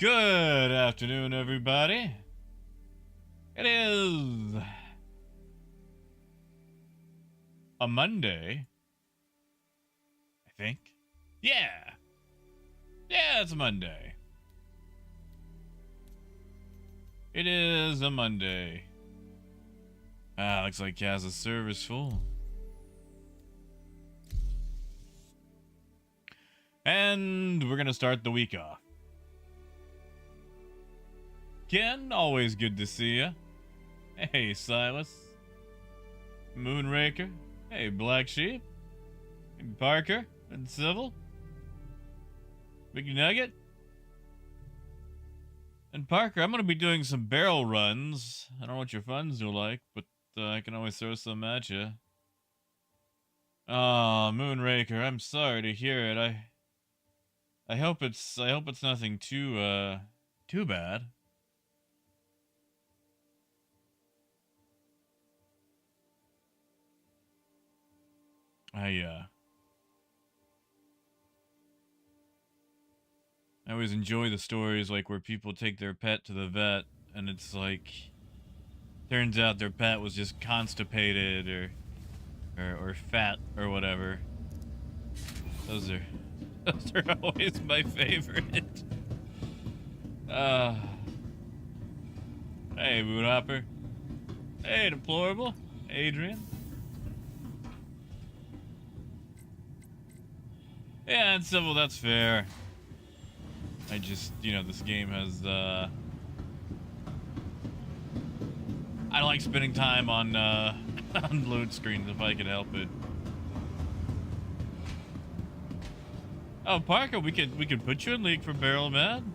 Good afternoon, everybody. It is a Monday, I think. Yeah, it's a Monday. It is a Monday. Looks like Kaz's server's full. And we're gonna start the week off. Ken, always good to see ya. Hey, Silas. Moonraker. Hey, Black Sheep. Hey, Parker and Civil. Big Nugget. And Parker, I'm going to be doing some barrel runs. I don't know what your funds are like, but I can always throw some at you. Oh, Moonraker, I'm sorry to hear it. I hope it's nothing too bad. I always enjoy the stories like where people take their pet to the vet and it's like turns out their pet was just constipated or fat or whatever. Those are always my favorite. Hey, Moonhopper. Hey, Deplorable. Adrian. Yeah, and Civil, that's fair. I just, this game has, I like spending time on, on load screens if I can help it. Oh, Parker, we could put you in League for Barrel, man.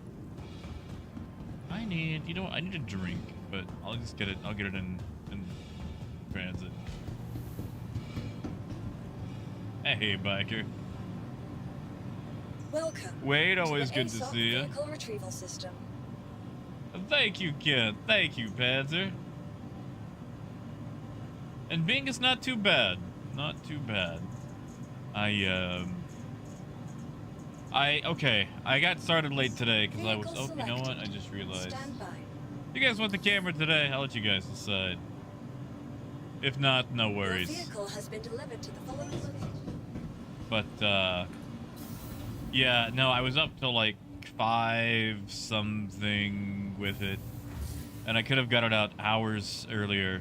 I need a drink, but I'll just get it, I'll get it in transit. Hey, Biker. Welcome. Wade, always good to see you. Vehicle retrieval system. Thank you, Ken. Thank you, Panzer. And Bing is not too bad. Not too bad. Okay. I got started late today because I was. Oh, you know what? I just realized. Stand by. You guys want the camera today? I'll let you guys decide. If not, no worries. Your vehicle has been delivered to the following location. But, yeah, no, I was up till like 5 something with it, and I could have got it out hours earlier.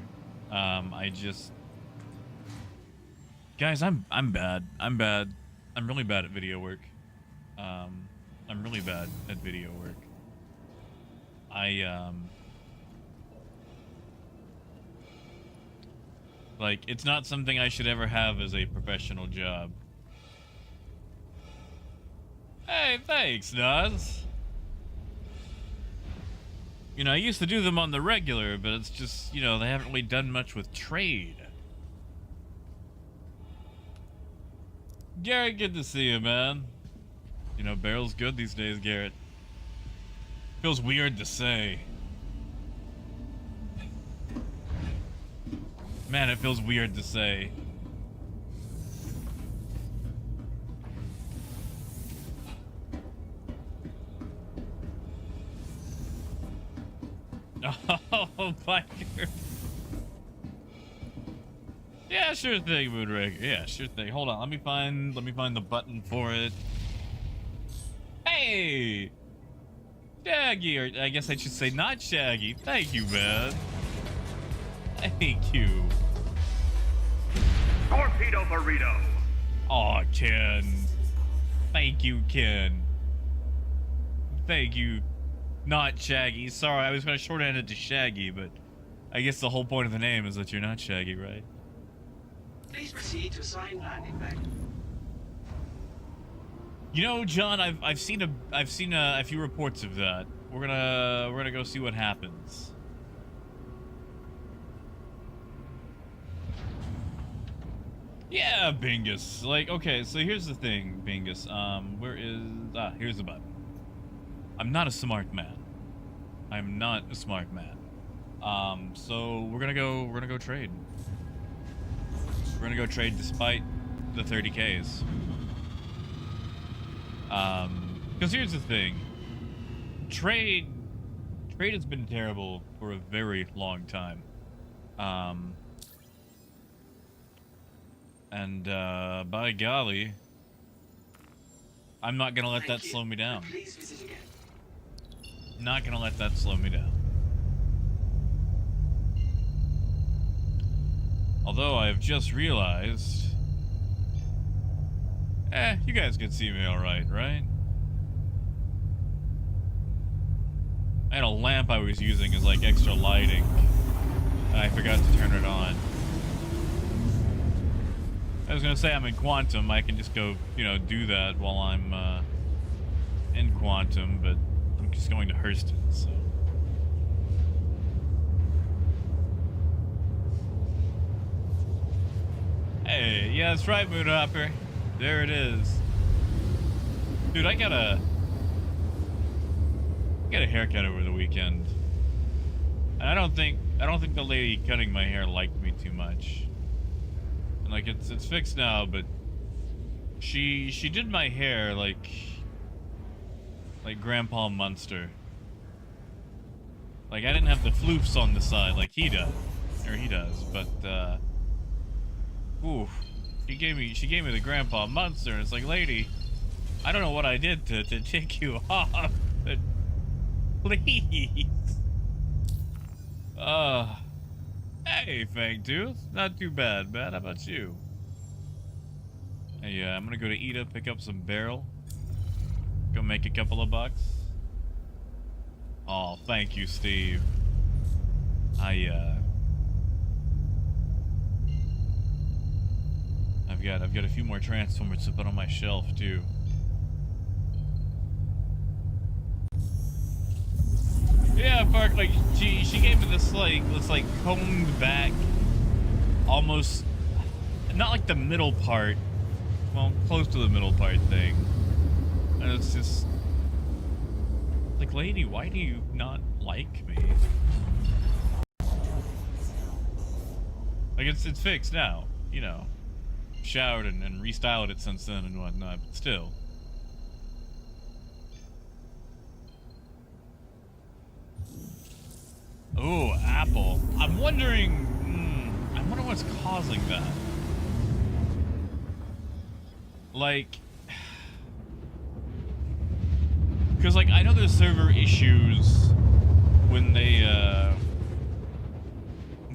Guys, I'm bad. I'm really bad at video work. I'm really bad at video work. Like, it's not something I should ever have as a professional job. Hey, thanks, Naz. I used to do them on the regular, but it's just, they haven't really done much with trade. Garrett, good to see you, man. Barrel's good these days, Garrett. Feels weird to say. Man, it feels weird to say. Oh, Biker. Yeah, sure thing, Moonraker. Yeah, sure thing. Hold on, let me find the button for it. Hey! Shaggy, or I guess I should say not Shaggy. Thank you, man. Thank you. Torpedo burrito. Aw, Ken. Thank you, Ken. Thank you. Not Shaggy. Sorry, I was going to shorthand it to Shaggy, but I guess the whole point of the name is that you're not Shaggy, right? Please proceed to assign landing back. John, I've seen a few reports of that. We're gonna go see what happens. Yeah, Bingus. Like, okay, so here's the thing, Bingus. Here's the button. I'm not a smart man. I'm not a smart man. So we're gonna go trade. We're gonna go trade despite the 30Ks. Because here's the thing. trade has been terrible for a very long time. And by golly, I'm not gonna let that slow me down. Please visit again. Not gonna let that slow me down. Although I have just realized, you guys can see me alright, right? I had a lamp I was using as like extra lighting, and I forgot to turn it on. I was gonna say I'm in quantum, I can just go, you know, do that while I'm in quantum, but I'm just going to Hurston, so. Hey, yeah, that's right, Moonhopper. There it is. Dude, I got a haircut over the weekend. And I don't think the lady cutting my hair liked me too much. And like it's fixed now, but she did my hair like Grandpa Munster. Like I didn't have the floofs on the side like he does. Or he does, but oof. She gave me the Grandpa Munster, and it's like, lady, I don't know what I did to tick you off, but please. Hey, Fangtooth. Not too bad, man. How about you? Hey, I'm gonna go to Ida, pick up some barrel. Go make a couple of bucks. Oh, thank you, Steve. I've got a few more Transformers to put on my shelf too. Yeah, Park, like she gave me this like combed back, almost not like the middle part, well, close to the middle part thing. And it's just like, lady, why do you not like me? Like it's fixed now, you know. Showered and restyled it since then and whatnot, but still. Oh, Apple. I wonder what's causing that. Like, because like I know there's server issues when they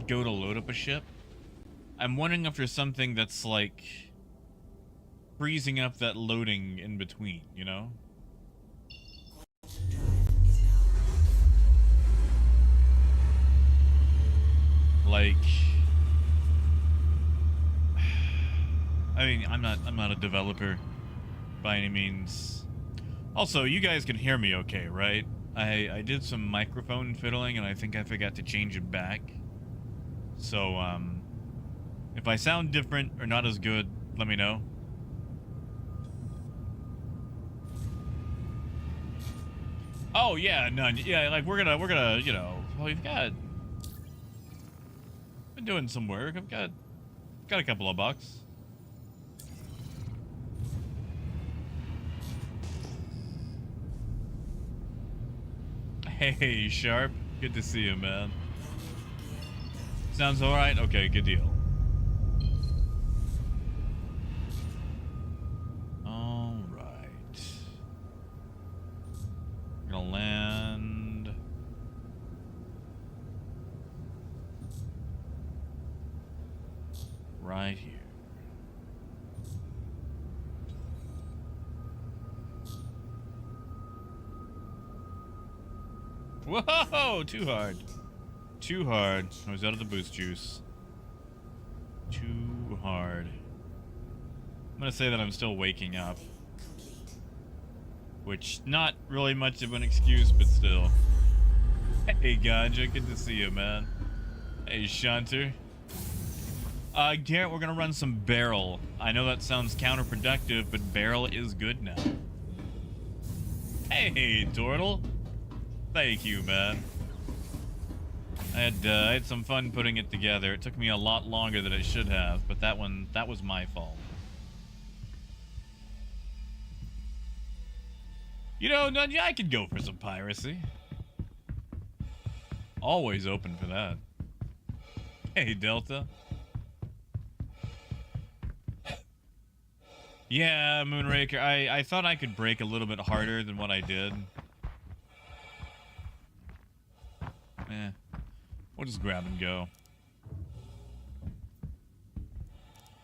go to load up a ship. I'm wondering if there's something that's like freezing up that loading in between, you know? Like, I mean, I'm not a developer by any means. Also, you guys can hear me okay, right? I did some microphone fiddling and I think I forgot to change it back. So, if I sound different or not as good, let me know. Oh yeah, none. Yeah, like we're gonna, you know, well, we've been doing some work. I've got a couple of bucks. Hey, Sharp. Good to see you, man. Sounds alright? Okay, good deal. Gonna land right here. Whoa! Too hard. Too hard. I was out of the boost juice. Too hard. I'm gonna say that I'm still waking up. Which, not really much of an excuse, but still. Hey, Ganja, good to see you, man. Hey, Shunter. Garrett, we're gonna run some barrel. I know that sounds counterproductive, but barrel is good now. Hey, Turtle. Thank you, man. I had some fun putting it together. It took me a lot longer than it should have, but that was my fault. You know, Nunya, I could go for some piracy. Always open for that. Hey, Delta. Yeah, Moonraker, I thought I could break a little bit harder than what I did. We'll just grab and go.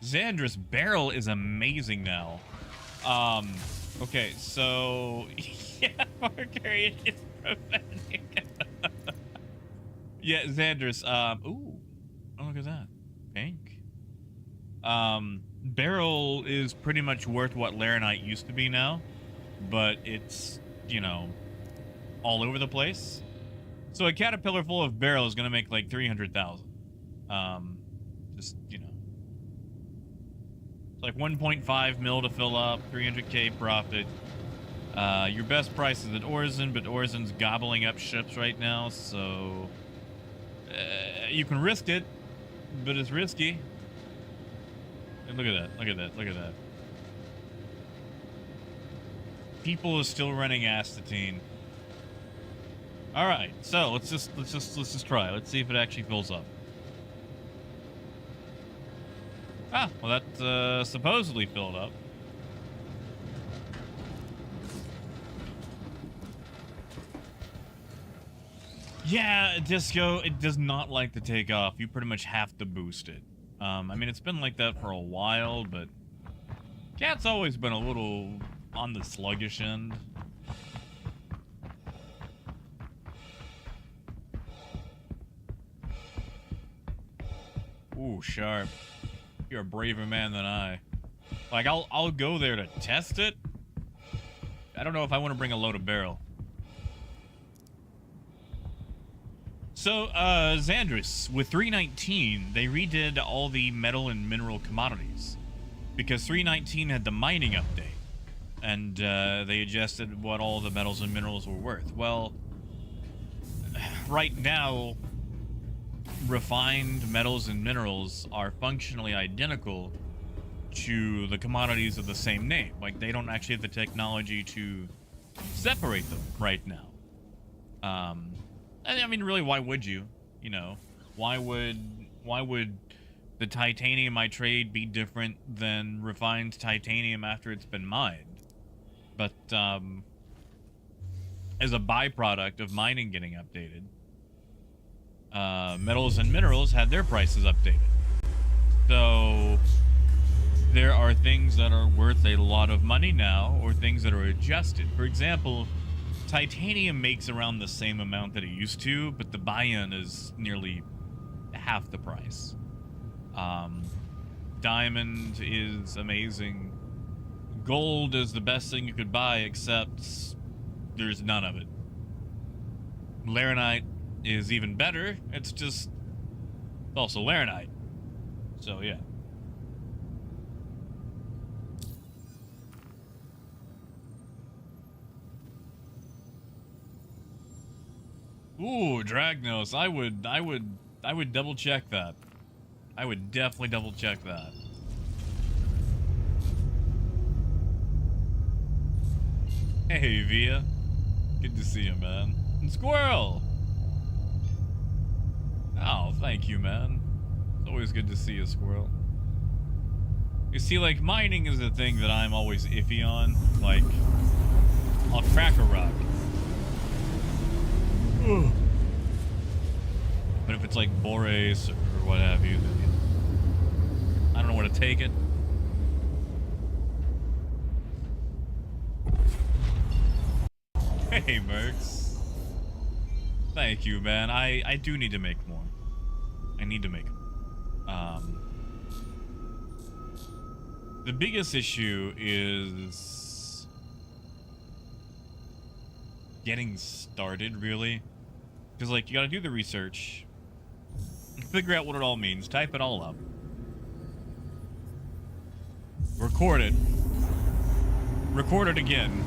Xandra's barrel is amazing now. Okay, so... yeah, Parker, it is prophetic. Yeah, Xandra's, ooh. Oh, look at that. Pink. Barrel is pretty much worth what Laranite used to be now, but it's, you know, all over the place. So a caterpillar full of barrel is gonna make like 300,000. Just, you know. It's like 1.5 mil to fill up, 300k profit. Your best price is at Orzen, but Orzen's gobbling up ships right now, so you can risk it, but it's risky. And look at that, look at that, look at that. People are still running Astatine. All right, so let's just try. Let's see if it actually fills up. Ah, well that supposedly filled up. Yeah, Disco, it does not like to take off. You pretty much have to boost it. I mean, it's been like that for a while, but Cat's always been a little on the sluggish end. Ooh, Sharp. You're a braver man than I. Like, I'll go there to test it. I don't know if I want to bring a load of barrel. So, Xandris, with 319, they redid all the metal and mineral commodities. Because 319 had the mining update. And, they adjusted what all the metals and minerals were worth. Well, right now, refined metals and minerals are functionally identical to the commodities of the same name. Like, they don't actually have the technology to separate them right now. I mean, really, why would you? You know, why would the titanium I trade be different than refined titanium after it's been mined? But, as a byproduct of mining getting updated, metals and minerals had their prices updated. So there are things that are worth a lot of money now, or things that are adjusted. For example, titanium makes around the same amount that it used to, but the buy-in is nearly half the price. Diamond is amazing. Gold is the best thing you could buy, except there's none of it. Laranite is even better. It's just also Laranite. So yeah. Ooh, Dragnos. I would double check that. I would definitely double check that. Hey, Via. Good to see you, man. And Squirrel! Oh, thank you, man. It's always good to see you, Squirrel. You see, like, mining is a thing that I'm always iffy on. Like, I'll crack a rock. Ugh. But if it's like Boreas or what have you, then I don't know where to take it. Hey, Mercs. Thank you, man. I do need to make more. I need to make more. The biggest issue is getting started, really. Because, like, you gotta do the research, figure out what it all means, type it all up, record it again,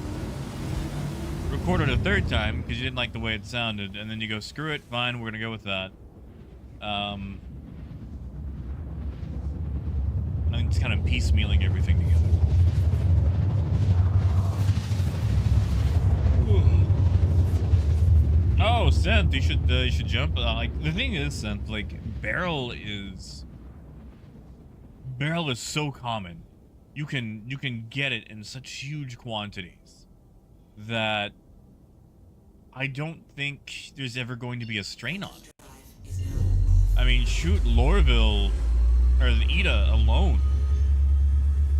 record it a third time because you didn't like the way it sounded, and then you go, screw it, fine, we're gonna go with that. I think it's kind of piecemealing everything together. Oh, Synth, you should jump. Like the thing is, Synth, like barrel is so common. You can get it in such huge quantities that I don't think there's ever going to be a strain on it. I mean, shoot, Lorville or the Ida alone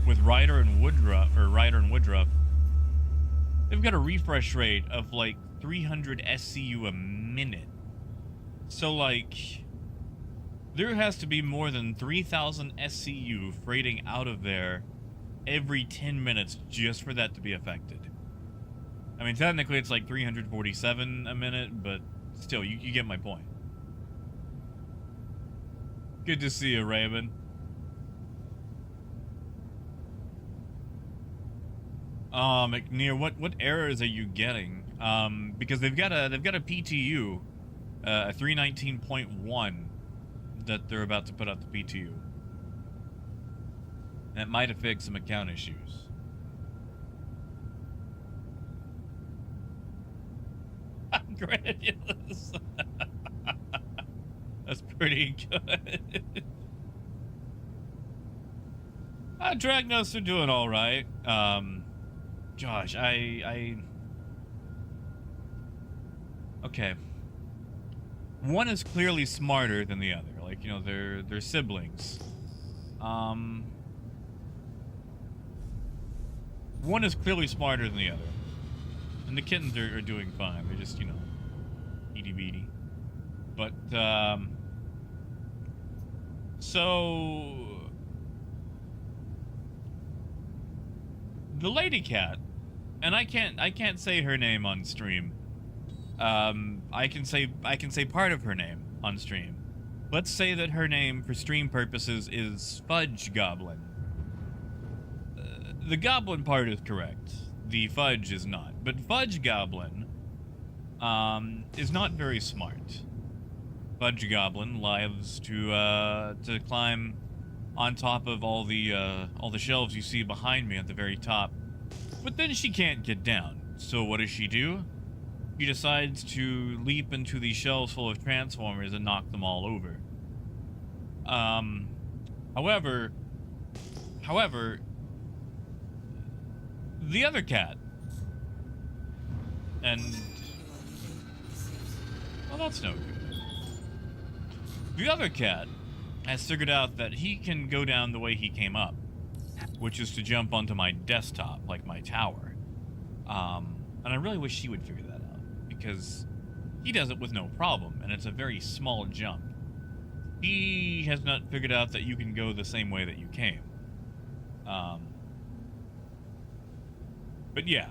with Ryder and Woodruff, they've got a refresh rate of like 300 SCU a minute. So like, there has to be more than 3,000 SCU freighting out of there every 10 minutes just for that to be affected. I mean, technically it's like 347 a minute, but still, you get my point. Good to see you, Raymond. McNear, what errors are you getting? Because they've got a PTU, a 319.1 that they're about to put out the PTU. That might have fixed some account issues. Granulous. That's pretty good. Dragnos are doing all right. Josh, okay. One is clearly smarter than the other. Like, you know, they're siblings. One is clearly smarter than the other. And the kittens are doing fine. They're just, you know, itty beady. But, so the lady cat, and I can't say her name on stream. I can say part of her name on stream. Let's say that her name for stream purposes is Fudge Goblin. The goblin part is correct. The fudge is not. But Fudge Goblin is not very smart. Fudge Goblin lives to climb on top of all the shelves you see behind me at the very top. But then she can't get down. So what does she do? She decides to leap into these shelves full of transformers and knock them all over. However, the other cat, and well, that's no good. The other cat has figured out that he can go down the way he came up, which is to jump onto my desktop, like my tower. And I really wish he would figure that out, because he does it with no problem, and it's a very small jump. He has not figured out that you can go the same way that you came. But yeah.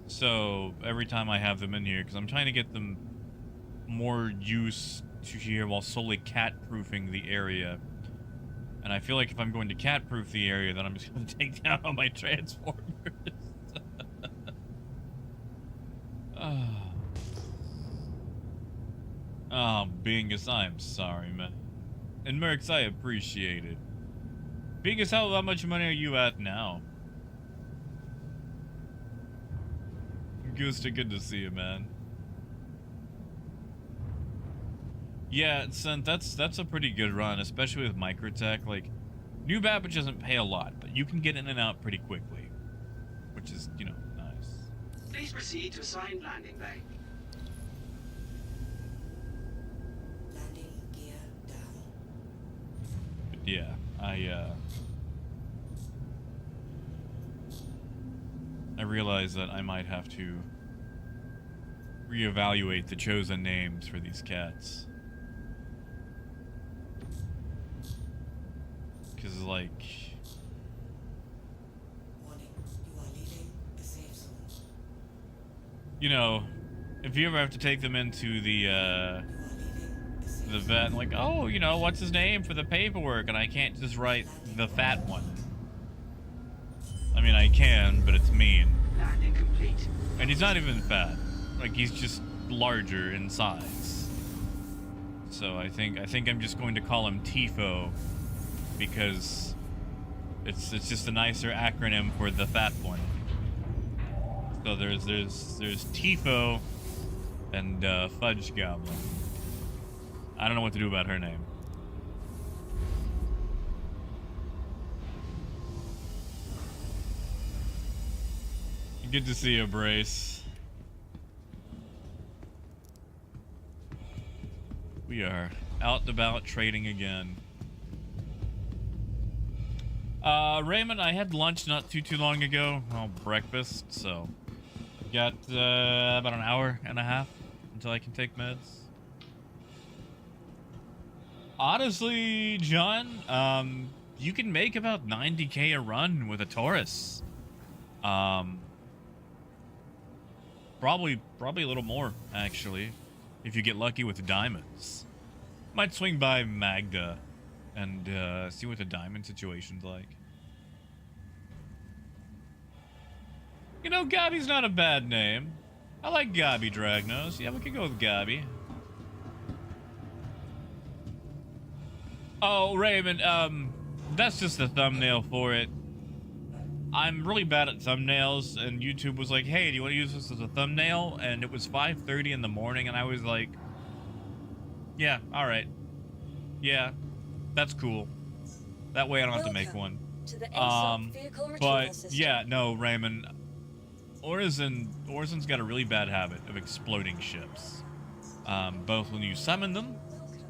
So every time I have them in here, because I'm trying to get them more used to here while solely cat-proofing the area. And I feel like if I'm going to cat-proof the area, then I'm just going to take down all my transformers. Oh, Bingus, I'm sorry, man. And Mercs, I appreciate it. Bingus, how much money are you at now? Gooster, good to see you, man. Yeah, Sent, that's a pretty good run, especially with Microtech. Like, New Babbage doesn't pay a lot, but you can get in and out pretty quickly. Which is, you know, nice. Please proceed to assigned landing bay. Landing gear down. But yeah, I realize that I might have to reevaluate the chosen names for these cats. Because, like... Warning, you are leaving the safe zone. You know, if you ever have to take them into the You are leaving the safe zone. vet, and like, oh, you know, what's his name for the paperwork? And I can't just write the fat one. I mean, I can, but it's mean. Landing complete. And he's not even fat. Like, he's just larger in size. So I think I'm just going to call him Tifo, because it's just a nicer acronym for the fat one. So there's Tifo and Fudge Goblin. I don't know what to do about her name. Good to see you, Brace. We are out and about trading again. Raymond, I had lunch not too long ago. Well, breakfast, so got about an hour and a half until I can take meds. Honestly, John, you can make about 90K a run with a Taurus. Probably a little more, actually, if you get lucky with the diamonds. Might swing by Magda and see what the diamond situation's like. You know, Gabi's not a bad name. I like Gabi Dragnos. Yeah, we could go with Gabi. Oh, Raymond, that's just the thumbnail for it. I'm really bad at thumbnails, and YouTube was like, hey, do you want to use this as a thumbnail? And it was 5:30 in the morning, and I was like, yeah, alright. Yeah, that's cool. That way I don't have to make one. To the ASOP vehicle retrieval But, system. yeah, no, Raymond. Orizin's got a really bad habit of exploding ships. Both when you summon them,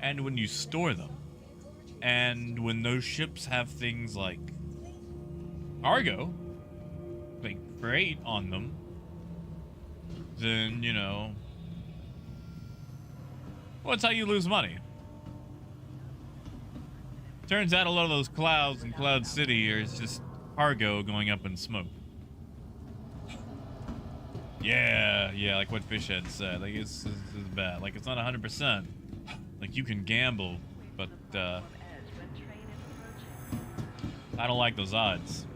and when you store them. And when those ships have things like cargo, like freight on them, then, you know, well, that's how you lose money. Turns out a lot of those clouds in Cloud City are just cargo going up in smoke. Yeah, like what Fishhead said. Like, it's bad. Like, it's not 100%. Like, you can gamble, but, I don't like those odds.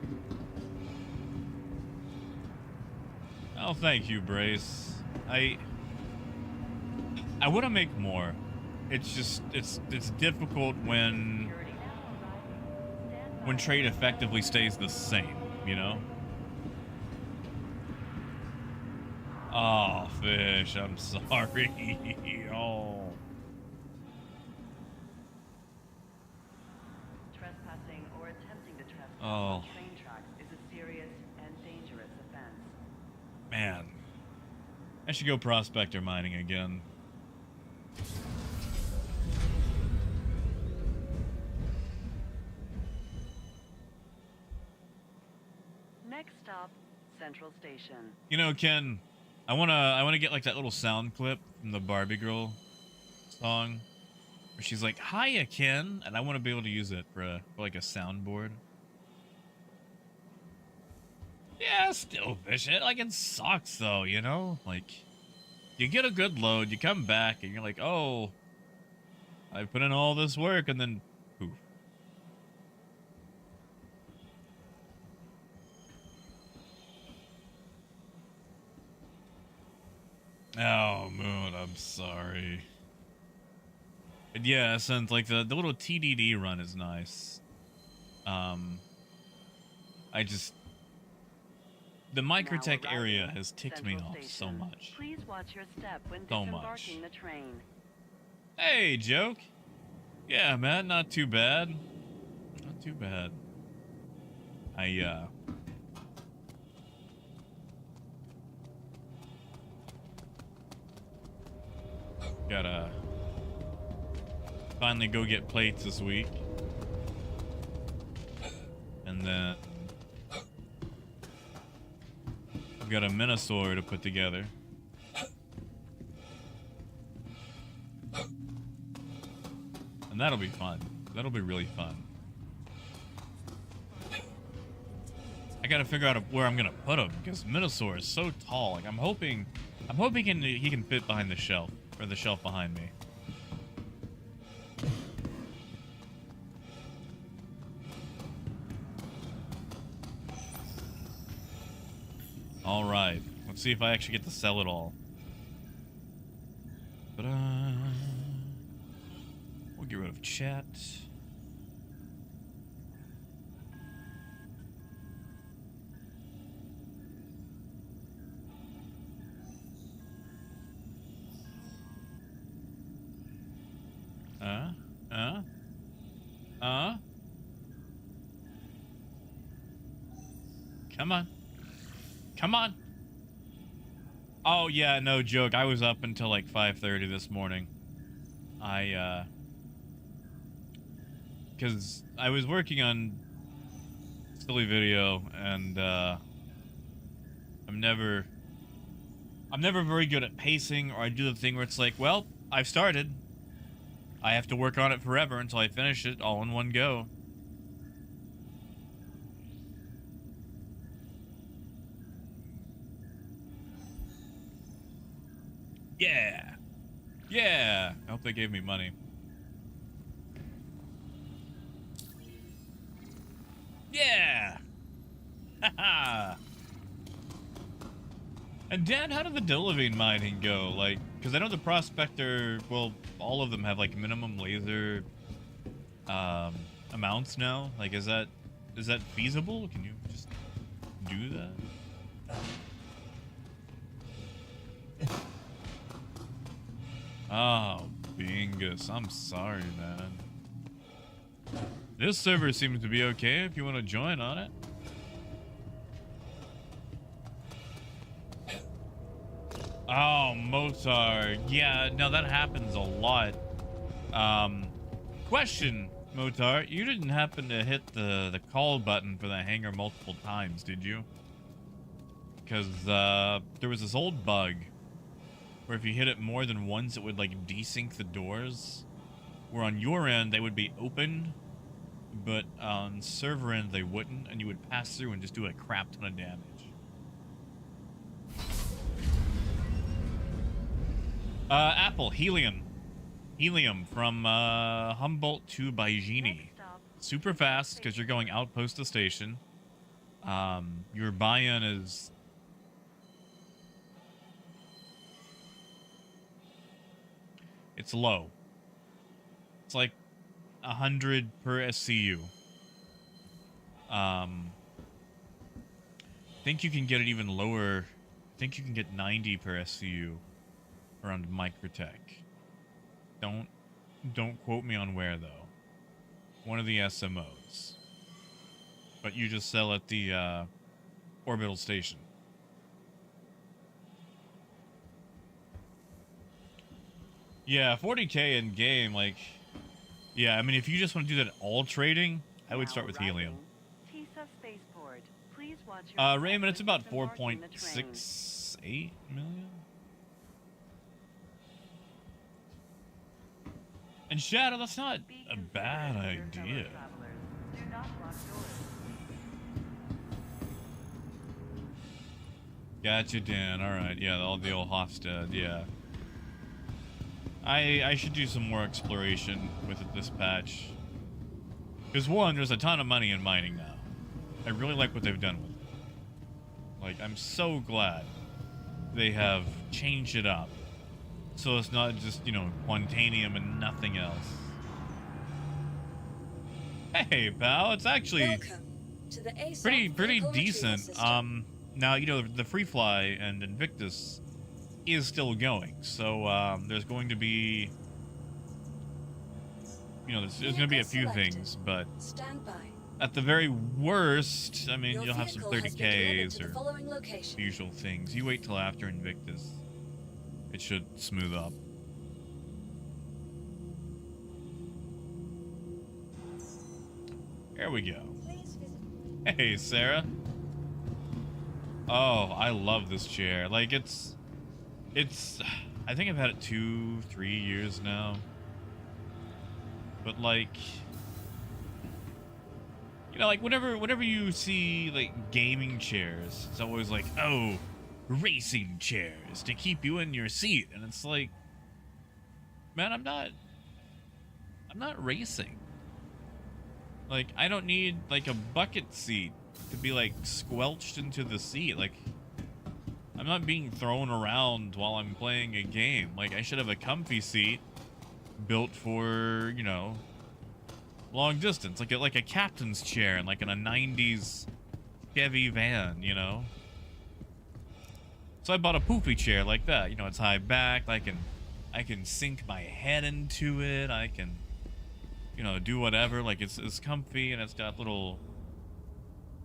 Oh, thank you, Brace. I want to make more. It's just, it's difficult when trade effectively stays the same, you know? Oh, Fish, I'm sorry. Oh. Trespassing or attempting to trespass Oh. on train tracks is a serious and dangerous offense. Man. I should go prospector mining again. Next stop, Central Station. You know, Ken, I wanna get like that little sound clip from the Barbie Girl song where she's like, "Hiya, Ken," and I want to be able to use it for like a soundboard. Yeah, still fish it. Like, it sucks though, you know? Like, you get a good load, you come back, and you're like, oh, I put in all this work, and then poof. Oh, Moon, I'm sorry. But yeah, since like the little TDD run is nice. The Microtech area has ticked me off so much. Please watch your step when So disembarking much. the train. Hey, Joke. Yeah, man, not too bad. Not too bad. Gotta finally go get plates this week. And then I've got a Minosaur to put together. And that'll be fun. That'll be really fun. I gotta figure out where I'm gonna put him because Minosaur is so tall. Like, I'm hoping he can fit behind the shelf, or the shelf behind me. All right, let's see if I actually get to sell it all. But we'll get rid of chat. Come on. Come on. Oh, yeah, no joke. I was up until like 5:30 this morning. Because I was working on silly video, and I'm never very good at pacing, or I do the thing where it's like, well, I've started. I have to work on it forever until I finish it all in one go. Yeah. Yeah. I hope they gave me money. Yeah. Haha. And Dan, how did the Dillavine mining go? Like, because I know the Prospector, well, all of them have like minimum laser amounts now. Like, is that feasible? Can you just do that? Oh, Bingus, I'm sorry, man. This server seems to be okay if you want to join on it. Oh, Motar. Yeah, no, that happens a lot. Question, Motar. You didn't happen to hit the call button for the hangar multiple times, did you? Because there was this old bug where if you hit it more than once, it would like desync the doors. Where on your end, they would be open, but on server end, they wouldn't, and you would pass through and just do a crap ton of damage. Apple, Helium from Humboldt to Baijini. Super fast because you're going outpost to station. Your buy-in is... It's low. It's like 100 per SCU. Think you can get it even lower. I think you can get 90 per SCU around Microtech. Don't quote me on where though. One of the SMOs. But you just sell at the orbital station. Yeah, 40k in game, like, yeah, I mean, if you just want to do that all trading, I would start with Helium. Raymond, it's about 4.68 million. And Shadow, that's not a bad idea. Gotcha, Dan. All right, yeah, all the old Hofstad, yeah. I should do some more exploration with this patch. Because one, there's a ton of money in mining now. I really like what they've done with it. Like, I'm so glad they have changed it up. So it's not just, you know, Quantanium and nothing else. Hey, pal, it's actually pretty decent. Now, you know, the Free Fly and Invictus is still going. So, there's going to be, you know, there's going to be a few things, but at the very worst, I mean, you'll have some 30Ks or the usual things. You wait till after Invictus. It should smooth up. There we go. Hey, Sarah. Oh, I love this chair. Like, it's, I think I've had it 2-3 years now. But like, you know, like whenever you see like gaming chairs, it's always like, oh, racing chairs to keep you in your seat. And it's like, man, I'm not racing. Like, I don't need like a bucket seat to be like squelched into the seat. Like, I'm not being thrown around while I'm playing a game. Like, I should have a comfy seat built for, you know, long distance, like a captain's chair and like in a 90s Chevy van, you know. So I bought a poofy chair like that. You know, it's high back. I I can sink my head into it. I can, you know, do whatever. Like, it's comfy, and it's got little...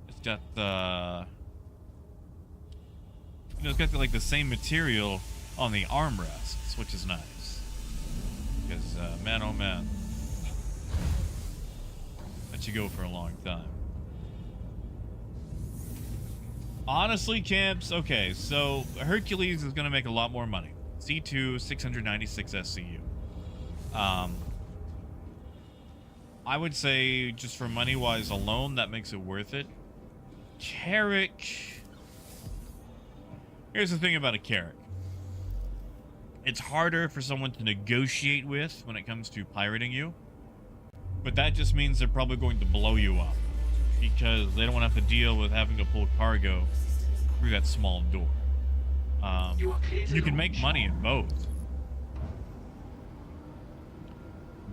It's got the... You know, it's got, like, the same material on the armrests, which is nice. Because, man, oh man. Let you go for a long time. Honestly, camps, okay, so Hercules is going to make a lot more money. C2, 696 SCU. I would say, just for money-wise alone, that makes it worth it. Carrick... Here's the thing about a Carrick. It's harder for someone to negotiate with when it comes to pirating you. But that just means they're probably going to blow you up. Because they don't want to have to deal with having to pull cargo through that small door. You can make money in both.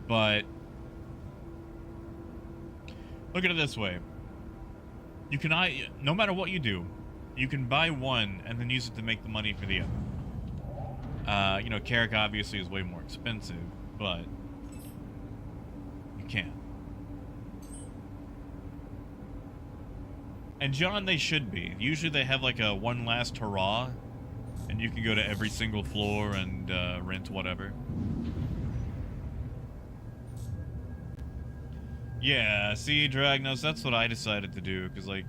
But look at it this way. You can, no matter what you do, you can buy one and then use it to make the money for the other. You know, Carrick obviously is way more expensive, but you can. And John, they should be. Usually they have like a one last hurrah, and you can go to every single floor and rent whatever. Yeah, see, Dragnos, that's what I decided to do, because, like,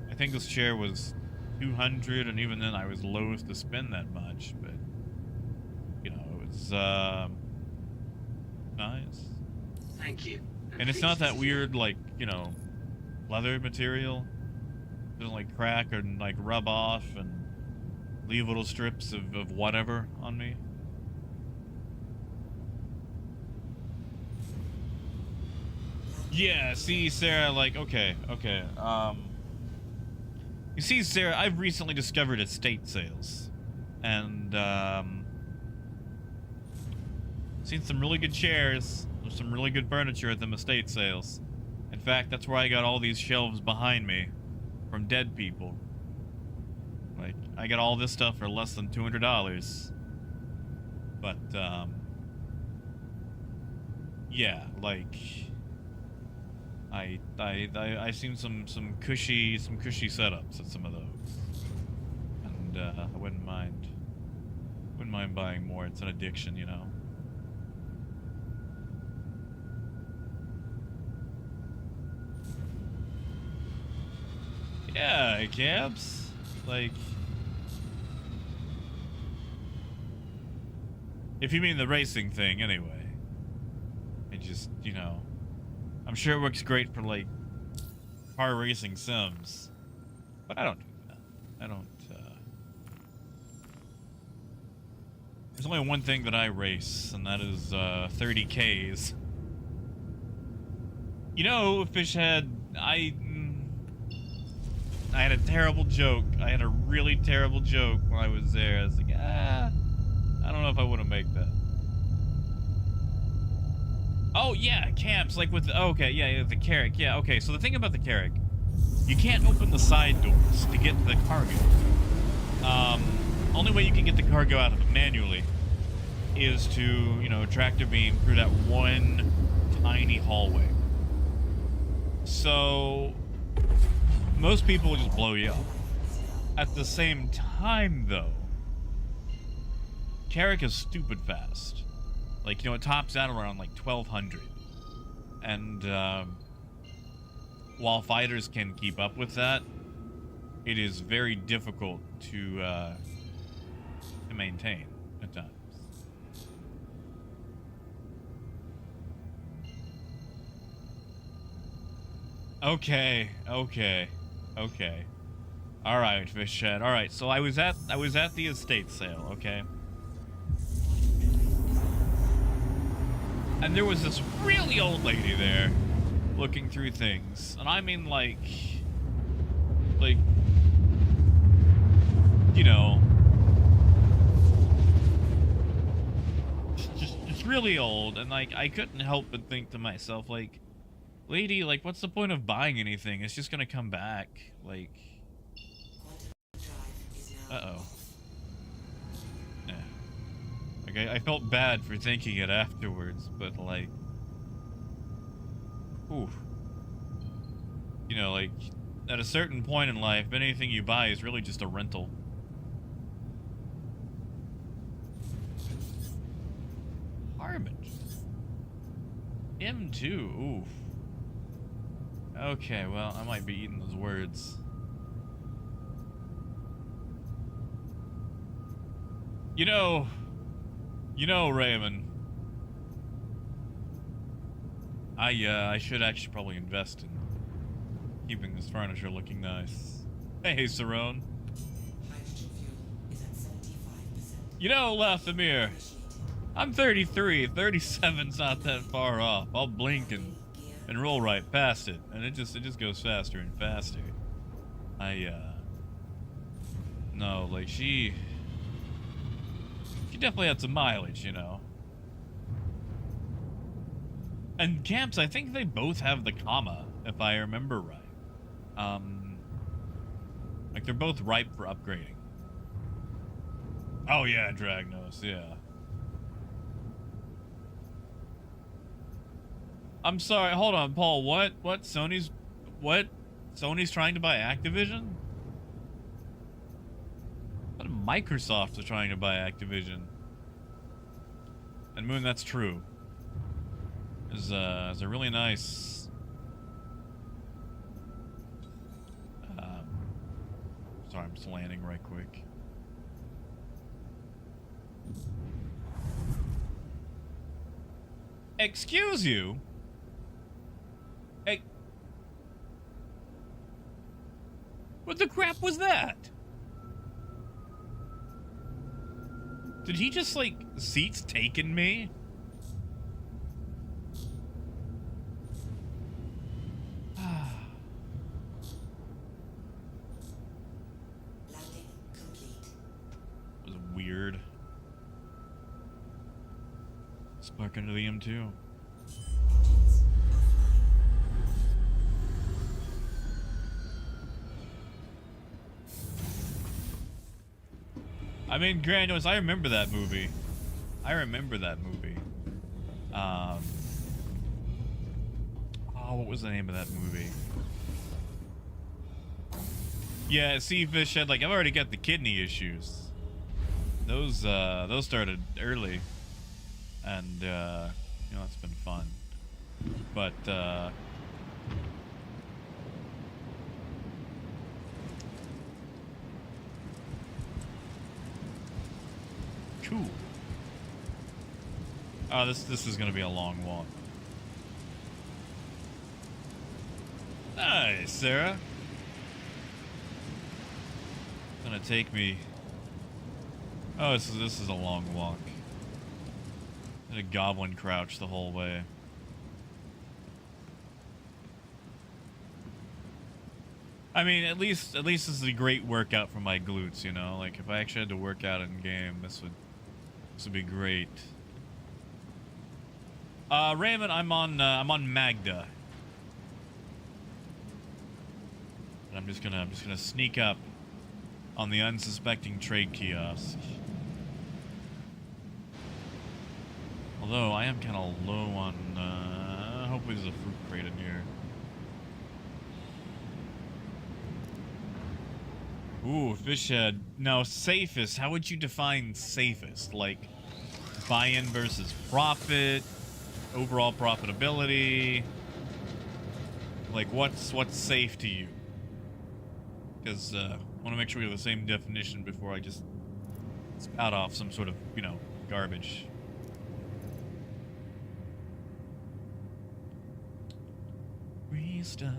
I think this chair was 200, and even then I was loath to spend that much, but, you know, it was, nice. Thank you. And it's not that weird, like, you know, leather material. It doesn't, like, crack or, like, rub off and leave little strips of whatever on me. Yeah, see, Sarah, like, okay. You see, Sarah, I've recently discovered estate sales. And, seen some really good chairs. There's some really good furniture at them estate sales. In fact, that's where I got all these shelves behind me from dead people. Like, I got all this stuff for less than $200. But, yeah, like... I've seen some cushy setups at some of those, and I wouldn't mind buying more. It's an addiction, you know. Yeah, Cabs, like, if you mean the racing thing, anyway. It just, you know. I'm sure it works great for, like, car racing sims. But I don't do that. I don't, There's only one thing that I race, and that is, 30Ks. You know, Fishhead, I had a terrible joke. I had a really terrible joke when I was there. I was like, I don't know if I want to make that. Oh, yeah, camps, like with the, okay, yeah, the Carrick, yeah, okay, so the thing about the Carrick, you can't open the side doors to get the cargo. Only way you can get the cargo out of it manually is to, you know, tractor beam through that one tiny hallway. So, most people will just blow you up. At the same time, though, Carrick is stupid fast. Like, you know, it tops out around, like, 1,200. And, while fighters can keep up with that, it is very difficult to maintain at times. Okay. Alright, Fishhead. Alright, so I was at the estate sale, okay? And there was this really old lady there looking through things. And I mean, like, you know, just really old. And, like, I couldn't help but think to myself, like, lady, like, what's the point of buying anything? It's just gonna come back. Like, uh-oh. Yeah. Like, I felt bad for thinking it afterwards, but, like... Ooh. You know, like, at a certain point in life, anything you buy is really just a rental. Garbage. M2, oof. Okay, well, I might be eating those words. You know, Raymond, I should actually probably invest in keeping this furniture looking nice. Hey, Cerrone. Hydrogen fuel is at 75%. You know, Lathamir, I'm 33. 37's not that far off. I'll blink and roll right past it, and it just goes faster and faster. No, like she definitely had some mileage, you know. And camps, I think they both have the comma, if I remember right. Like they're both ripe for upgrading. Oh yeah, Dragnos, yeah. I'm sorry, hold on, Paul, what? Sony's trying to buy Activision? I thought Microsoft was trying to buy Activision. And Moon, that's true. Is a really nice sorry, I'm just landing right quick. Excuse you? Hey, what the crap was that? Did he just, like, seats taken me? Landing complete. It was weird. Spark into the M2. Engines offline. I mean, Granules, I remember that movie. Oh, what was the name of that movie? Yeah, see, Fish said, like, I've already got the kidney issues. Those started early. And, you know, it's been fun. But, cool. Oh, this is gonna be a long walk. Nice, Sarah. It's gonna take me. Oh, this is a long walk. I had a goblin crouch the whole way. I mean, at least this is a great workout for my glutes, you know. Like if I actually had to work out in game, this would be great. Raymond, I'm on Magda. And I'm just gonna sneak up on the unsuspecting trade kiosk. Although I am kind of low on. Hopefully there's a fruit crate in here. Ooh, fish head. No, safest. How would you define safest? Like, buy-in versus profit, overall profitability. Like, what's safe to you? Because I want to make sure we have the same definition before I just spout off some sort of, you know, garbage. Restart.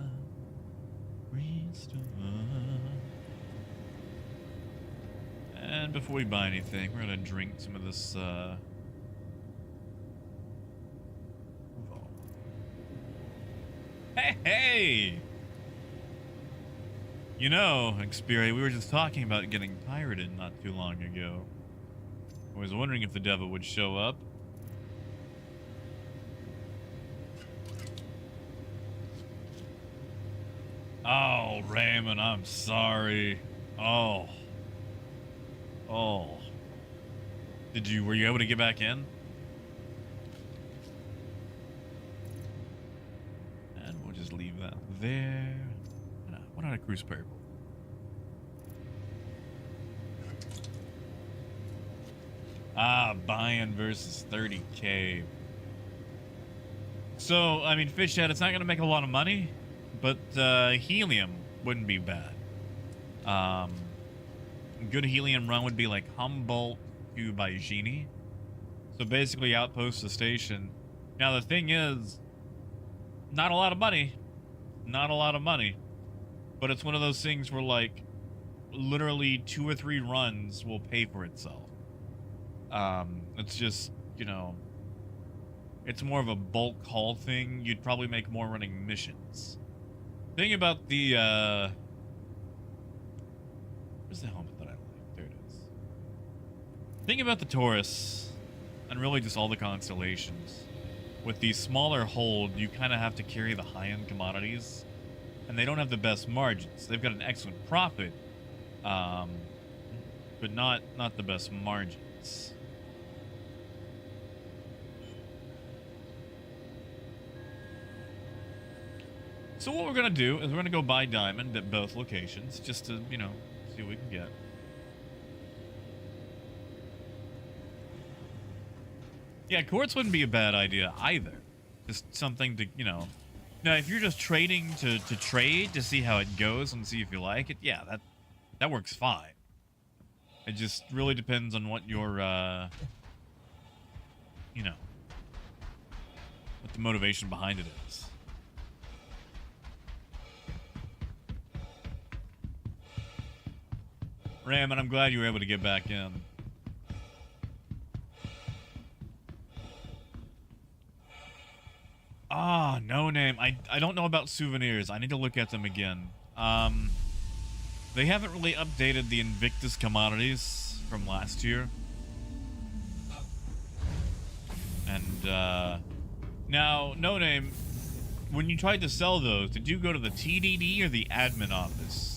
And before we buy anything, we're gonna drink some of this, Hey! You know, Xperia, we were just talking about getting pirated not too long ago. I was wondering if the devil would show up. Oh, Raymond, I'm sorry. Oh. Were you able to get back in? And we'll just leave that there. What on a cruise purple? Buy-in versus 30K. So, I mean, Fish Head, it's not going to make a lot of money, but helium wouldn't be bad. Good helium run would be like Humboldt to Baijini. So basically outpost to station. Now the thing is, not a lot of money. Not a lot of money. But it's one of those things where like literally 2 or 3 runs will pay for itself. It's just, you know, it's more of a bulk haul thing. You'd probably make more running missions. Thing about the, where's the helmet that I like? There it is. Thing about the Taurus, and really just all the constellations, with the smaller hold, you kind of have to carry the high-end commodities, and they don't have the best margins. They've got an excellent profit, but not the best margins. So what we're going to do is we're going to go buy diamond at both locations just to, you know, see what we can get. Yeah, quartz wouldn't be a bad idea either. Just something to, you know. Now, if you're just trading to trade to see how it goes and see if you like it, yeah, that works fine. It just really depends on what your, you know, what the motivation behind it is. Ram, and I'm glad you were able to get back in. Ah, no name. I don't know about souvenirs. I need to look at them again. They haven't really updated the Invictus commodities from last year. And, now, no name, when you tried to sell those, did you go to the TDD or the admin office?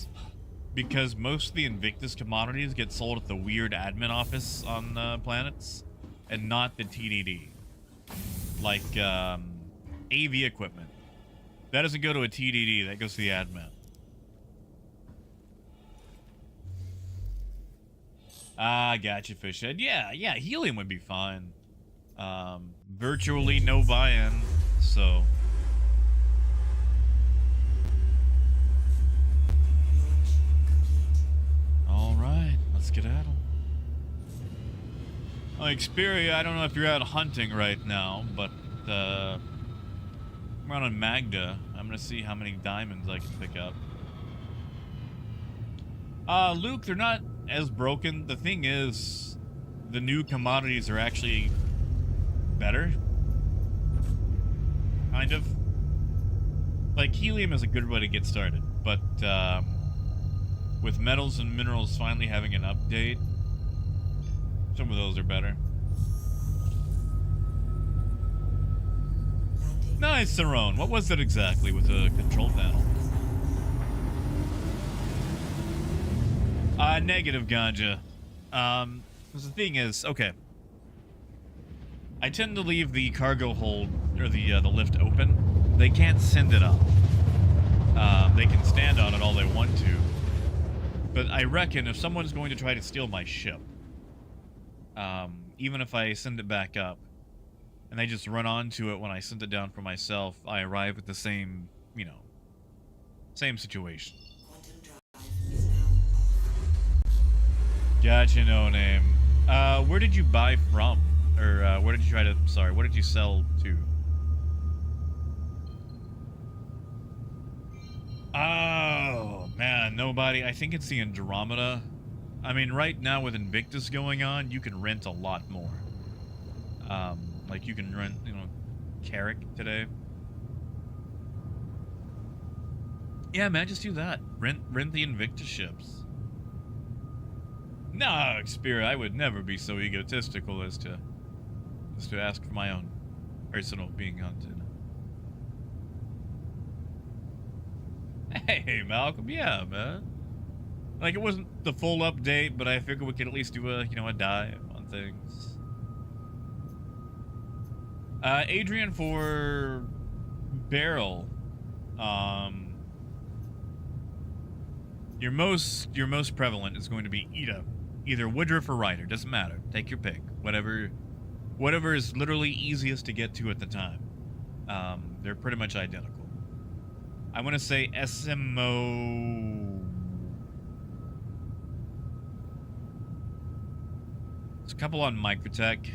Because most of the Invictus commodities get sold at the weird admin office on planets, and not the TDD. Like, AV equipment. That doesn't go to a TDD, that goes to the admin. Ah, gotcha, Fishhead. Yeah, helium would be fine. Virtually no buy-in, so... Alright, let's get at them. Oh, Xperia, I don't know if you're out hunting right now, but, we're on Magda. I'm gonna see how many diamonds I can pick up. Luke, they're not as broken. The thing is, the new commodities are actually better. Kind of. Like, helium is a good way to get started, but, with metals and minerals finally having an update, some of those are better. Nice, Saron. What was that exactly with the control panel? Negative, Ganja. Because the thing is, okay. I tend to leave the cargo hold, or the lift open. They can't send it up. They can stand on it all they want to. But I reckon if someone's going to try to steal my ship, even if I send it back up, and they just run onto it when I send it down for myself, I arrive at the same, you know, same situation. Gotcha, no name. Where did you buy from? Or, where did you try to, sorry, where did you sell to? Oh, man, nobody. I think it's the Andromeda. I mean, right now with Invictus going on, you can rent a lot more. Like you can rent, you know, Carrick today. Yeah, man, just do that. Rent the Invictus ships. No, Xperia, I would never be so egotistical as to ask for my own personal being hunted. Hey, Malcolm, yeah, man. Like, it wasn't the full update, but I figured we could at least do a, you know, a dive on things. Adrian for barrel. Your most prevalent is going to be either Woodruff or Ryder. Doesn't matter. Take your pick. Whatever is literally easiest to get to at the time. They're pretty much identical. I want to say SMO. There's a couple on Microtech.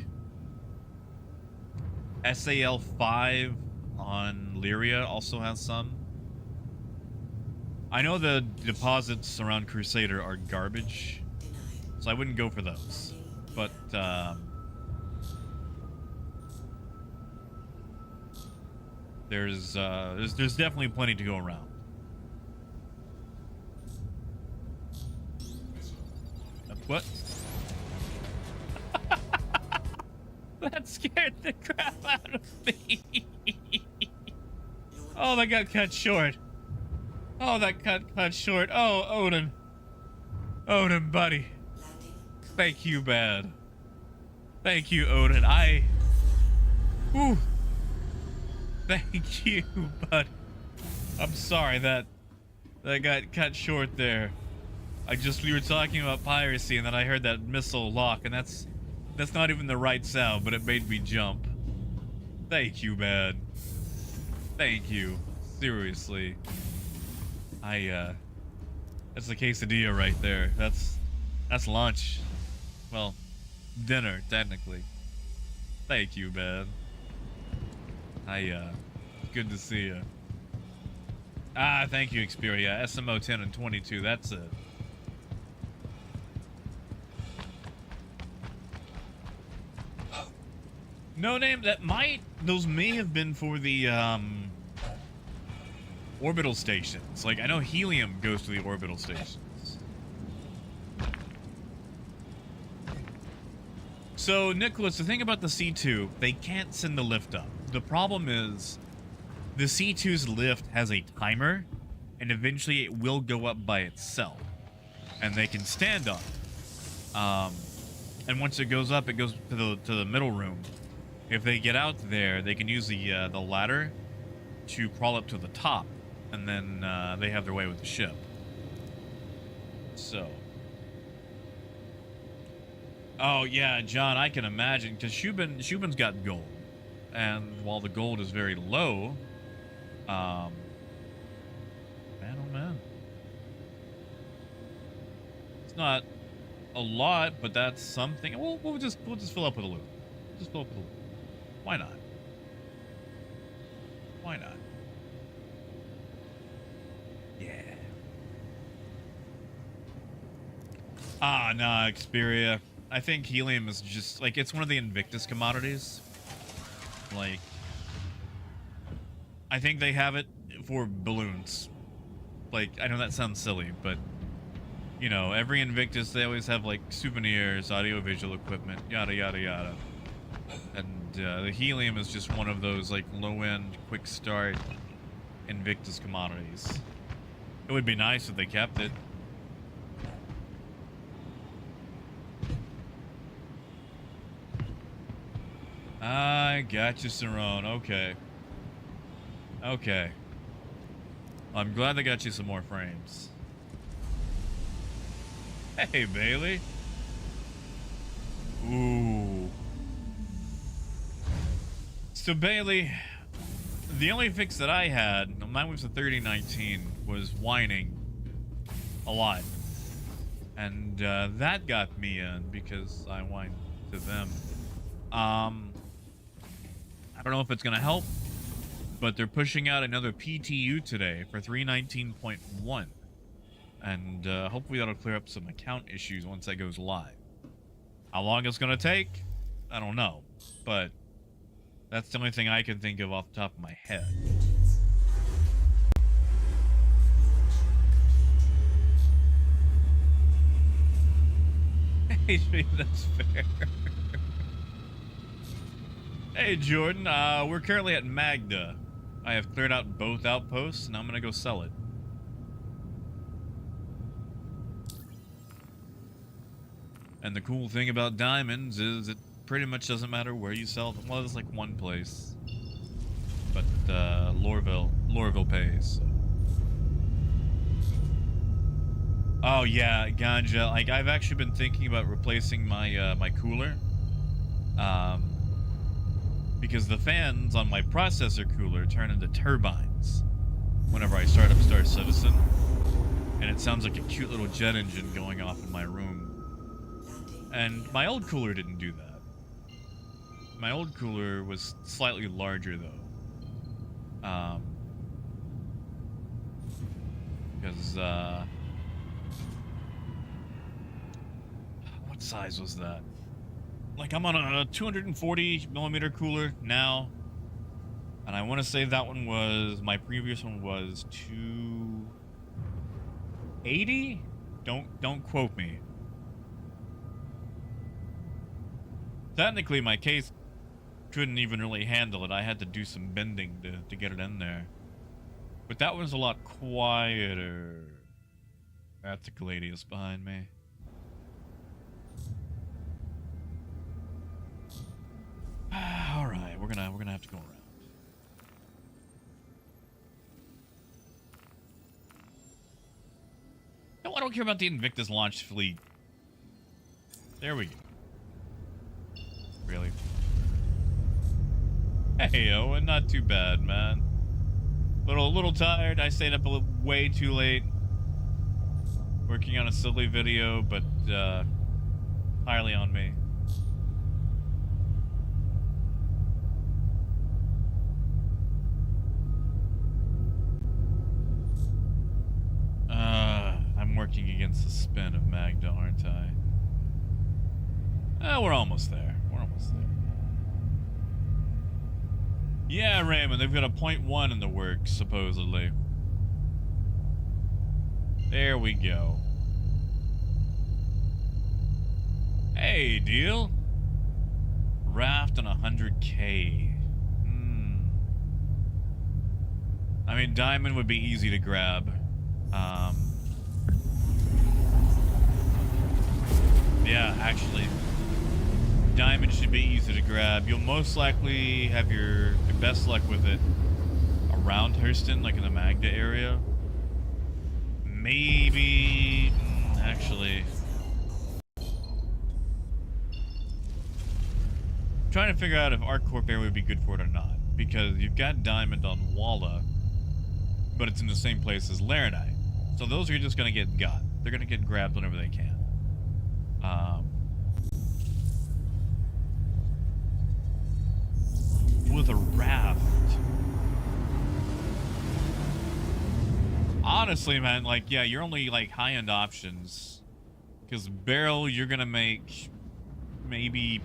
SAL5 on Lyria also has some. I know the deposits around Crusader are garbage, so I wouldn't go for those. But, there's definitely plenty to go around. What? That scared the crap out of me. Oh, that got cut short. Oh, that cut short. Oh, Odin. Odin, buddy. Thank you, bad. Thank you, Odin. Whew. Thank you, bud. I'm sorry that got cut short there. We were talking about piracy, and then I heard that missile lock, and that's not even the right sound, but it made me jump. Thank you, man. Thank you. Seriously. That's the quesadilla right there. That's lunch. Well, dinner, technically. Thank you, man. Good to see you. Thank you, Xperia. SMO 10 and 22, that's it. No name, those may have been for the, orbital stations. Like, I know helium goes to the orbital stations. So, Nicholas, the thing about the C2, they can't send the lift up. The problem is, the C2's lift has a timer, and eventually it will go up by itself. And they can stand on it. And once it goes up, it goes to the middle room. If they get out there, they can use the ladder to crawl up to the top, and then they have their way with the ship. So. Oh yeah, John, I can imagine, because Shubin's got gold, and while the gold is very low, man, oh man, it's not a lot, but that's something. We'll just fill up with a loot. Just fill up with a loot. Why not? Why not? Yeah. Nah, Xperia. I think helium is just, like, it's one of the Invictus commodities. Like, I think they have it for balloons. Like, I know that sounds silly, but, you know, every Invictus, they always have, like, souvenirs, audio-visual equipment, yada, yada, yada. And the helium is just one of those, like, low-end, quick-start Invictus commodities. It would be nice if they kept it. I got you, Cerrone. Okay. Okay. I'm glad they got you some more frames. Hey, Bailey. Ooh. So, Bailey, the only fix that I had, mine was the 3019, was whining a lot. And that got me in because I whined to them. I don't know if it's going to help, but they're pushing out another PTU today for 319.1. And hopefully that'll clear up some account issues once that goes live. How long it's going to take? I don't know. But that's the only thing I can think of off the top of my head. Hey, that's fair. Hey, Jordan. We're currently at Magda. I have cleared out both outposts, and I'm going to go sell it. And the cool thing about diamonds is it pretty much doesn't matter where you sell them. Well, there's like one place. But Lorville pays. So. Oh yeah, ganja. Like I've actually been thinking about replacing my my cooler. Because the fans on my processor cooler turn into turbines whenever I start up Star Citizen. And it sounds like a cute little jet engine going off in my room. And my old cooler didn't do that. My old cooler was slightly larger though. Because, what size was that? Like, I'm on a 240 millimeter cooler now. And I want to say that one was, my previous one was 280? Don't quote me. Technically, my case couldn't even really handle it. I had to do some bending to get it in there. But that one's a lot quieter. That's a Gladius behind me. All right, we're gonna have to go around. No, I don't care about the Invictus launch fleet. There we go. Really? Hey, Owen, not too bad, man. Little tired. I stayed up way too late, working on a silly video, but entirely on me. I'm working against the spin of Magda, aren't I? We're almost there. We're almost there. Yeah, Raymond, they've got a 0.1 in the works, supposedly. There we go. Hey, deal. Raft on 100K. I mean, diamond would be easy to grab. Yeah, actually, diamond should be easy to grab. You'll most likely have your best luck with it around Hurston, like in the Magda area. Maybe, actually. I'm trying to figure out if ArcCorp area would be good for it or not. Because you've got diamond on Walla, but it's in the same place as Laranite. So those are just going to get got. They're going to get grabbed whenever they can. With a raft. Honestly, man, like, yeah, you're only, like, high-end options. Because barrel, you're going to make maybe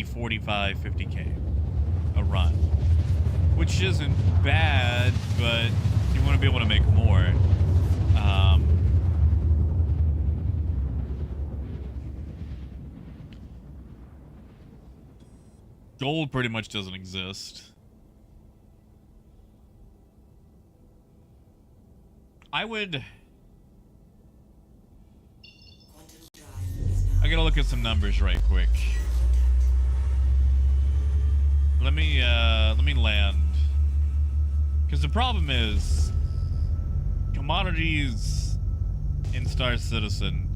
45, 50K a run. Which isn't bad, but you want to be able to make more. Gold pretty much doesn't exist. I gotta look at some numbers right quick. Let me land. Because the problem is, commodities in Star Citizen,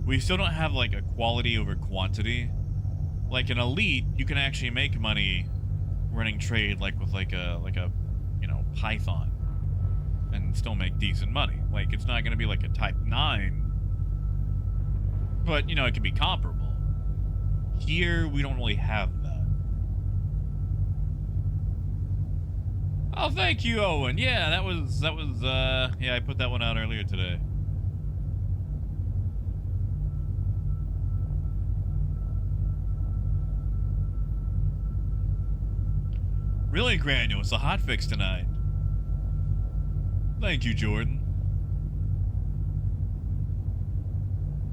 we still don't have like a quality over quantity. Like an elite, you can actually make money running trade like with like a you know, Python, and still make decent money. Like, it's not gonna be like a Type 9, but you know, it can be comparable. Here we don't really have that. Oh, thank you, Owen. Yeah, that was yeah, I put that one out earlier today. Really, Granule, it's a hot fix tonight. Thank you, Jordan.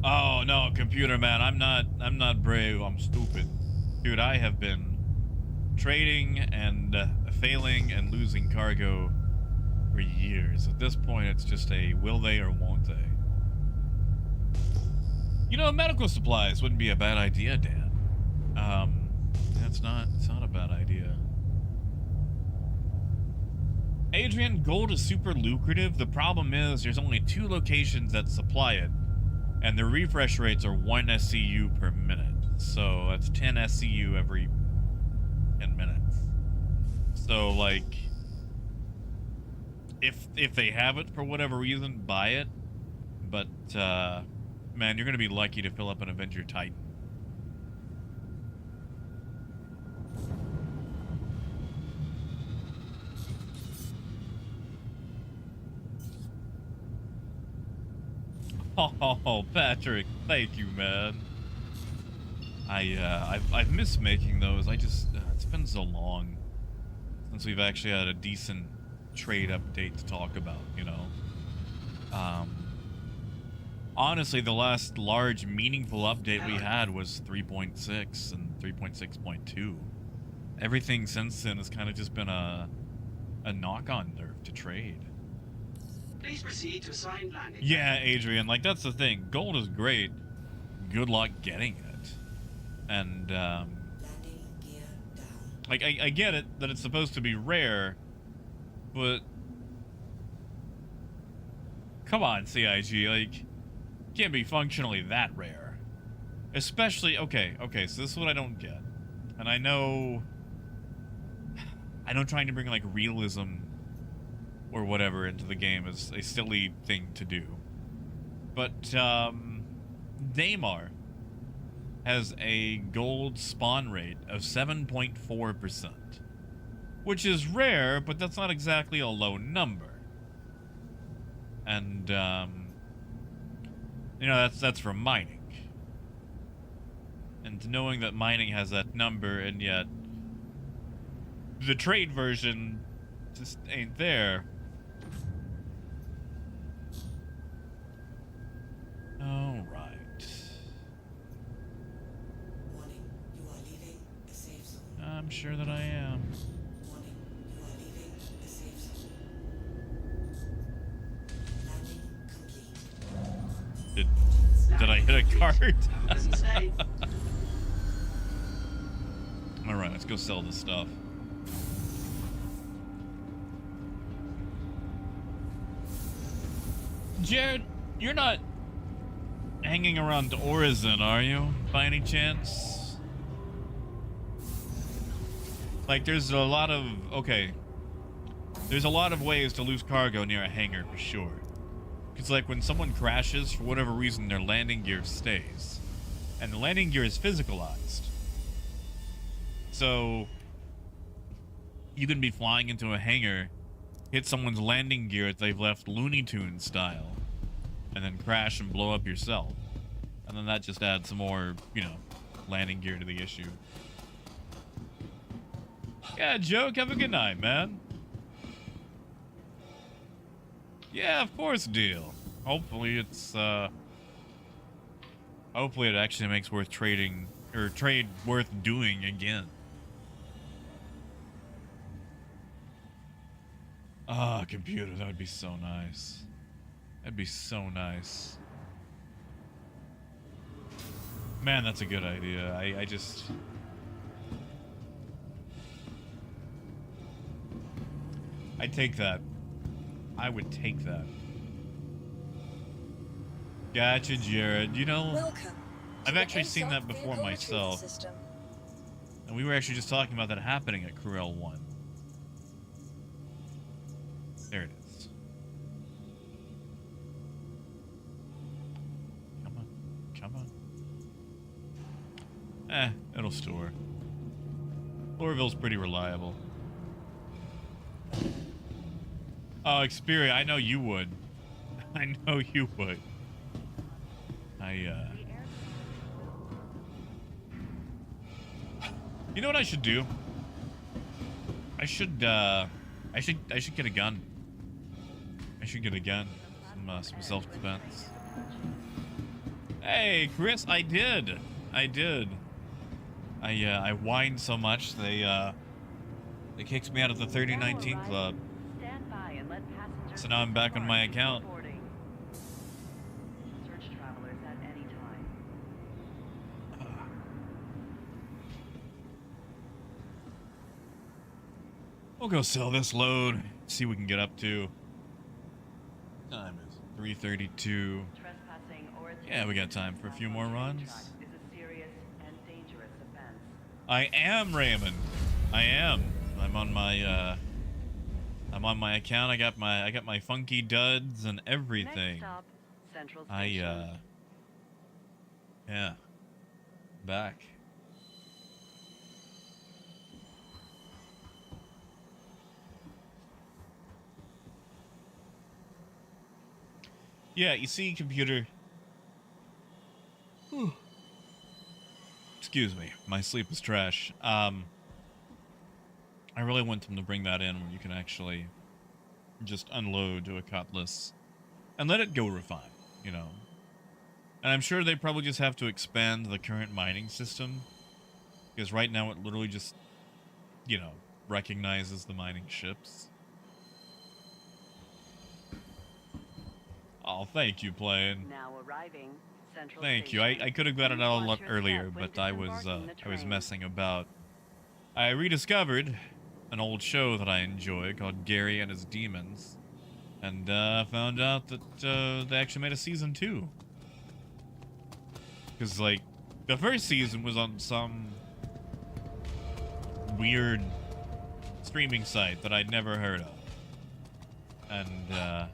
Oh no, computer man, I'm not brave, I'm stupid. Dude, I have been trading and failing and losing cargo for years. At this point, it's just a will they or won't they. You know, medical supplies wouldn't be a bad idea, Dan. It's not a bad idea. Adrian, gold is super lucrative. The problem is there's only 2 locations that supply it, and the refresh rates are 1 SCU per minute. So that's 10 SCU every 10 minutes. So like, if they have it for whatever reason, buy it. But man, you're gonna be lucky to fill up an Avenger Titan. Oh, Patrick, thank you, man. I've missed making those. It's been so long since we've actually had a decent trade update to talk about, you know. Honestly, the last large meaningful update we had was 3.6 and 3.6.2. Everything since then has kind of just been a knock-on nerf to trade. Please proceed to assigned landing. Yeah, Adrian, like, that's the thing. Gold is great. Good luck getting it. And, Landing gear down. like, I get it that it's supposed to be rare, but come on, CIG, like, can't be functionally that rare. Especially, okay, so this is what I don't get. And I know trying to bring, like, realism or whatever into the game is a silly thing to do. But, Daymar has a gold spawn rate of 7.4%, which is rare, but that's not exactly a low number. And, you know, that's from mining. And knowing that mining has that number, and yet the trade version just ain't there. All right. Warning, you are leaving the safe zone. I'm sure that I am. Warning, you are leaving the safe zone. Landing complete. Did I hit a cart? Doesn't say. All right, let's go sell this stuff. Jared, you're not hanging around Orizon, are you? By any chance? Like, there's a lot of... Okay. There's a lot of ways to lose cargo near a hangar, for sure. It's like when someone crashes, for whatever reason, their landing gear stays. And the landing gear is physicalized. So, you can be flying into a hangar, hit someone's landing gear that they've left Looney Tunes style, and then crash and blow up yourself. And then that just adds some more, you know, landing gear to the issue. Yeah, Joke, have a good night, man. Yeah, of course, deal. Hopefully it's, hopefully it actually makes worth trading, or trade worth doing again. Ah, computer, that would be so nice. That'd be so nice. Man, that's a good idea. I just... I'd take that. I would take that. Gotcha, Jared. You know, Welcome. I've actually seen that before myself. And we were actually just talking about that happening at Corel 1. There it is. Come on. Come on. It'll store. Lorville's pretty reliable. Oh, Xperia, I know you would. I know you would. You know what I should do? I should get a gun. I should get a gun. Some self-defense. Hey, Chris, I did. I whined so much they kicked me out of the 3019 club. Stand by and let passengers So now I'm back on my account. boarding. Search travelers at any time. We'll go sell this load. See what we can get up to. Time is 3:32. Trespassing or Yeah, we got time for a few more runs. is a serious and dangerous offense. I am Raymond. I am. I'm on my account. I got my funky duds and everything. Next stop, Central Station. Yeah. Back. Yeah, you see, computer. Whew. Excuse me, my sleep was trash. I really want them to bring that in where you can actually just unload to a cutlass and let it go refine, you know. And I'm sure they probably just have to expand the current mining system, because right now it literally just, you know, recognizes the mining ships. Oh, thank you, playing. Now arriving, Central Thank you. Station. I could have got it out a Please lot watch your earlier, step when but I was disembarking the train. messing about. I rediscovered an old show that I enjoy called Gary and His Demons, and found out that they actually made a season 2. Because like the first season was on some weird streaming site that I'd never heard of, and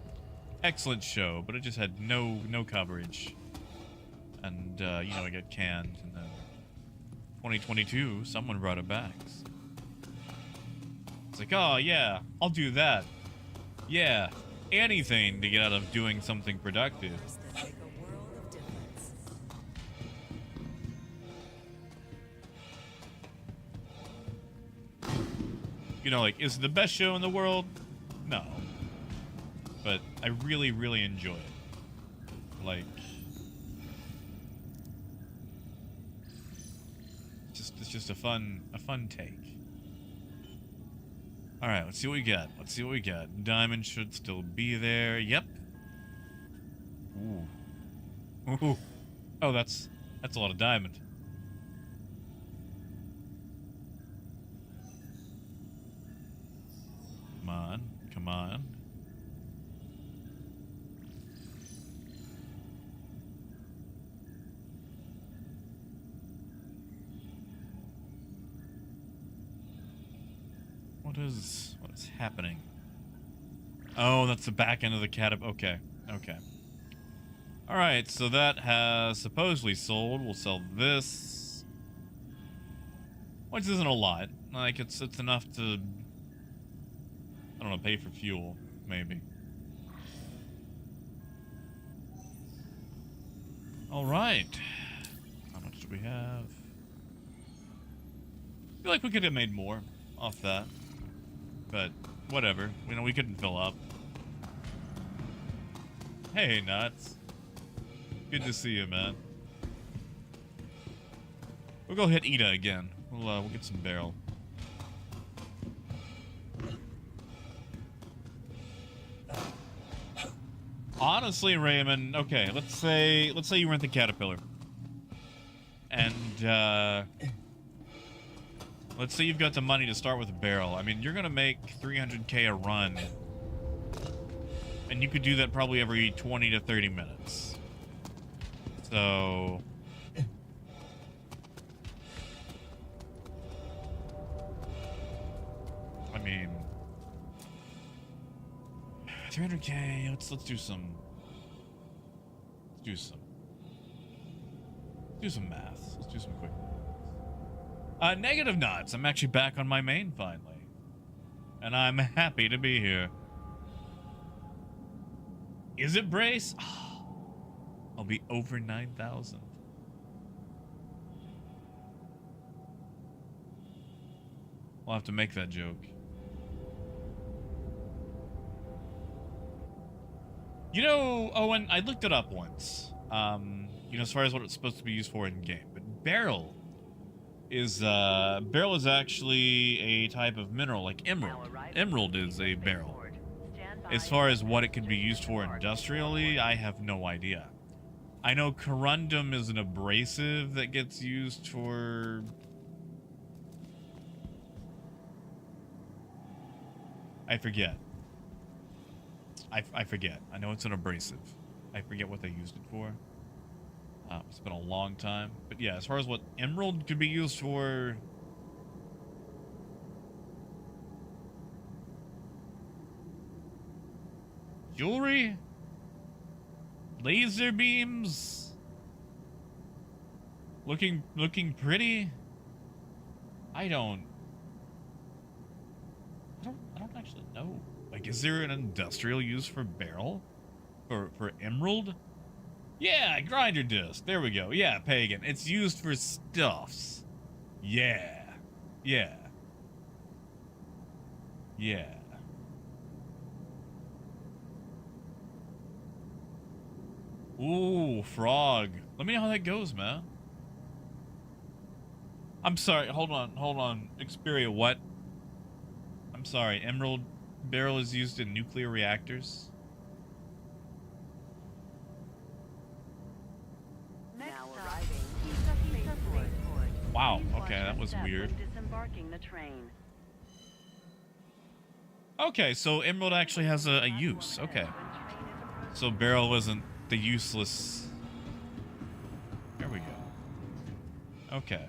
excellent show, but it just had no coverage, and you know, it got canned, and then 2022 someone brought it back. It's like, oh yeah, I'll do that. Yeah, anything to get out of doing something productive. That make a world of difference. You know, like, is it the best show in the world? No. But I really, really enjoy it. Like, it's just a fun take. All right, let's see what we got. Let's see what we got. Diamond should still be there. Yep. Ooh. Ooh. Oh, that's a lot of diamond. Come on, come on. What is happening? Oh, that's the back end of the cat. Okay, okay. All right, so that has supposedly sold. We'll sell this, which isn't a lot. Like it's enough to, I don't know, pay for fuel maybe. All right. How much do we have? I feel like we could have made more off that. But whatever, you know, we couldn't fill up. Hey, Nuts. Good to see you, man. We'll go hit Ida again. We'll get some barrel. Honestly, Raymond, okay, let's say you rent the Caterpillar. And let's say you've got the money to start with a barrel. I mean, you're gonna make 300k a run, and you could do that probably every 20 to 30 minutes. So, I mean, 300k. Let's do some. Let's do some math. Let's do some quick. Negative nuts. I'm actually back on my main finally. And I'm happy to be here. Is it Brace? Oh, I'll be over 9,000. We'll have to make that joke. You know, Owen, I looked it up once. You know, as far as what it's supposed to be used for in game. But barrel is actually a type of mineral, like emerald. Emerald is a barrel. As far as what it could be used for industrially, I have no idea. I know corundum is an abrasive that gets used for I forget. I forget. I know it's an abrasive. I forget what they used it for. It's been a long time. But yeah, as far as what emerald could be used for... Jewelry? Laser beams? Looking pretty? I don't actually know. Like, is there an industrial use for beryl? For emerald? Yeah, grinder disc. There we go. Yeah, pagan. It's used for stuffs. Yeah. Yeah. Yeah. Ooh, frog. Let me know how that goes, man. I'm sorry. Hold on. Xperia, what? I'm sorry. Emerald beryl is used in nuclear reactors? Now arriving. Spaceport. Wow. Please Okay, watch that was your step weird. when disembarking the train. Okay, so emerald actually has a use. Okay. So beryl wasn't the useless... There we go. Okay.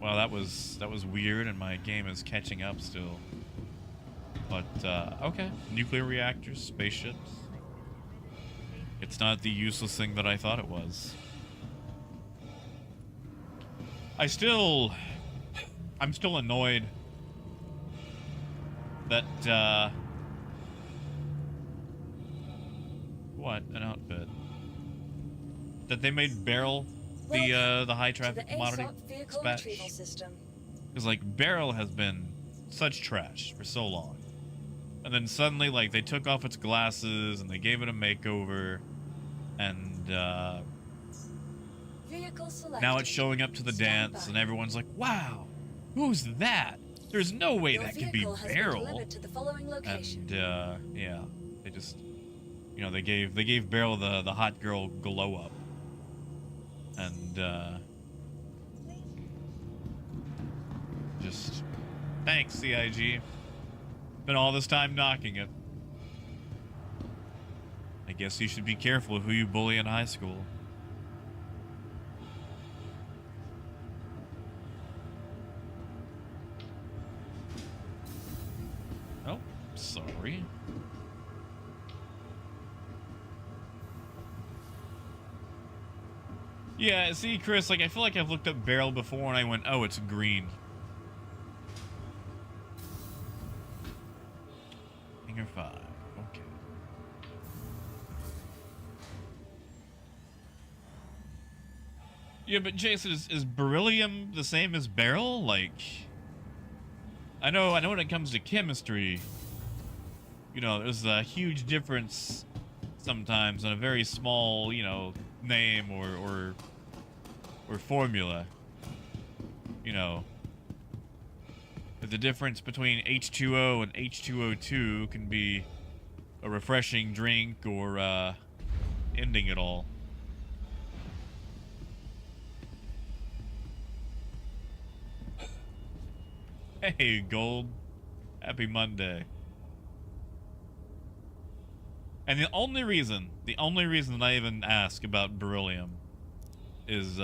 Well, that was weird, and my game is catching up still. But, okay. Nuclear reactors, spaceships. It's not the useless thing that I thought it was. I'm still annoyed that, what? An outfit. That they made beryl the high traffic commodity dispatch. Because, like, beryl has been such trash for so long. And then suddenly, like, they took off its glasses and they gave it a makeover. And, now it's showing up to the dance and everyone's like, wow, who's that? There's no way that could be beryl. And, yeah, they just, you know, they gave beryl the hot girl glow up. And, just, thanks, CIG. Been all this time knocking it. I guess you should be careful who you bully in high school. Oh, sorry. Yeah, see, Chris, like, I feel like I've looked up beryl before and I went, oh, it's green. Hangar 5, okay. Yeah, but Jason, is beryllium the same as beryl? Like, I know when it comes to chemistry, you know, there's a huge difference sometimes in a very small, you know, name or formula. You know, the difference between H2O and H2O2 can be a refreshing drink or ending it all. Hey, Gold. Happy Monday. And the only reason that I even ask about beryllium is,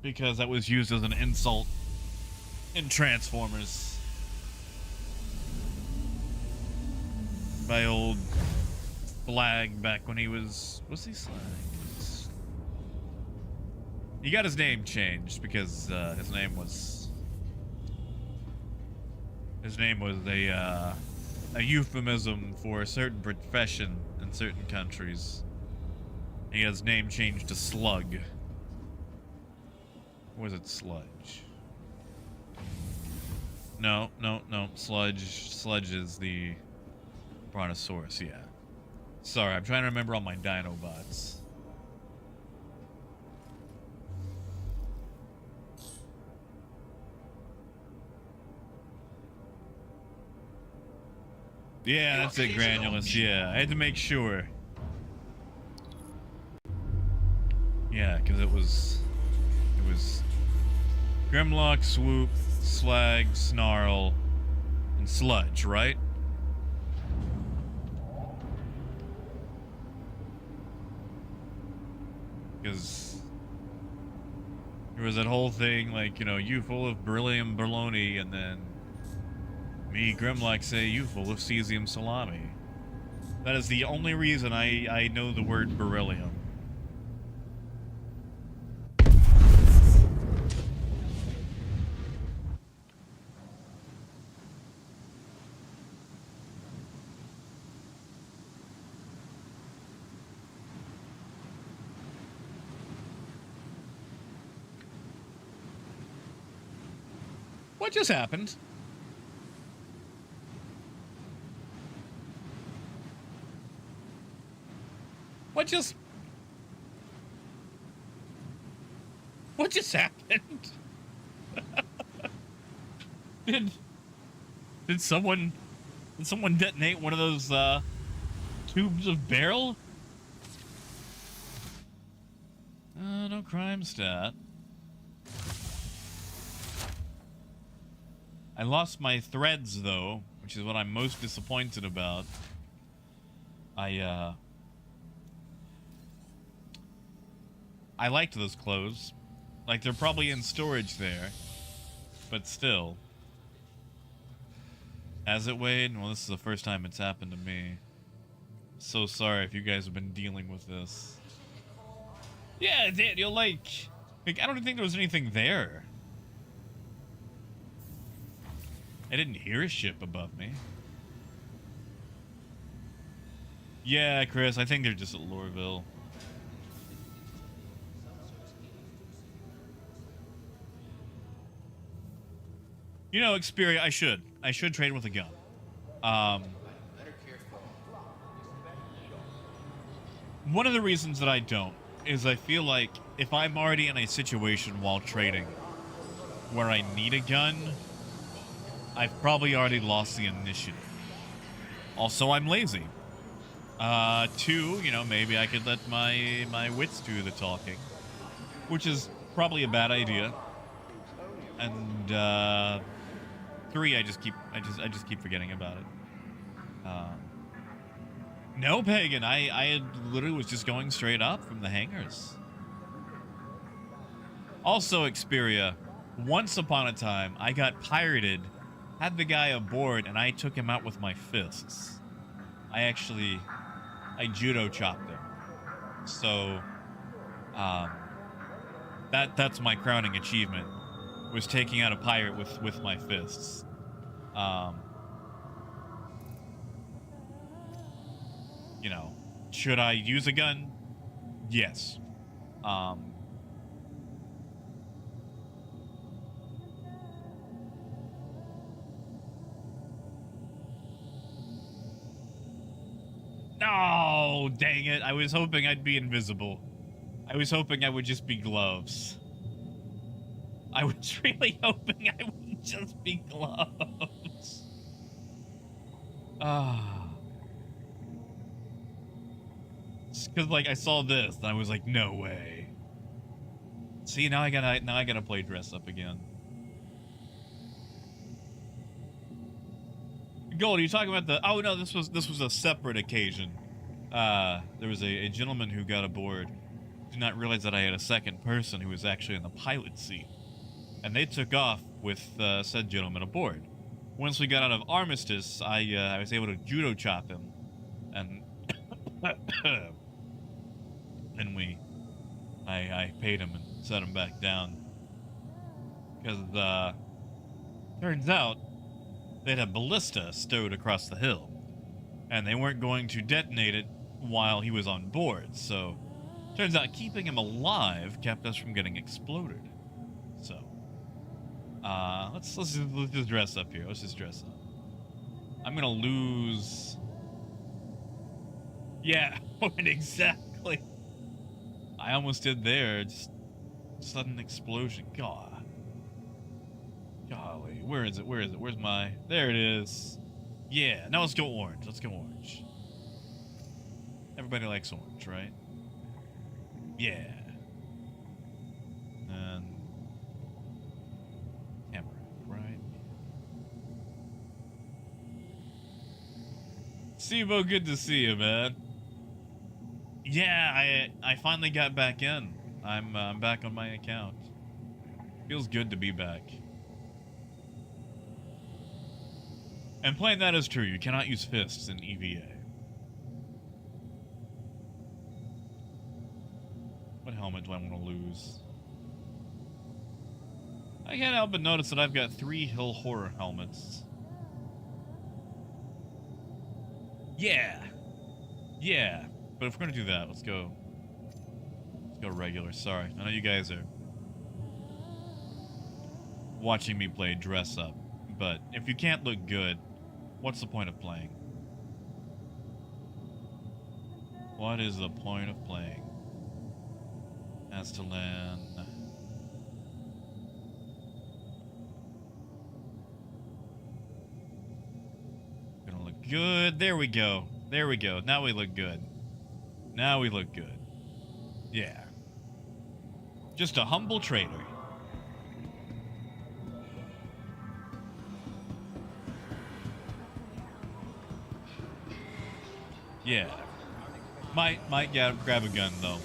because that was used as an insult in Transformers. By old Slag back when he was he Slag? He got his name changed because, his name was a euphemism for a certain profession in certain countries. He has his name changed to Slug. Or was it Sludge? No. Sludge. Sludge is the Brontosaurus, yeah. Sorry, I'm trying to remember all my Dinobots. Yeah, that's it, Granulus. Yeah, I had to make sure. Yeah, because it was Grimlock, Swoop, Slag, Snarl, and sludge, right? Because there was that whole thing, like, you know, you full of beryllium baloney, and then me, Grimlock, say you full of cesium salami. That is the only reason I know the word beryllium. What just happened? What just happened? Did someone detonate one of those tubes of barrel? No crime stat. I lost my threads though, which is what I'm most disappointed about. I liked those clothes. Like, they're probably in storage there. But still. Has it, Wade? Well, this is the first time it's happened to me. So sorry if you guys have been dealing with this. Yeah, Daniel, like I don't even think there was anything there. I didn't hear a ship above me. Yeah, Chris, I think they're just at Lorville. You know, Xperia, I should trade with a gun. One of the reasons that I don't is I feel like if I'm already in a situation while trading where I need a gun, I've probably already lost the initiative. Also, I'm lazy. Two, you know, maybe I could let my wits do the talking, which is probably a bad idea. And three, I just keep forgetting about it. No, Pagan, I literally was just going straight up from the hangars. Also, Xperia, once upon a time, I got pirated, had the guy aboard, and I took him out with my fists. I judo chopped him. So, that's my crowning achievement, was taking out a pirate with my fists. You know, should I use a gun? Yes. No, dang it. I was hoping I'd be invisible. I was hoping I would just be gloves. I was really hoping I would just be gloves. Because, like, I saw this, and I was like, no way. See, now I gotta play dress up again. Gold, are you talking about the... Oh, no, this was a separate occasion. There was a gentleman who got aboard. Did not realize that I had a second person who was actually in the pilot seat. And they took off with said gentleman aboard. Once we got out of Armistice, I was able to judo chop him. And... and I paid him and set him back down. Because, turns out, they had a ballista stowed across the hill. And they weren't going to detonate it while he was on board. So, turns out keeping him alive kept us from getting exploded. So, let's just dress up here. Let's just dress up. I'm gonna lose... Yeah, exactly. I almost did there. Just sudden explosion. God. Golly. Where is it? Where is it? Where's my... There it is. Yeah. Now let's go orange. Let's go orange. Everybody likes orange, right? Yeah. And... camera, right? Sibo, good to see you, man. Yeah, I finally got back in. I'm back on my account. Feels good to be back. And playing that is true. You cannot use fists in EVA. What helmet do I want to lose? I can't help but notice that I've got 3 Hill Horror helmets. Yeah. Yeah. But if we're gonna do that, let's go regular. Sorry. I know you guys are watching me play dress up, but if you can't look good, what's the point of playing? What is the point of playing? Astalan. Gonna look good. There we go. There we go. Now we look good. Now we look good. Yeah. Just a humble trader. Yeah. Might grab a gun though.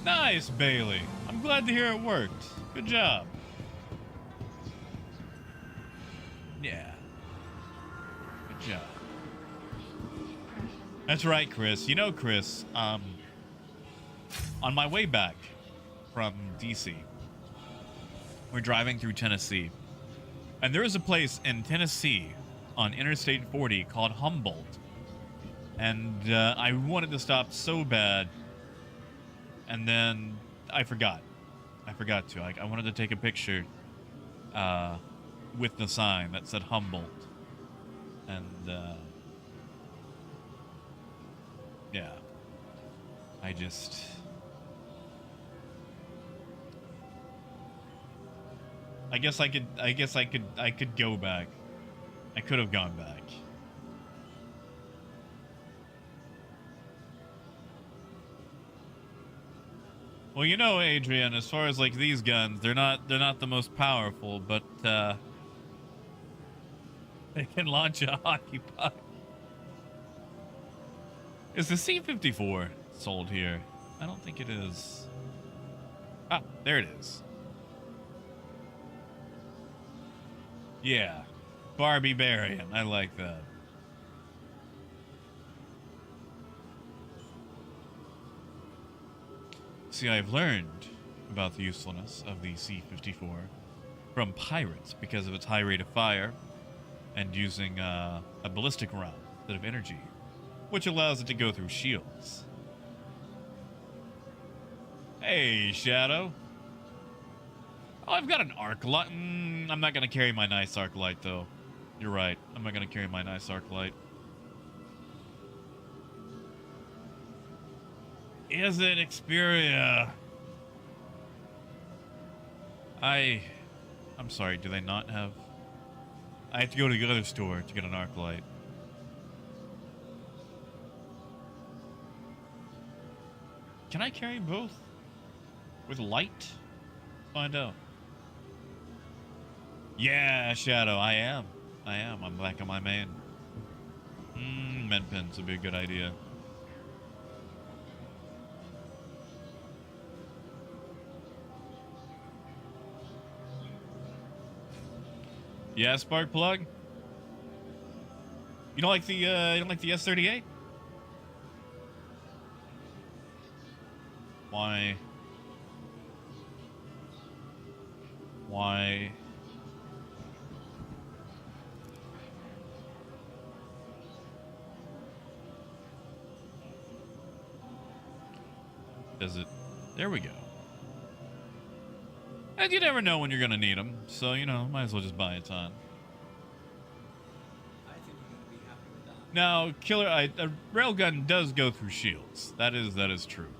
Nice, Bailey. I'm glad to hear it worked. Good job. Yeah. Good job. That's right, Chris. You know, Chris, on my way back from DC, we're driving through Tennessee, and there is a place in Tennessee on Interstate 40 called Humboldt, and I wanted to stop so bad, and then I forgot to. I wanted to take a picture with the sign that said Humboldt, and yeah, I guess I could go back. I could have gone back. Well, you know, Adrian, as far as like these guns, they're not the most powerful, but they can launch a hockey puck. Is the C-54 sold here? I don't think it is. Ah, there it is. Yeah. Barbarian. I like that. See, I've learned about the usefulness of the C-54 from pirates because of its high rate of fire and using a ballistic round instead of energy, which allows it to go through shields. Hey, Shadow. Oh, I've got an arc light. I'm not going to carry my nice arc light, though. You're right. I'm not going to carry my nice arc light. Is it Xperia? I'm sorry, do they not have... I have to go to the other store to get an arc light. Can I carry both? With light? Find out. Yeah, Shadow, I am. I'm back on my main. Medpins would be a good idea. Yeah, spark plug. You don't like the S38? Why? Why? Does it? There we go. And you never know when you're gonna need them, so you know, might as well just buy a ton. I think you're gonna be happy with that. Now, a railgun does go through shields. That is true.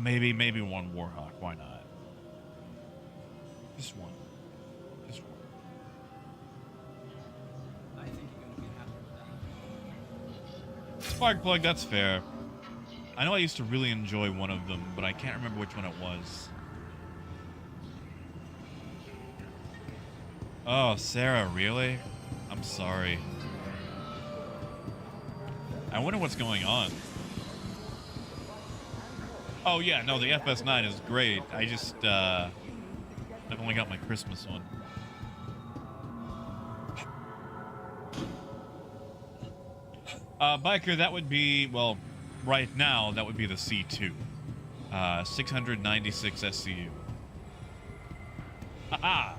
Maybe one Warhawk. Why not? Just one. Just one. I think you're gonna be happy with that. Spark plug. That's fair. I know I used to really enjoy one of them, but I can't remember which one it was. Oh, Sarah, really? I'm sorry. I wonder what's going on. Oh, yeah, no, the FS9 is great. I just, I've only got my Christmas one. Biker, that would be, well, right now, that would be the C2. 696 SCU. Haha!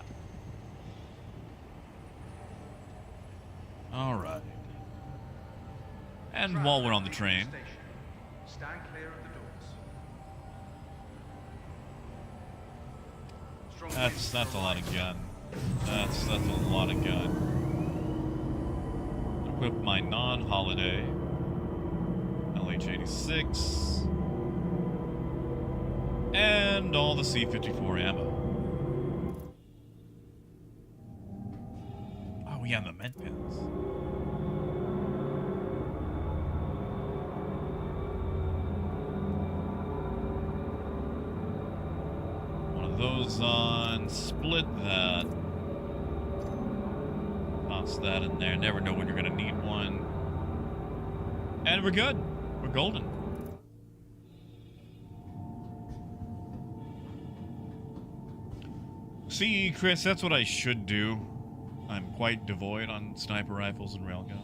Alright. And while we're on the train... Stand clear of the doors. That's a lot of gun. That's a lot of gun. Equip my non-holiday LH-86 and all the C-54 ammo. Oh yeah, the med pins. One of those on. Split that. Toss that in there. Never know when you're gonna need one. And we're good. We're golden. See, Chris, that's what I should do. I'm quite devoid on sniper rifles and railguns.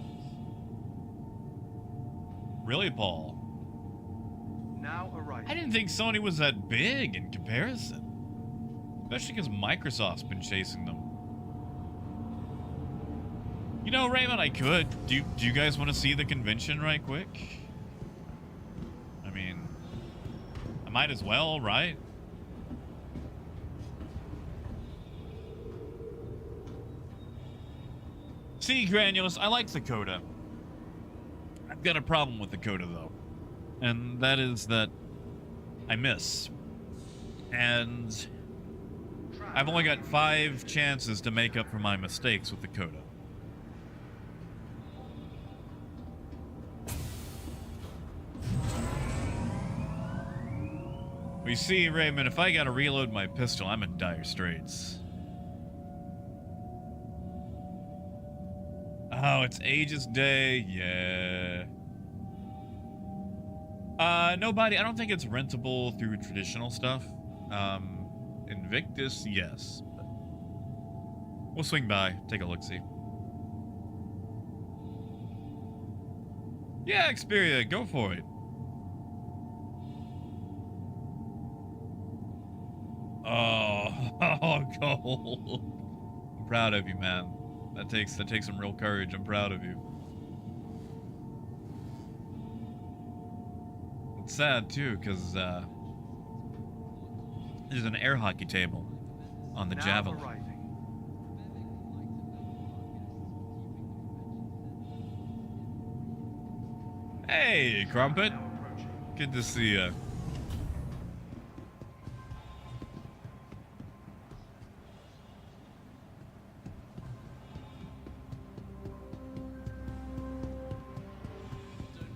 Really, Paul? Now arriving. I didn't think Sony was that big in comparison. Especially because Microsoft's been chasing them. You know, Raymond, I could. Do you guys want to see the convention right quick? I mean, I might as well, right? See, Granulus, I like the Coda. I've got a problem with the Coda, though. And that is that I miss. And I've only got 5 chances to make up for my mistakes with the Coda. We see, Raymond, if I gotta reload my pistol, I'm in dire straits. Oh, it's Aegis Day, yeah. Nobody, I don't think it's rentable through traditional stuff. Invictus, yes. But we'll swing by, take a look-see. Yeah, Xperia, go for it. Oh, Cole. I'm proud of you, man. That takes some real courage. I'm proud of you. It's sad too, because there's an air hockey table on the Now Javelin. arriving. Hey, Crumpet. Now approaching. Good to see you.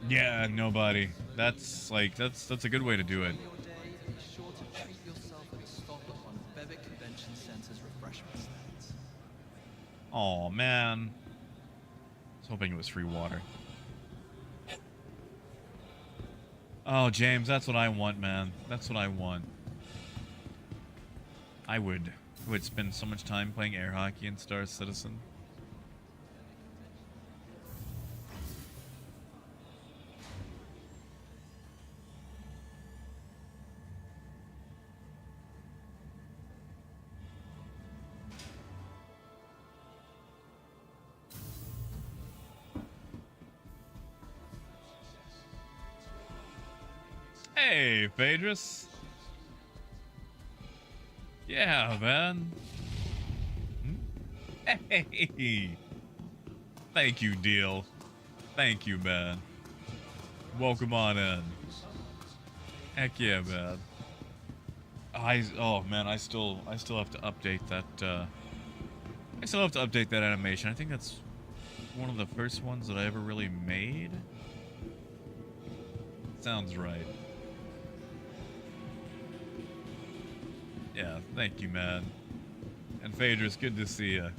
Yeah, nobody. That's a good way to do it. On your day, be sure to treat yourself with a stop at one of Bevic Convention Center's refreshment stands. Oh man. I was hoping it was free water. Oh, James, that's what I want, man. That's what I want. I would spend so much time playing air hockey in Star Citizen. Hey, Phaedrus. Yeah, man. Hey. Thank you, Deal. Thank you, man. Welcome on in. Heck yeah, man. Oh man, I still have to update that. I still have to update that animation. I think that's one of the first ones that I ever really made. Sounds right. Yeah, thank you, man. And Phaedrus, good to see you.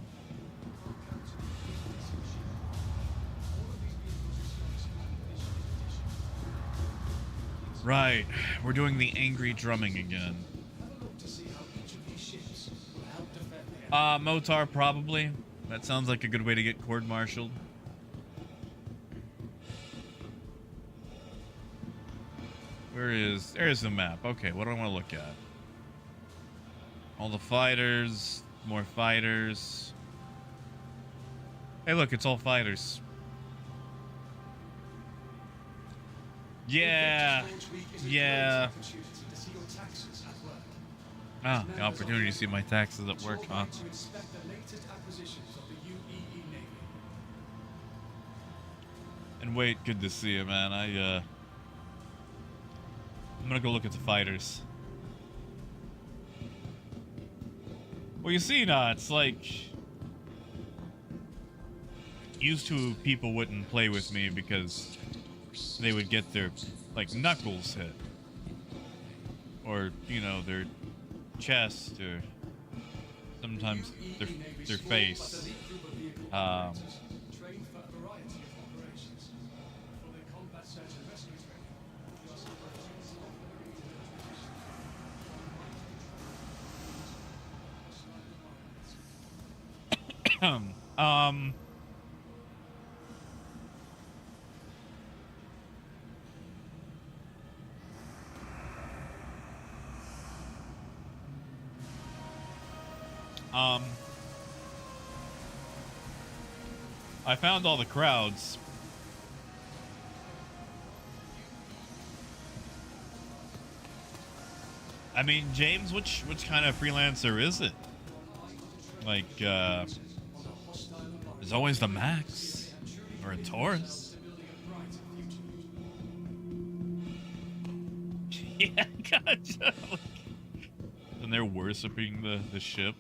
Right, we're doing the angry drumming again. Motar probably. That sounds like a good way to get court-martialed. There's the map. Okay, what do I want to look at? All the fighters, more fighters. Hey, look, it's all fighters. Yeah. Yeah. Ah, the opportunity to see my taxes at work, huh? And wait, good to see you, man. I'm gonna go look at the fighters. Well, you see, it's like used to people wouldn't play with me because they would get their like knuckles hit, or you know, their chest, or sometimes their face. I found all the crowds. I mean, James, which kind of freelancer is it? Like, there's always the Max or a Taurus. Yeah, gotcha. And they're worshipping the ship.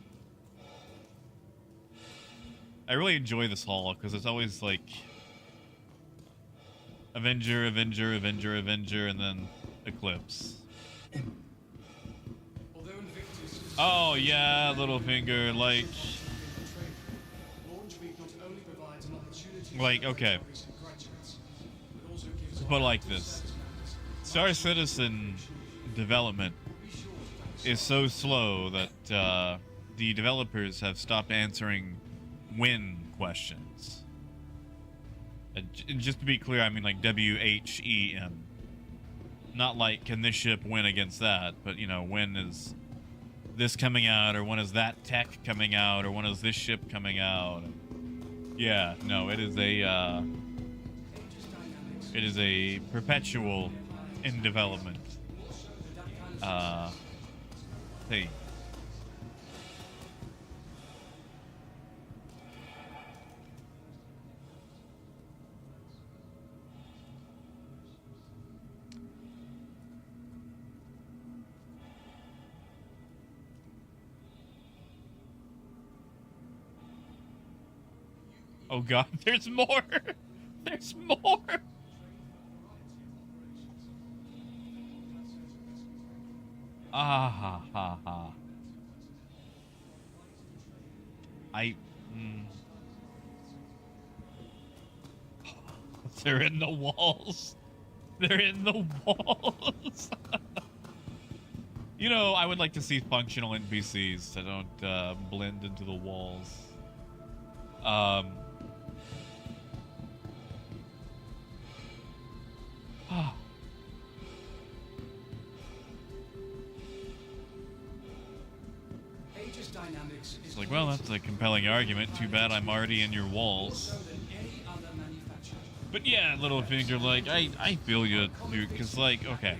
I really enjoy this hall because it's always like Avenger, Avenger, Avenger, Avenger, and then Eclipse. Oh yeah, Littlefinger, like okay. But like this. Star Citizen development is so slow that the developers have stopped answering win questions. And just to be clear, I mean like WHEN. Not like, can this ship win against that, but you know, when is this coming out, or when is that tech coming out, or when is this ship coming out? Yeah, no, it is a perpetual in development thing. Oh god, there's more! There's more! Ah ha ha ha. They're in the walls. They're in the walls. You know, I would like to see functional NPCs that don't blend into the walls. It's like, well, that's a compelling argument. Too bad I'm already in your walls. But yeah, Littlefinger, like, I feel you, dude, because, like, okay.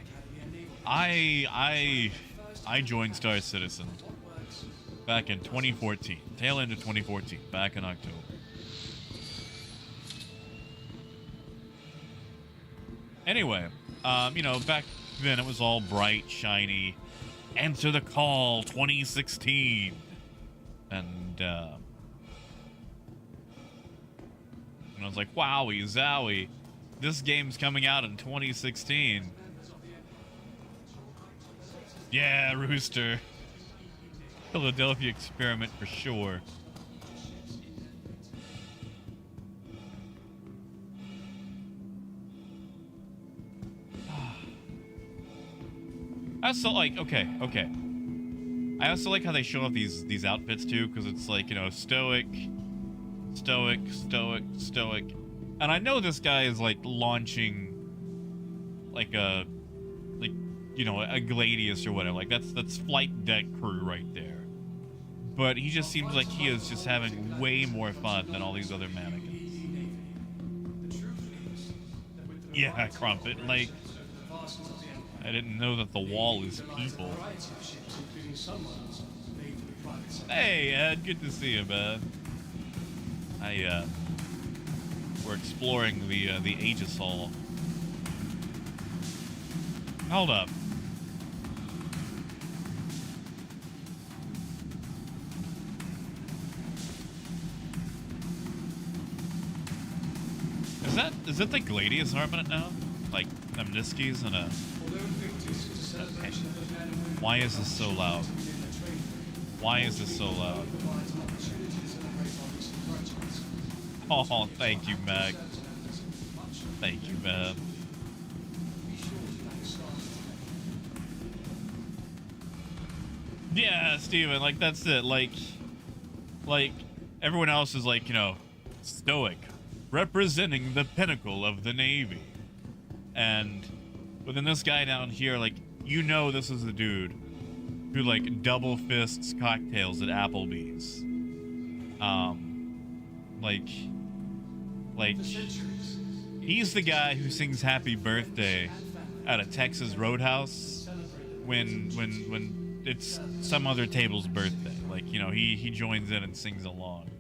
I joined Star Citizen back in 2014. Tail end of 2014, back in October. Anyway, you know, back then it was all bright, shiny. Answer the Call 2016. And I was like, wowie, zowie. This game's coming out in 2016. Yeah, Rooster. Philadelphia experiment for sure. I also like, okay. I also like how they show off these outfits too, because it's like, you know, stoic. And I know this guy is like launching like a Gladius or whatever. Like that's flight deck crew right there. But he just seems like he is just having way more fun than all these other mannequins. Yeah, Crumpet, like I didn't know that the wall is people. Hey, Ed, good to see you, man. We're exploring the Aegis Hall. Hold up. Is that the Gladius armament now? Like Amniskis and a... Okay. Why is this so loud? Why is this so loud? Oh, thank you, Mac. Thank you, man. Yeah, Steven, like, that's it. Like, everyone else is like, you know, stoic, representing the pinnacle of the Navy. And within this guy down here, like, you know this is a dude who, like, double fists cocktails at Applebee's. Like, he's the guy who sings Happy Birthday at a Texas Roadhouse when it's some other table's birthday. Like, you know, he joins in and sings along.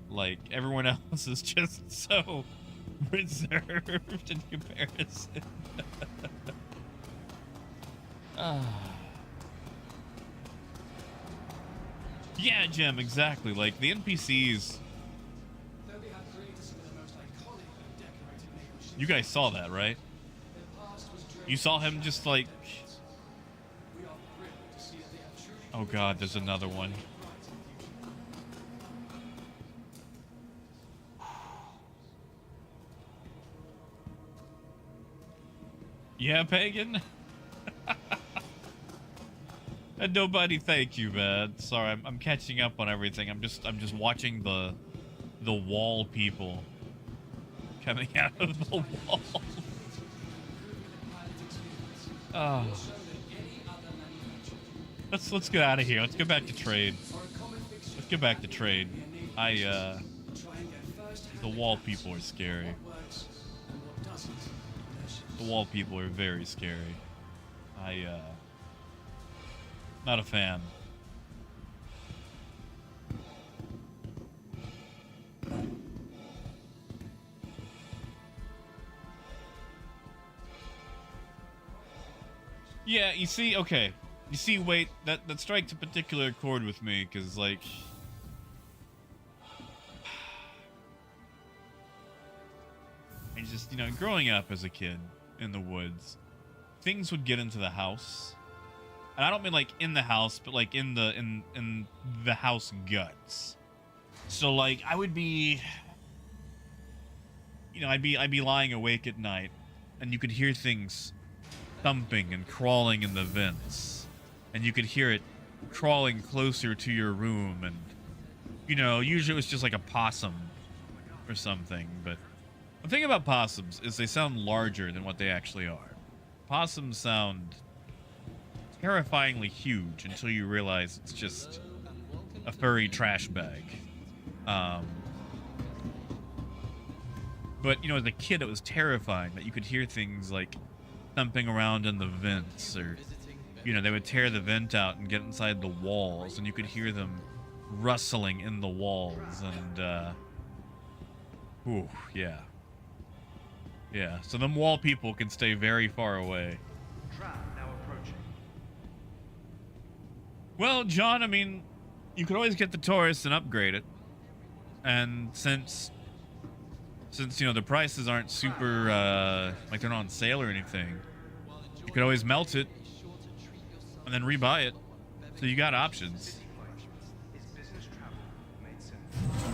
Like, everyone else is just so reserved in comparison. Yeah, Jim, exactly. Like, the NPCs... You guys saw that, right? You saw him just, like... Oh god, there's another one. Yeah, Pagan? And nobody, thank you, man. Sorry, I'm catching up on everything. I'm just watching the wall people coming out of the wall. Oh. Let's get out of here. Let's get back to trade. Let's get back to trade. The wall people are scary. The wall people are very scary. Not a fan. Yeah, you see, okay. You see, wait, that strikes a particular chord with me, because, like... I just, you know, growing up as a kid in the woods, things would get into the house. And I don't mean, like, in the house, but, like, in the house guts. So, like, I would be... You know, I'd be lying awake at night, and you could hear things thumping and crawling in the vents. And you could hear it crawling closer to your room, and, you know, usually it was just like a possum or something. But the thing about possums is they sound larger than what they actually are. Possums sound terrifyingly huge until you realize it's just a furry trash bag. But, you know, as a kid, it was terrifying that you could hear things like thumping around in the vents, or, you know, they would tear the vent out and get inside the walls, and you could hear them rustling in the walls, and, ooh, yeah. Yeah, so them wall people can stay very far away. Trap now approaching. Well, John, I mean, you could always get the Taurus and upgrade it. And since you know, the prices aren't super, like they're not on sale or anything, you could always melt it and then rebuy it. So you got options. Is business travel made simple?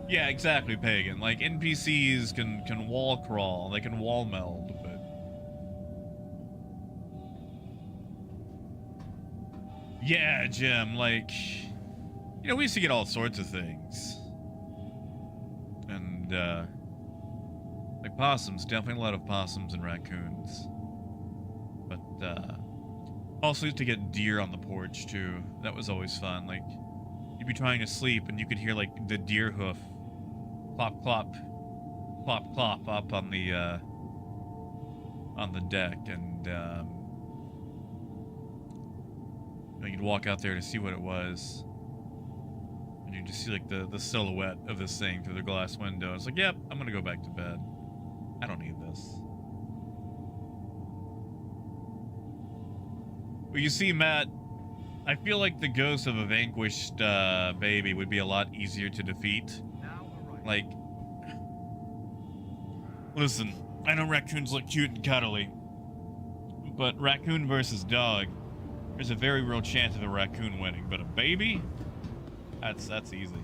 Yeah, exactly, Pagan. Like, NPCs can wall crawl, they can wall meld, but Yeah, Jim, like, you know, we used to get all sorts of things. And, like possums, definitely a lot of possums and raccoons. But, also used to get deer on the porch, too. That was always fun. Like, you'd be trying to sleep, and you could hear, like, the deer hoof plop, plop, plop, plop up on the deck, and, you know, you'd walk out there to see what it was, and you just see like the silhouette of this thing through the glass window. It's like, yep, I'm gonna go back to bed. I don't need this. Well, you see, Matt, I feel like the ghost of a vanquished baby would be a lot easier to defeat. Like, listen, I know raccoons look cute and cuddly, but raccoon versus dog, there's a very real chance of a raccoon winning, but a baby? That's easy.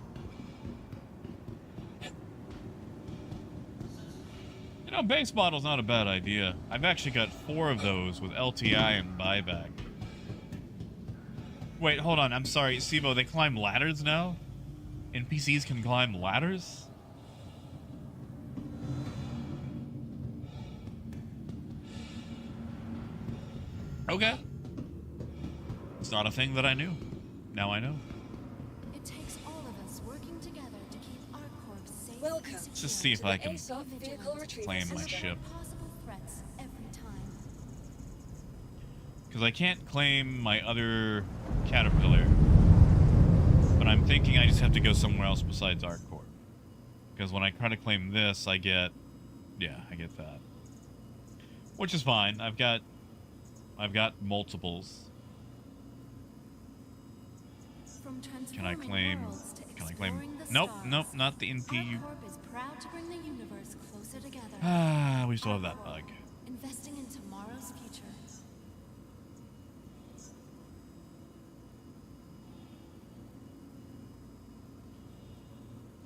You know, base model's not a bad idea. I've actually got 4 of those with LTI and buyback. Wait, hold on, I'm sorry, Sibo, they climb ladders now? NPCs can climb ladders? Okay. It's not a thing that I knew. Now I know. It takes all of us working together to keep our corps safe. Welcome. and Let's just secure. see if I can ASOP vehicle retrieval claim my system. ship. Possible threats every time. Because I can't claim my other caterpillar. But I'm thinking I just have to go somewhere else besides ArcCorp. Because when I try to claim this, I get... Yeah, I get that. Which is fine. I've got multiples. From Can I claim... worlds to Can I claim... exploring the Nope, stars, nope, not the NPU. Our corp is proud to bring the universe closer together. Ah, we still have that Our bug. corp, investing in tomorrow's future.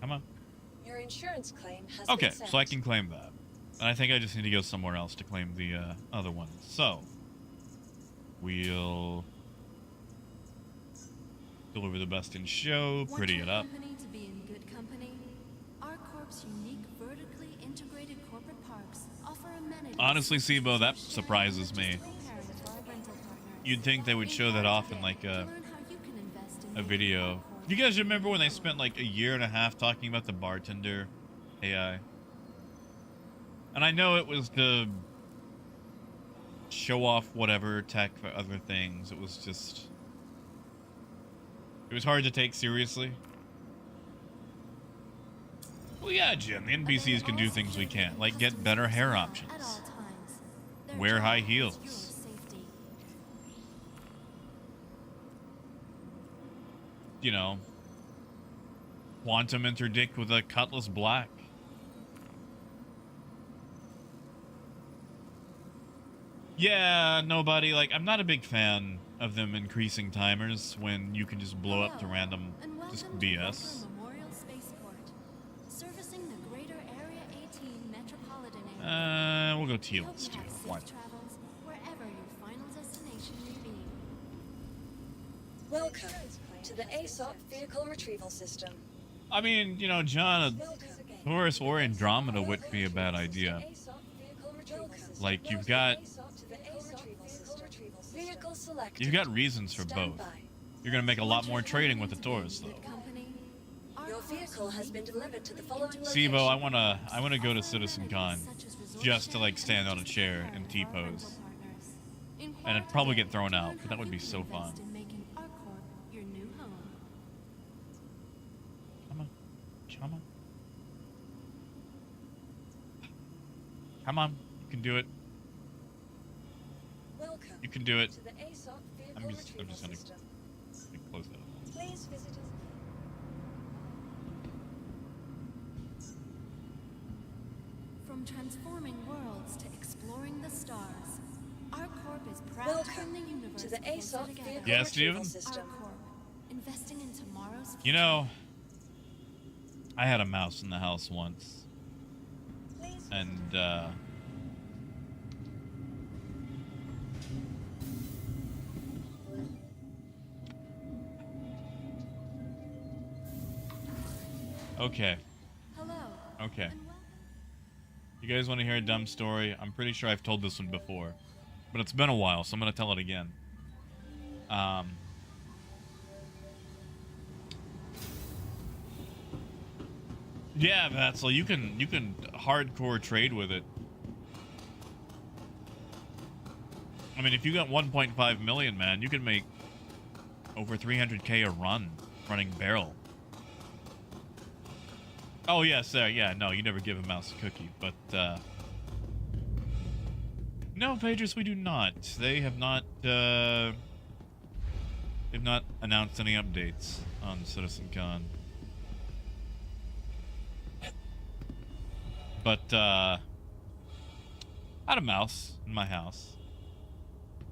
Come on. Your insurance claim has Okay, been sent. so I can claim that. And I think I just need to go somewhere else to claim the other one. So, we'll deliver the best in show, Want pretty your it up. company to be in good company? Our corp's unique vertically integrated corporate parks offer amenities. Honestly, Sibo, that Share surprises me. just comparative to our rental partners. You'd think they would show that off in like Learn a how you can invest in a the video. Corp. You guys remember when they spent like a year and a half talking about the bartender AI? And I know it was to show off whatever tech for other things. It was just... It was hard to take seriously. Well, yeah, Jim, the NPCs can do things we can't, like get better hair At options. all times. Their Wear job high is heels. your safety. You know, quantum interdict with a cutlass black. Yeah, nobody, like, I'm not a big fan of them increasing timers when you can just blow up to Hello, random, and just welcome to BS. Walker Memorial Spaceport, servicing the greater Area 18 metropolitan area. We'll go We hope Teals you too. have safe Why? travels wherever your final destination may be. Welcome to the ASOP vehicle retrieval system. I mean, you know, John, Welcome. a Taurus or Andromeda wouldn't be a bad idea. Like, you've got Vehicle selected. you've got reasons for Stand both. by. You're gonna make a lot more trading with the Taurus, though. Good company. Our Your corp's vehicle has been delivered to the following Sibo, location. I wanna go to Citizen Con such as resort just to like sharing stand on a chair and and our rental T-pose. partners. And Inquire I'd probably today get thrown to out, learn but how that would you be can so invest fun. in making our corp your new home. Come on. Come on. Come on. You can do it. Welcome You can do it. to the ASOP vehicle I'm just retrieval gonna system. close that up. Please visit us. From transforming worlds to exploring the stars, our corp is proud to Welcome bring the universe to the closer ASOP together. vehicle Yeah, retrieval Steven? system. Our corp, investing in tomorrow's future. You know, I had a mouse in the house once, Please and Okay. Hello. Okay. And welcome. You guys want to hear a dumb story? I'm pretty sure I've told this one before. But it's been a while, so I'm going to tell it again. Yeah, Vatsel, you can hardcore trade with it. I mean, if you got 1.5 million, man, you can make over 300k a run running barrel. Oh, yes, yeah, no, you never give a mouse a cookie, but, no, Pagers, we do not. They have not, they've not announced any updates on CitizenCon. But, I had a mouse in my house,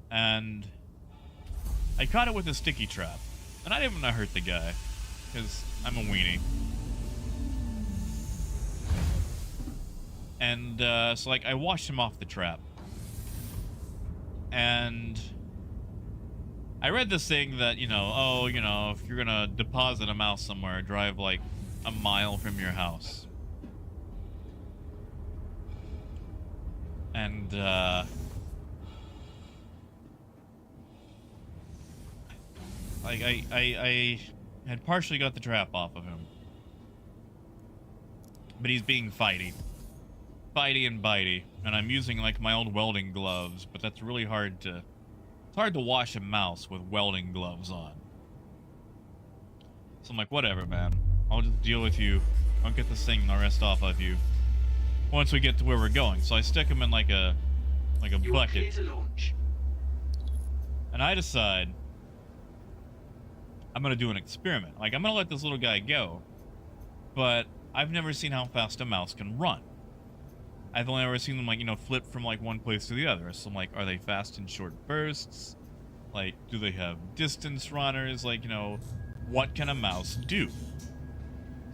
and I caught it with a sticky trap, and I didn't want to hurt the guy, because I'm a weenie. And, so, like, I washed him off the trap. And I read this thing that, you know, oh, you know, if you're gonna deposit a mouse somewhere, drive, like, a mile from your house. And, like, I had partially got the trap off of him. But he's being fighty. Fighty and bitey, and I'm using like my old welding gloves, but that's really hard to... It's hard to wash a mouse with welding gloves on. So I'm like, whatever, man. I'll just deal with you. I'll get this thing and the rest off of you once we get to where we're going. So I stick him in like a You are clear bucket, to launch. and I decide I'm gonna do an experiment. Like, I'm gonna let this little guy go, but I've never seen how fast a mouse can run. I've only ever seen them, like, you know, flip from, like, one place to the other. So I'm like, are they fast in short bursts? Like, do they have distance runners? Like, you know, what can a mouse do?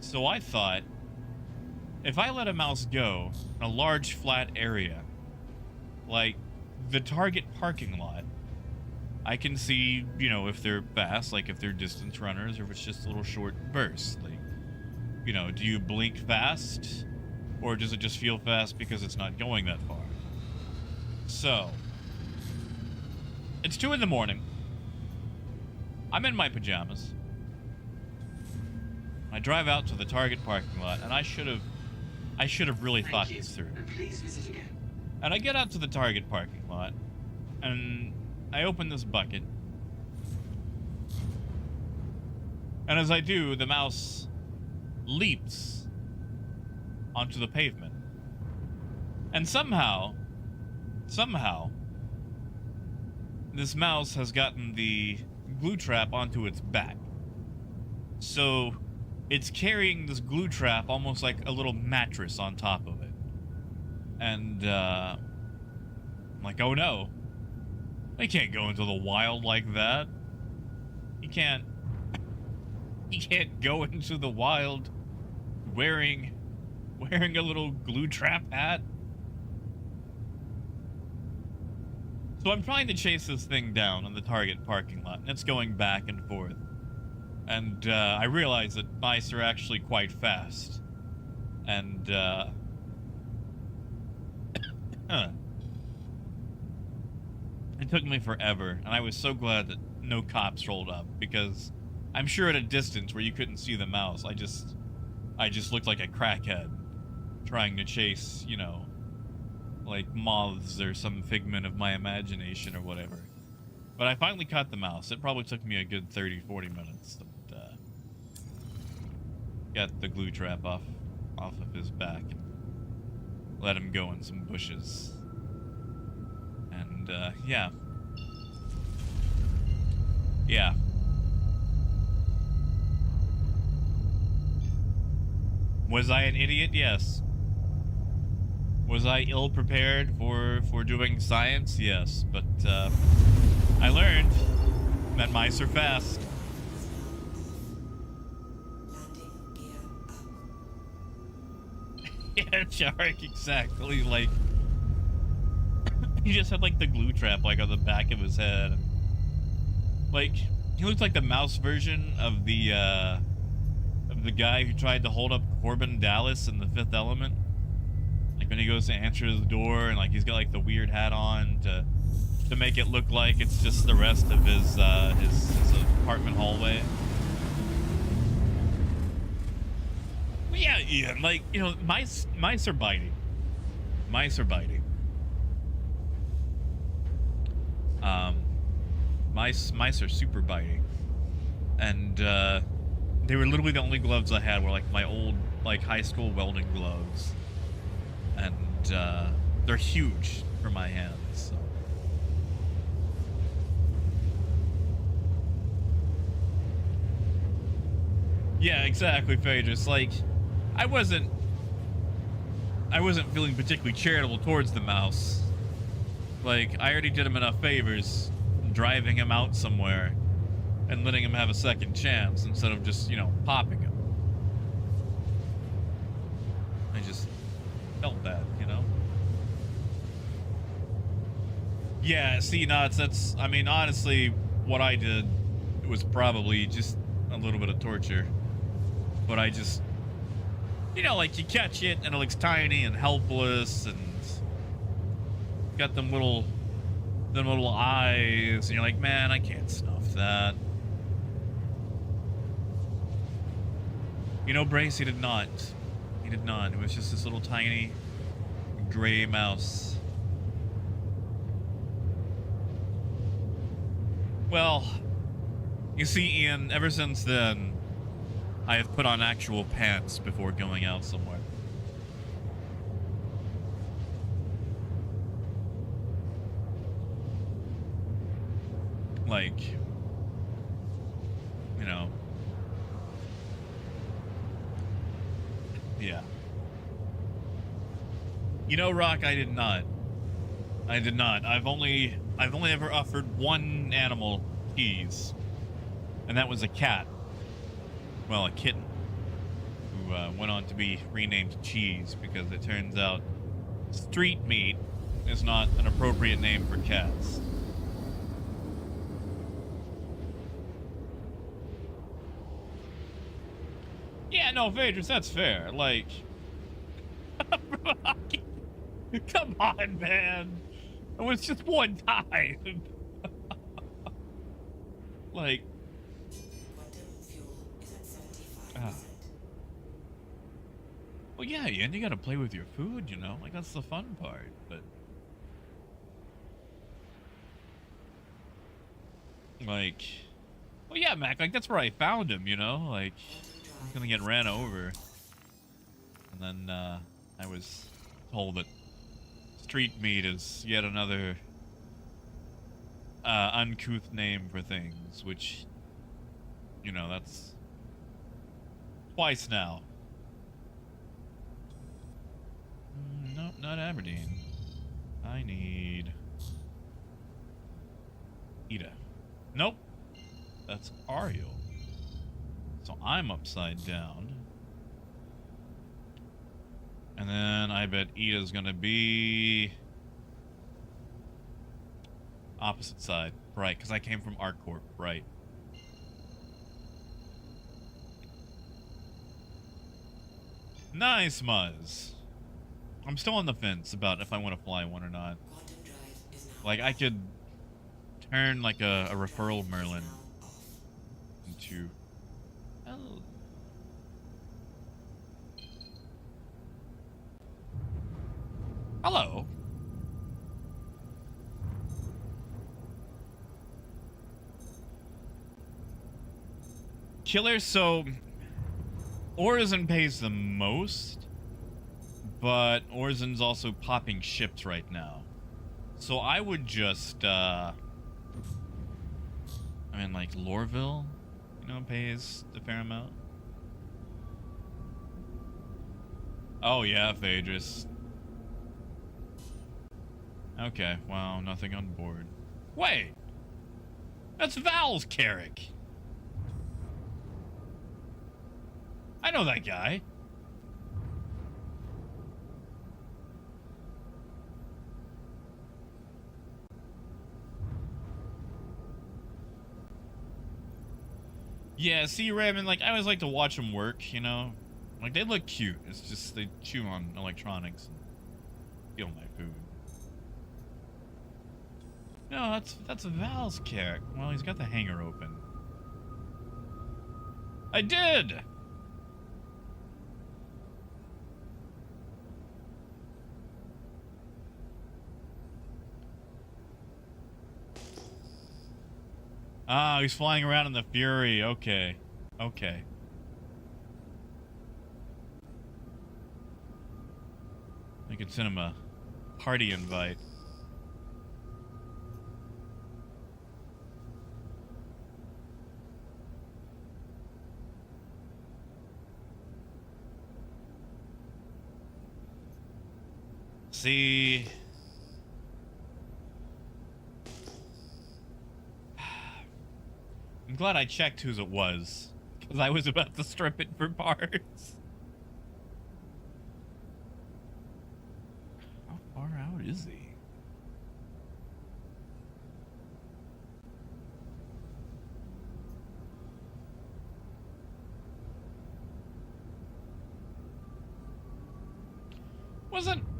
So I thought, if I let a mouse go in a large, flat area, like the Target parking lot, I can see, you know, if they're fast, like if they're distance runners, or if it's just a little short burst. Like, you know, do you blink fast? Or does it just feel fast because it's not going that far? So, it's 2 in the morning. I'm in my pajamas. I drive out to the Target parking lot, and I should have really thought Thank you, this through. and please visit again. And I get out to the Target parking lot, and I open this bucket. And as I do, the mouse leaps onto the pavement. And somehow, this mouse has gotten the glue trap onto its back. So it's carrying this glue trap almost like a little mattress on top of it. And, I'm like, oh no. They can't go into the wild like that. He can't go into the wild wearing a little glue trap hat. So I'm trying to chase this thing down on the Target parking lot, and it's going back and forth. And I realize that mice are actually quite fast. And it took me forever, and I was so glad that no cops rolled up, because I'm sure at a distance where you couldn't see the mouse, I just looked like a crackhead trying to chase, you know, like moths or some figment of my imagination or whatever. But I finally caught the mouse. It probably took me a good 30-40 minutes. But, got the glue trap off of his back and let him go in some bushes. And, yeah. Yeah. Was I an idiot? Yes. Was I ill-prepared for doing science? Yes. But, I learned that mice are fast. Landing gear up. Yeah, Shark, exactly. Like, he just had, like, the glue trap, like, on the back of his head. Like, he looked like the mouse version of the the guy who tried to hold up Corbin Dallas in The Fifth Element. Like when he goes to answer the door and like he's got like the weird hat on to make it look like it's just the rest of his apartment hallway. But yeah, Ian, like, you know, mice are biting. Mice are biting. Mice are super biting. And they were literally the only gloves I had were like my old like high school welding gloves. And they're huge for my hands. So. Yeah, exactly, Phaedrus. Like, I wasn't feeling particularly charitable towards the mouse. Like, I already did him enough favors driving him out somewhere and letting him have a second chance instead of just, you know, popping him. I just felt bad, you know? Yeah, see, nuts, that's, I mean, honestly, what I did was probably just a little bit of torture. But I just, you know, like you catch it and it looks tiny and helpless and got them little eyes and you're like, man, I can't snuff that. You know, Brace, he did not. He did not. It was just this little tiny gray mouse. Well, you see, Ian, ever since then, I have put on actual pants before going out somewhere. Like, you know. Yeah. You know, Rock, I did not. I did not. I've only ever offered one animal keys. And that was a cat. Well, a kitten. Who went on to be renamed Cheese because it turns out street meat is not an appropriate name for cats. Yeah, no, Phaedrus, that's fair. Like, come on, man. It was just one time. Like, Quantum fuel is at 75%. well, yeah, and you gotta play with your food, you know? Like, that's the fun part, but... Like... Well, yeah, Mac, like, that's where I found him, you know? Like, he's gonna get ran over. And then, I was told that street meat is yet another... uncouth name for things, which... You know, that's... Twice now. Nope, not Aberdeen. I need... Ida. Nope. That's Ariel. So I'm upside down. And then I bet Ida's gonna be... opposite side. Right, because I came from ArcCorp. Right. Nice, Muzz. I'm still on the fence about if I want to fly one or not. Quantum drive is now Like, I could turn, like, a referral Merlin off. into... Oh. Hello. Killer, so... Orison pays the most, but Orison's also popping ships right now. So I would just, I mean, like, Lorville, you know, pays a fair amount. Oh, yeah, Phaedrus. Okay, well, nothing on board. Wait! That's Val's Carrick! I know that guy. Yeah, see, Raven, like, I always like to watch them work, you know? Like, they look cute. It's just they chew on electronics and steal my food. No, that's Val's character. Well, he's got the hangar open. I did! Ah, he's flying around in the Fury. Okay. Okay. I could send him a party invite. See... I'm glad I checked whose it was, because I was about to strip it for parts. How far out is he?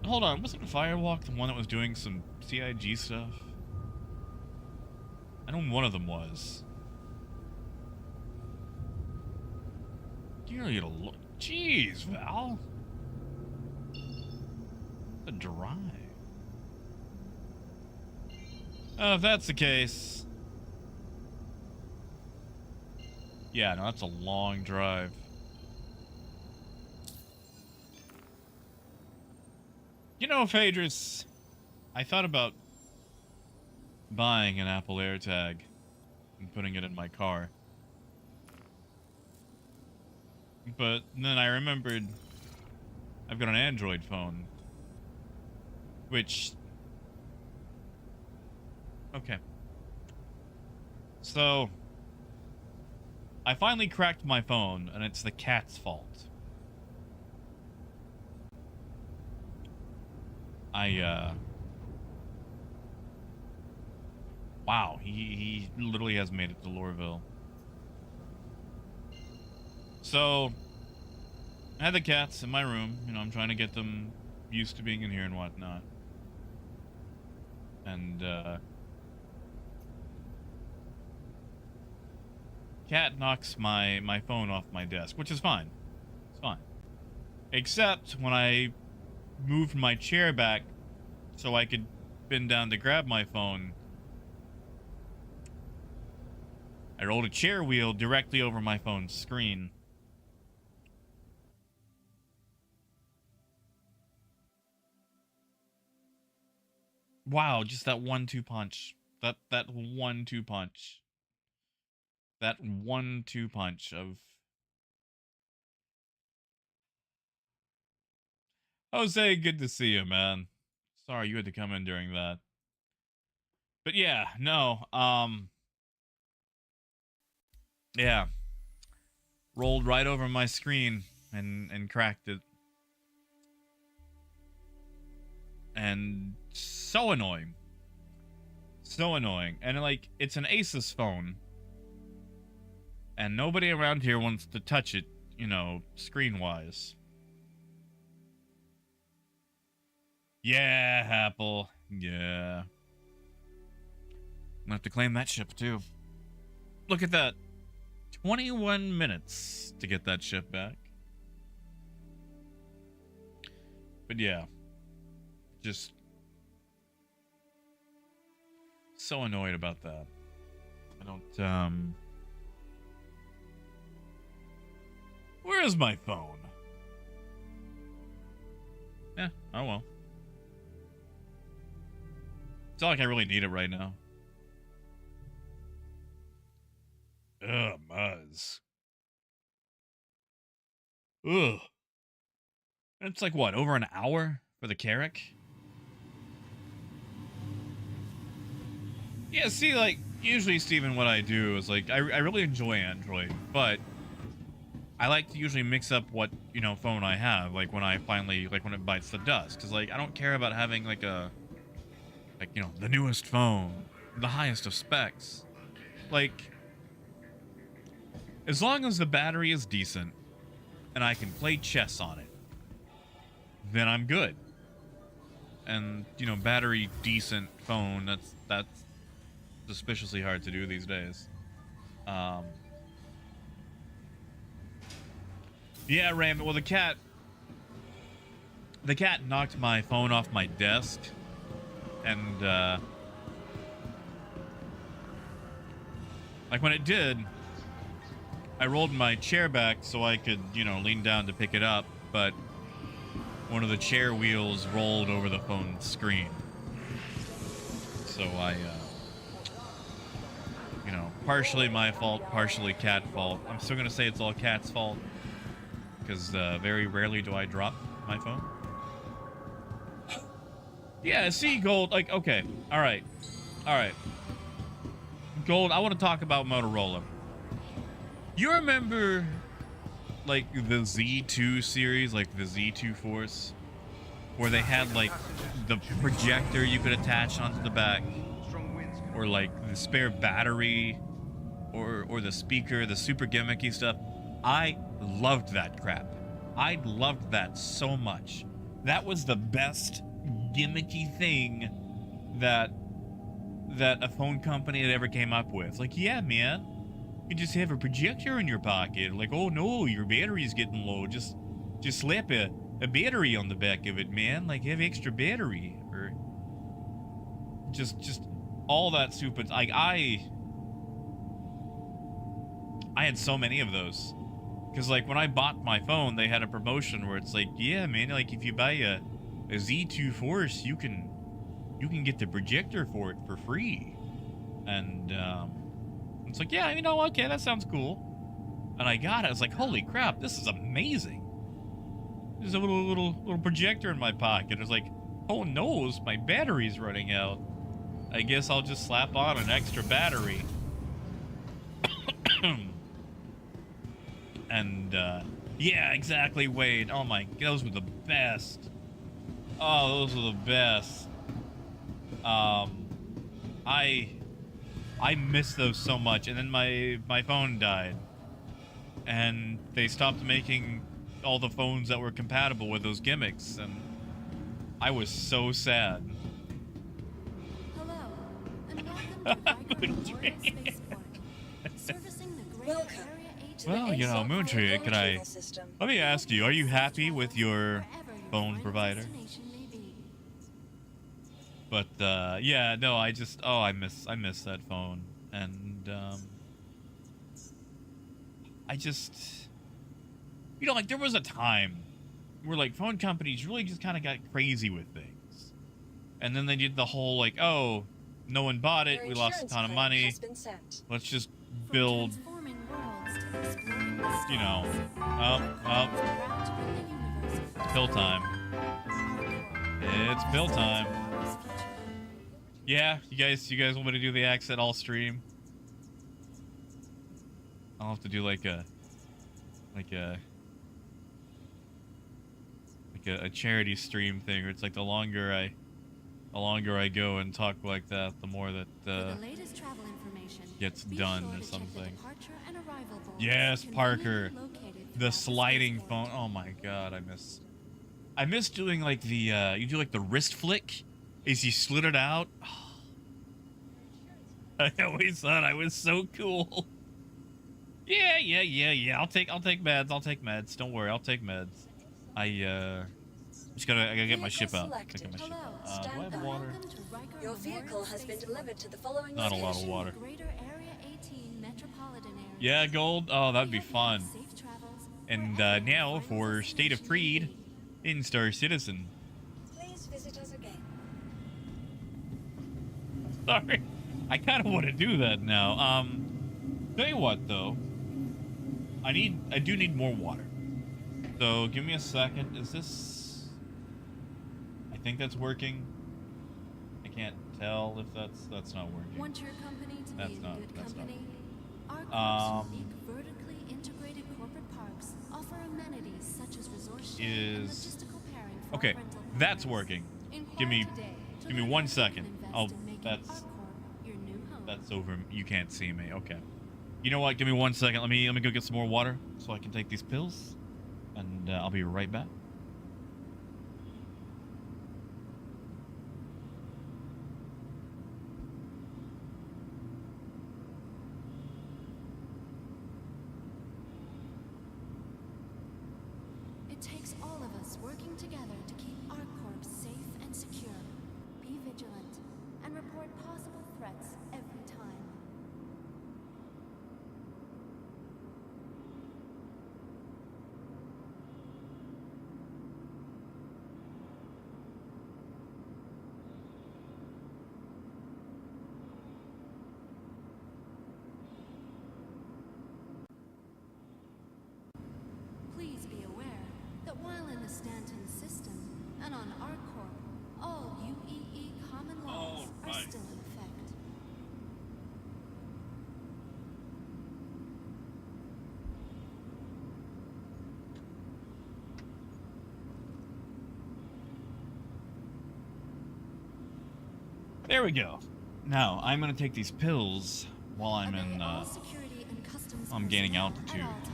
Hold on, wasn't Firewalk the one that was doing some CIG stuff? I know one of them was. Dearly to look. Jeez, Val. A drive. If that's the case. Yeah, no, that's a long drive. You know, Phaedrus, I thought about buying an Apple AirTag and putting it in my car. But then I remembered I've got an Android phone. Which... Okay. So... I finally cracked my phone, and it's the cat's fault. Wow, he literally has made it to Lorville. So, I had the cats in my room. You know, I'm trying to get them used to being in here and whatnot. And, cat knocks my phone off my desk, which is fine. It's fine. Except when I moved my chair back so I could bend down to grab my phone, I rolled a chair wheel directly over my phone's screen. Wow, just that 1-2 punch. That 1-2 punch. That 1-2 punch of... Jose, good to see you, man. Sorry you had to come in during that. But yeah, no, yeah. Rolled right over my screen and cracked it. And so annoying. So annoying. And like, it's an Asus phone. And nobody around here wants to touch it, you know, screen-wise. Yeah, Apple. Yeah. I'm gonna have to claim that ship, too. Look at that. 21 minutes to get that ship back. But yeah. Just so annoyed about that. I don't, Where is my phone? Yeah, oh well. It's not like I really need it right now. Ugh, Muzz. Ugh. It's like, what, over an hour for the Carrack? Yeah, see, like, usually, Steven, what I do is, like, I really enjoy Android, but I like to usually mix up what, you know, phone I have, like, when I finally, like, when it bites the dust. Because, like, I don't care about having, like, you know, the newest phone, the highest of specs. Like, As long as the battery is decent and I can play chess on it, then I'm good. And, you know, battery decent phone, that's suspiciously hard to do these days. Yeah, Ram, well, the cat knocked my phone off my desk, and like when it did, I rolled my chair back so I could, you know, lean down to pick it up, but one of the chair wheels rolled over the phone screen. So I, you know, partially my fault, partially cat fault. I'm still gonna say it's all cat's fault, because very rarely do I drop my phone. Yeah, see, Gold, like, okay, all right. Gold, I want to talk about Motorola. You remember, like, the Z2 series, like the Z2 Force, where they had, like, the projector you could attach onto the back, or, like, the spare battery, or the speaker, the super gimmicky stuff? I loved that crap. I loved that so much. That was the best gimmicky thing that a phone company had ever came up with. Like, yeah, man, you just have a projector in your pocket. Like, oh no, your battery's getting low. Just slap a battery on the back of it, man. Like, have extra battery, or just all that stupid. Like, I had so many of those. Because, like, when I bought my phone, they had a promotion where it's like, yeah, man, like, if you buy a Z2 Force, you can get the projector for it for free. And it's like, yeah, you know, okay, that sounds cool. And I got it. I was like, holy crap, this is amazing. There's a little projector in my pocket. It was like, oh no, my battery's running out. I guess I'll just slap on an extra battery. And yeah, exactly, Wade. Oh my, those were the best. Oh, those were the best. I miss those so much. And then my phone died, and they stopped making all the phones that were compatible with those gimmicks, and I was so sad. Hello, and welcome to Riker Memorial Spaceport. Servicing the greater Welcome Area 8 to Well, the you know, ASOC Moontree, Referral can I... Retrieval System. Let me ask you, are you happy with your wherever your phone final provider? destination may be. But yeah, no, I miss that phone, and I just, you know, like, there was a time where, like, phone companies really just kind of got crazy with things, and then they did the whole, like, oh, no one bought it, Your we lost a insurance ton of claim money, has been sent. let's just From build, transforming worlds to exploring the you know, stars, up, proud to bring the universe it's pill time. It's pill time. Yeah, you guys want me to do the accent all stream? I'll have to do like a charity stream thing, where it's like the longer I go and talk like that, the more that For the latest travel information, gets be done sure or to check the something. departure and arrival boards Yes, Parker. conveniently located The throughout sliding spaceport. phone. Oh my god, I miss doing like the you do like the wrist flick as you slid it out. I always thought I was so cool. Yeah. I'll take meds. Don't worry, I'll take meds. I gotta get my ship out. Gotta get my ship Hello, out. Do I have stand by. water? Welcome to Riker Your Memorial vehicle has been Spaceport. delivered to the following Not a lot of location. water. Greater Area 18 metropolitan area. Yeah, Gold. Oh, that'd be fun. Safe travels And wherever your now final for State of destination Freed may be. in Star Citizen. Please visit us again. Sorry, I kind of want to do that now. Tell you what though, I do need more water. So give me a second. Is this? I think that's working. I can't tell if that's not working. Want your company to That's be in not- good that's not company? Our corp's unique vertically integrated corporate parks offer amenities such as resort sharing and Is- logistical pairing for Okay, rental that's providers. working. Inquire Give me- today to give me learn 1 how you second. can invest I'll- in making that's- our corp your new home. That's over. You can't see me. Okay. You know what? Give me 1 second. Let me go get some more water so I can take these pills, and I'll be right back. It takes all of us working together to keep our corps safe and secure. Be vigilant and report possible threats every time. Please be aware that while in the Stanton system and on ArcCorp, all UEE common laws are Alright. still in effect. There we go. Now, I'm going to take these pills while I'm Obey in, all security and customs I'm gaining personnel altitude. at all times.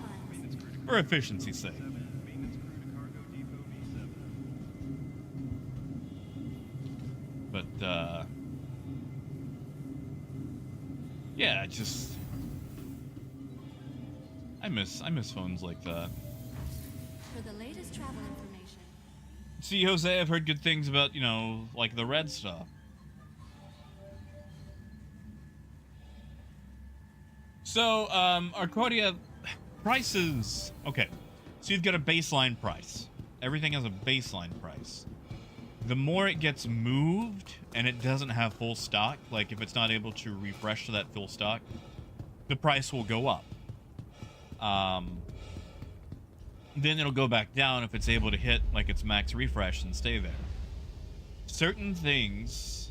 for efficiency's sake. Maintenance crew to Cargo Depot V7. But, yeah, just... I miss phones like that. For the latest travel information, See, Jose, I've heard good things about, you know, like the red stuff. So, Arcadia prices. Okay, so you've got a baseline price. Everything has a baseline price. The more it gets moved and it doesn't have full stock, like if it's not able to refresh to that full stock, the price will go up. Then it'll go back down if it's able to hit like its max refresh and stay there. Certain things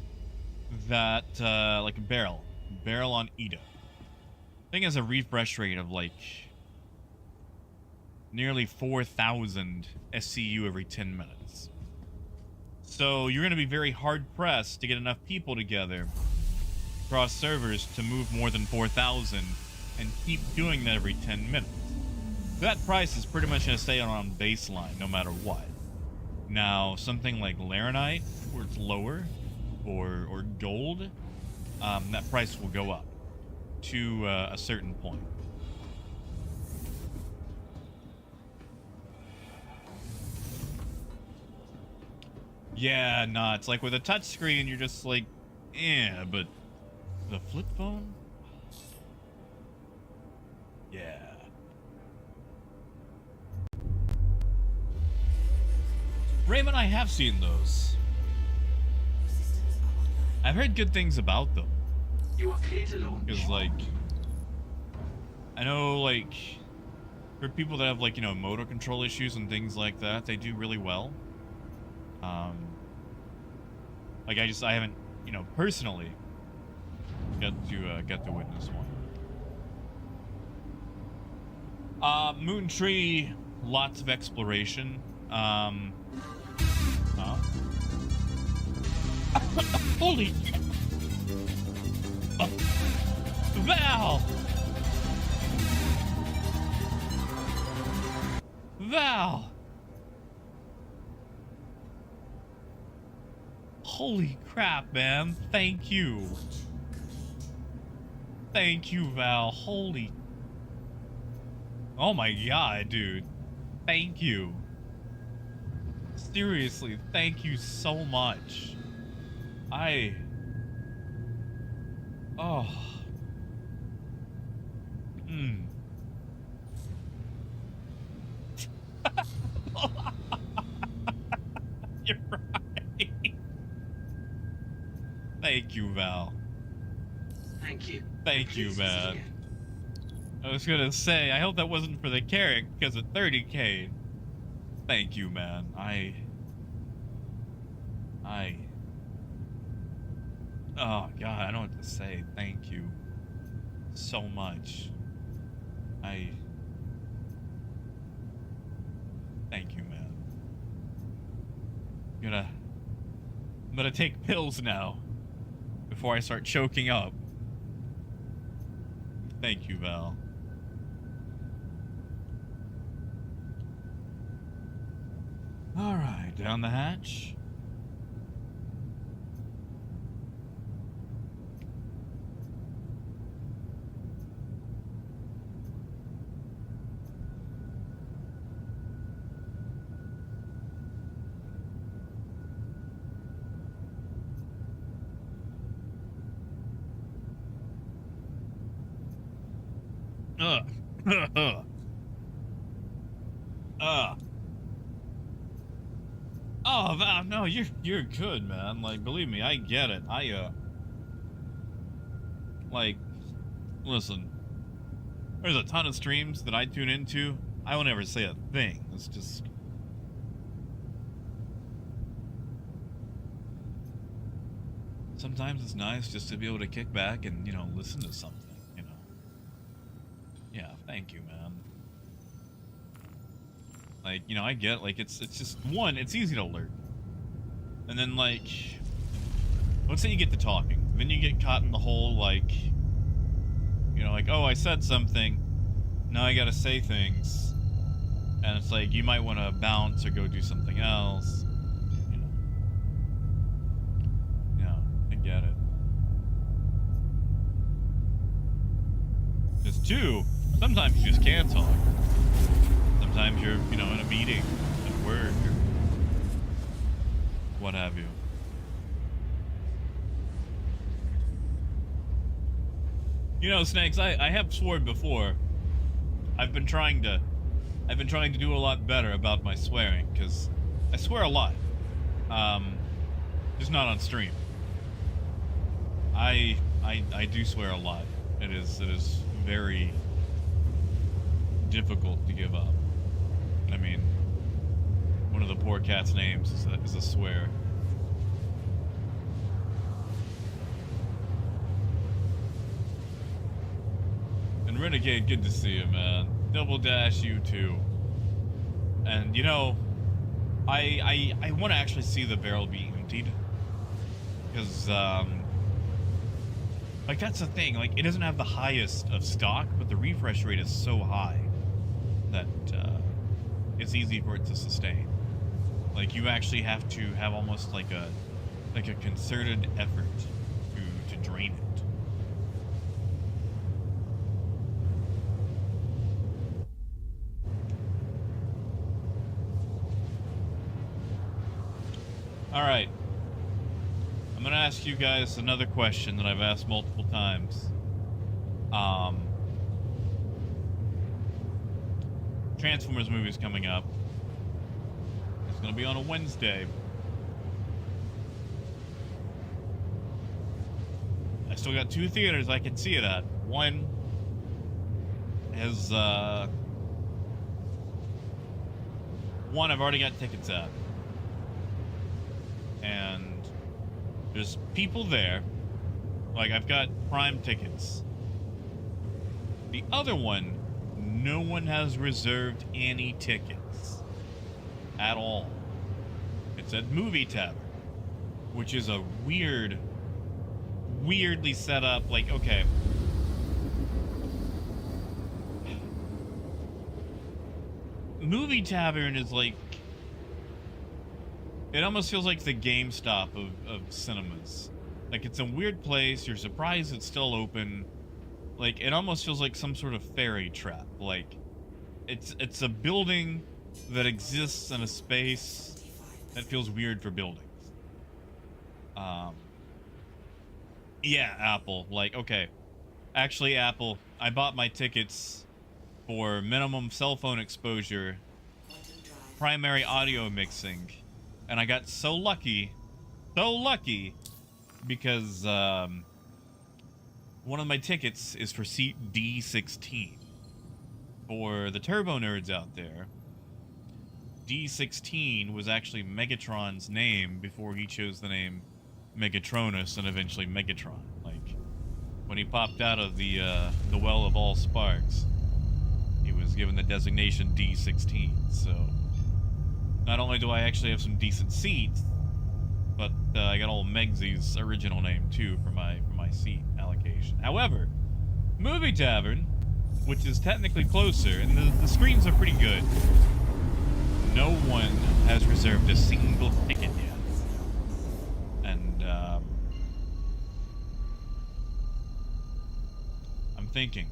that, like a barrel on Ida. Thing has a refresh rate of like nearly 4,000 SCU every 10 minutes. So you're going to be very hard pressed to get enough people together across servers to move more than 4,000 and keep doing that every 10 minutes. That price is pretty much going to stay on baseline no matter what. Now, something like Laranite, where it's lower, or gold, that price will go up to a certain point. Yeah, nah, it's like with a touchscreen, you're just like, yeah, but the flip phone? Yeah. Raymond, I have seen those. Systems are online. I've heard good things about them. You are clear to launch. Because, like, I know, like, for people that have, like, you know, motor control issues and things like that, they do really well. Like, I haven't, you know, personally got to witness one. Moon Tree, lots of exploration. Holy... Val! Val! Holy crap, man. Thank you. Thank you, Val. Holy... Oh my god, dude. Thank you. Seriously, thank you so much. Oh. You're right. Thank you, Val. Thank you. Thank you, Please man. visit I was gonna say, I hope that wasn't for the carrot, because at 30K. Thank you, man. Oh, God, I don't know what to say. Thank you so much. Thank you, man. I'm gonna take pills now before I start choking up. Thank you, Val. All right, down the hatch. Oh, Val, no, you're good, man. Like, believe me, I get it. Like, listen. There's a ton of streams that I tune into. I won't ever say a thing. It's just... Sometimes it's nice just to be able to kick back and, you know, listen to something, you know. Yeah, thank you, man. Like, you know, I get, like, it's just, one, it's easy to learn. And then, like, let's say you get to talking. Then you get caught in the whole, like, you know, like, oh, I said something. Now I gotta say things. And it's like, you might want to bounce or go do something else. You know. Yeah, I get it. Because, two, sometimes you just can't talk. Sometimes you're, you know, in a meeting at work or what have you. You know, Snakes, I have sworn before. I've been trying to do a lot better about my swearing, because I swear a lot. Just not on stream. I do swear a lot. It is very difficult to give up. I mean, one of the poor cat's names is a swear. And Renegade, good to see you, man. Double Dash, you too. And you know, I want to actually see the barrel be emptied, because like that's the thing. Like, it doesn't have the highest of stock, but the refresh rate is so high that it's easy for it to sustain. Like, you actually have to have almost like a concerted effort to drain it. All right. I'm gonna ask you guys another question that I've asked multiple times. Transformers movie's coming up. It's gonna be on a Wednesday. I still got 2 theaters I can see it at. One has one I've already got tickets at. And there's people there. Like, I've got prime tickets. The other one, no one has reserved any tickets at all. It's at Movie Tavern, which is a weirdly set up, like, okay. Movie Tavern is like, it almost feels like the GameStop of cinemas. Like, it's a weird place, you're surprised it's still open. Like, it almost feels like some sort of fairy trap. Like, it's a building that exists in a space that feels weird for buildings. Yeah, Apple. Like, okay. Actually, Apple, I bought my tickets for minimum cell phone exposure, primary audio mixing, and I got so lucky, because one of my tickets is for seat D16. For the turbo nerds out there, D16 was actually Megatron's name before he chose the name Megatronus and eventually Megatron. Like, when he popped out of the well of all sparks, he was given the designation D16. So, not only do I actually have some decent seats, but I got old Megsy's original name too for my seat allocation. However, Movie Tavern, which is technically closer, and the screens are pretty good. No one has reserved a single ticket yet. And, I'm thinking,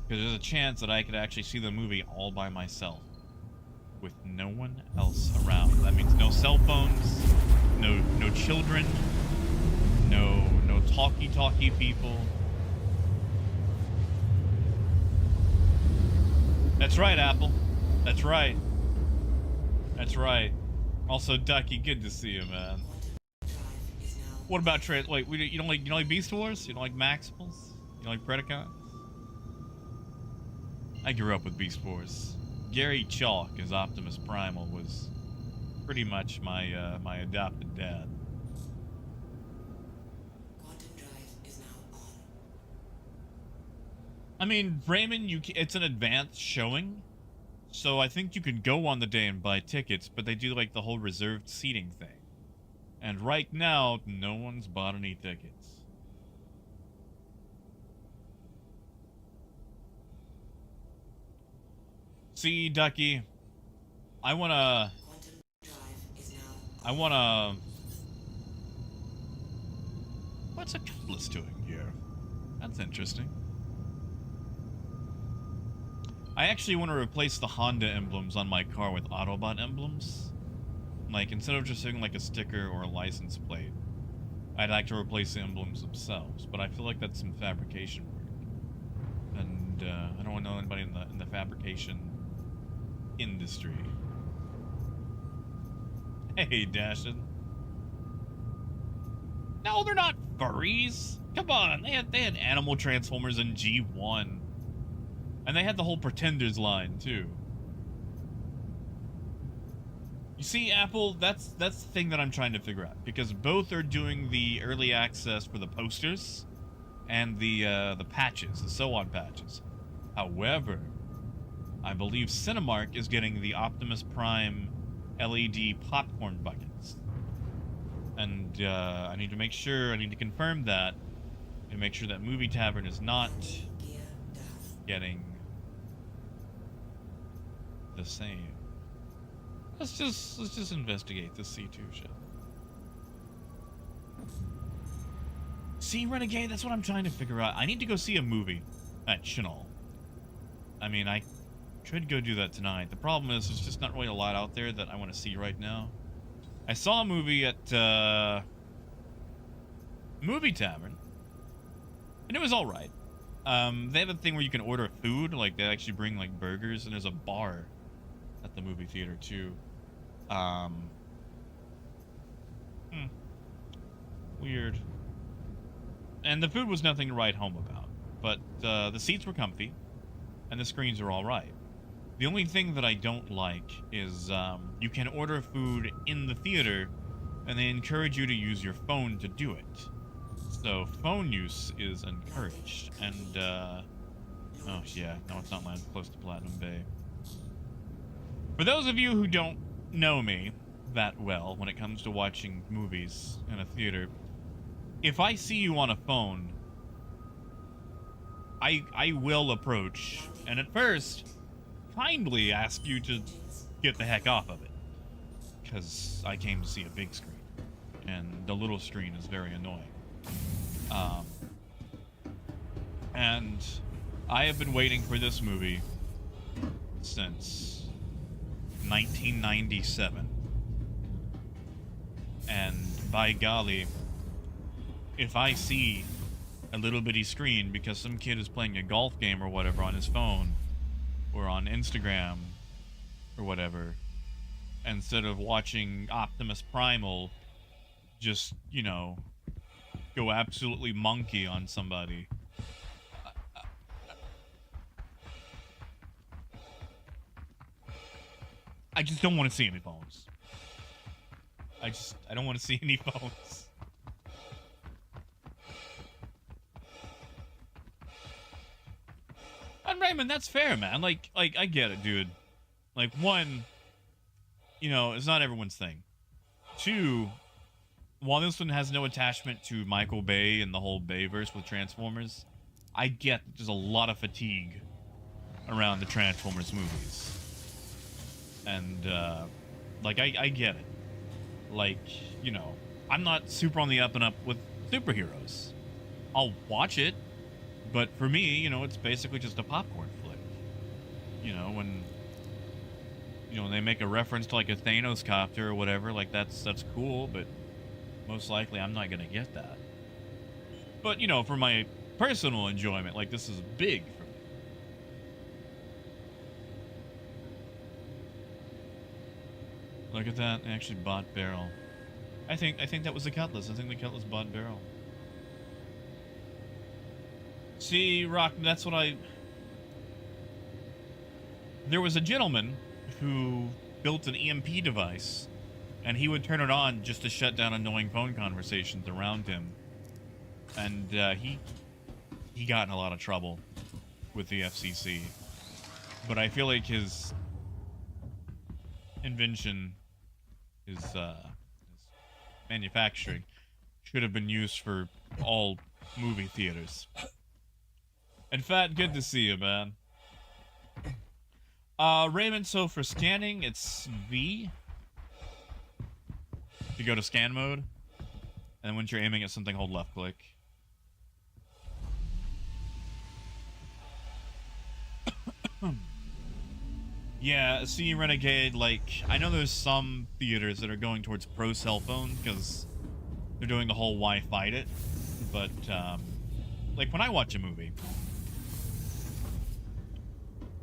because there's a chance that I could actually see the movie all by myself, with no one else around. That means no cell phones, no children, no talkie people. That's right, Apple. That's right. That's right. Also, Ducky, good to see you, man. What about trade? Wait, you don't like Beast Wars? You don't like Maximals? You don't like Predacons? I grew up with Beast Wars. Gary Chalk as Optimus Primal was pretty much my my adopted dad. Quantum drive is now on. I mean, Raymond, it's an advanced showing, so I think you could go on the day and buy tickets, but they do like the whole reserved seating thing. And right now, no one's bought any tickets. See, Ducky, I wanna... What's a cutlass doing here? That's interesting. I actually want to replace the Honda emblems on my car with Autobot emblems. Like, instead of just having like a sticker or a license plate, I'd like to replace the emblems themselves, but I feel like that's some fabrication work. And I don't know anybody in the fabrication industry. Hey, Dashin. No, they're not furries. Come on, they had animal transformers in G1. And they had the whole Pretenders line, too. You see, Apple, that's the thing that I'm trying to figure out. Because both are doing the early access for the posters and the patches, the sew-on patches. However, I believe Cinemark is getting the Optimus Prime LED popcorn buckets. And I need to make sure, I need to confirm that, and make sure that Movie Tavern is not getting the same. Let's just investigate this C2 shit. See, Renegade, that's what I'm trying to figure out. I need to go see a movie at Chenal. I mean, I could go do that tonight. The problem is there's just not really a lot out there that I want to see right now. I saw a movie at Movie Tavern, and it was all right. They have a thing where you can order food, like they actually bring like burgers, and there's a bar at the movie theater too. Weird. And the food was nothing to write home about, but the seats were comfy, and the screens are all right. The only thing that I don't like is you can order food in the theater, and they encourage you to use your phone to do it. So phone use is encouraged, and oh yeah, no, it's not land close to Platinum Bay. For those of you who don't know me that well when it comes to watching movies in a theater, if I see you on a phone, I will approach, and at first, kindly ask you to get the heck off of it. Because I came to see a big screen, and the little screen is very annoying. And I have been waiting for this movie since 1997. And by golly, if I see a little bitty screen because some kid is playing a golf game or whatever on his phone or on Instagram or whatever, instead of watching Optimus Primal just, you know, go absolutely monkey on somebody, I just don't want to see any phones. I don't want to see any phones. And Raymond, that's fair, man. Like I get it, dude. Like, one, you know, it's not everyone's thing. Two, while this one has no attachment to Michael Bay and the whole Bayverse with Transformers, I get that there's a lot of fatigue around the Transformers movies. And, like, I get it. Like, you know, I'm not super on the up and up with superheroes. I'll watch it, but for me, you know, it's basically just a popcorn flick. You know, when they make a reference to like a Thanos copter or whatever, like that's cool, but most likely I'm not gonna get that. But you know, for my personal enjoyment, like this is big for me. Look at that, I actually bought Barrel. I think that was the Cutlass. I think the Cutlass bought Barrel. See, Rock, that's what there was a gentleman who built an EMP device, and he would turn it on just to shut down annoying phone conversations around him. And he got in a lot of trouble with the FCC. But I feel like his invention, his manufacturing, should have been used for all movie theaters. And Fat, good to see you, man. Raymond, so for scanning, it's V. You go to scan mode. And once you're aiming at something, hold left click. Yeah, see, Renegade, like, I know there's some theaters that are going towards pro cell phone because they're doing the whole why fight it. But, like, when I watch a movie,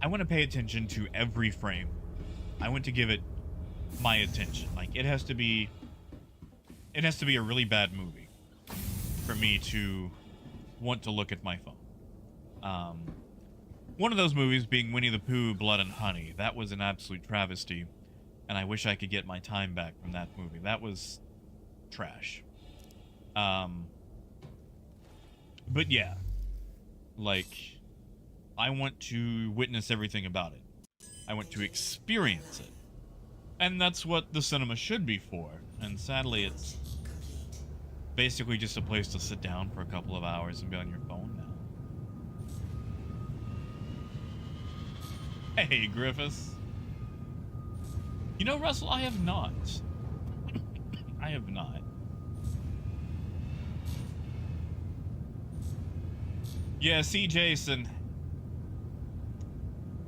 I want to pay attention to every frame. I want to give it my attention. Like, it has to be a really bad movie for me to want to look at my phone. One of those movies being Winnie the Pooh, Blood and Honey. That was an absolute travesty, and I wish I could get my time back from that movie. That was trash. But yeah, like, I want to witness everything about it. I want to experience it. And that's what the cinema should be for. And sadly, it's basically just a place to sit down for a couple of hours and be on your phone now. Hey, Griffiths. You know, Russell, I have not. I have not. Yeah, see, Jason.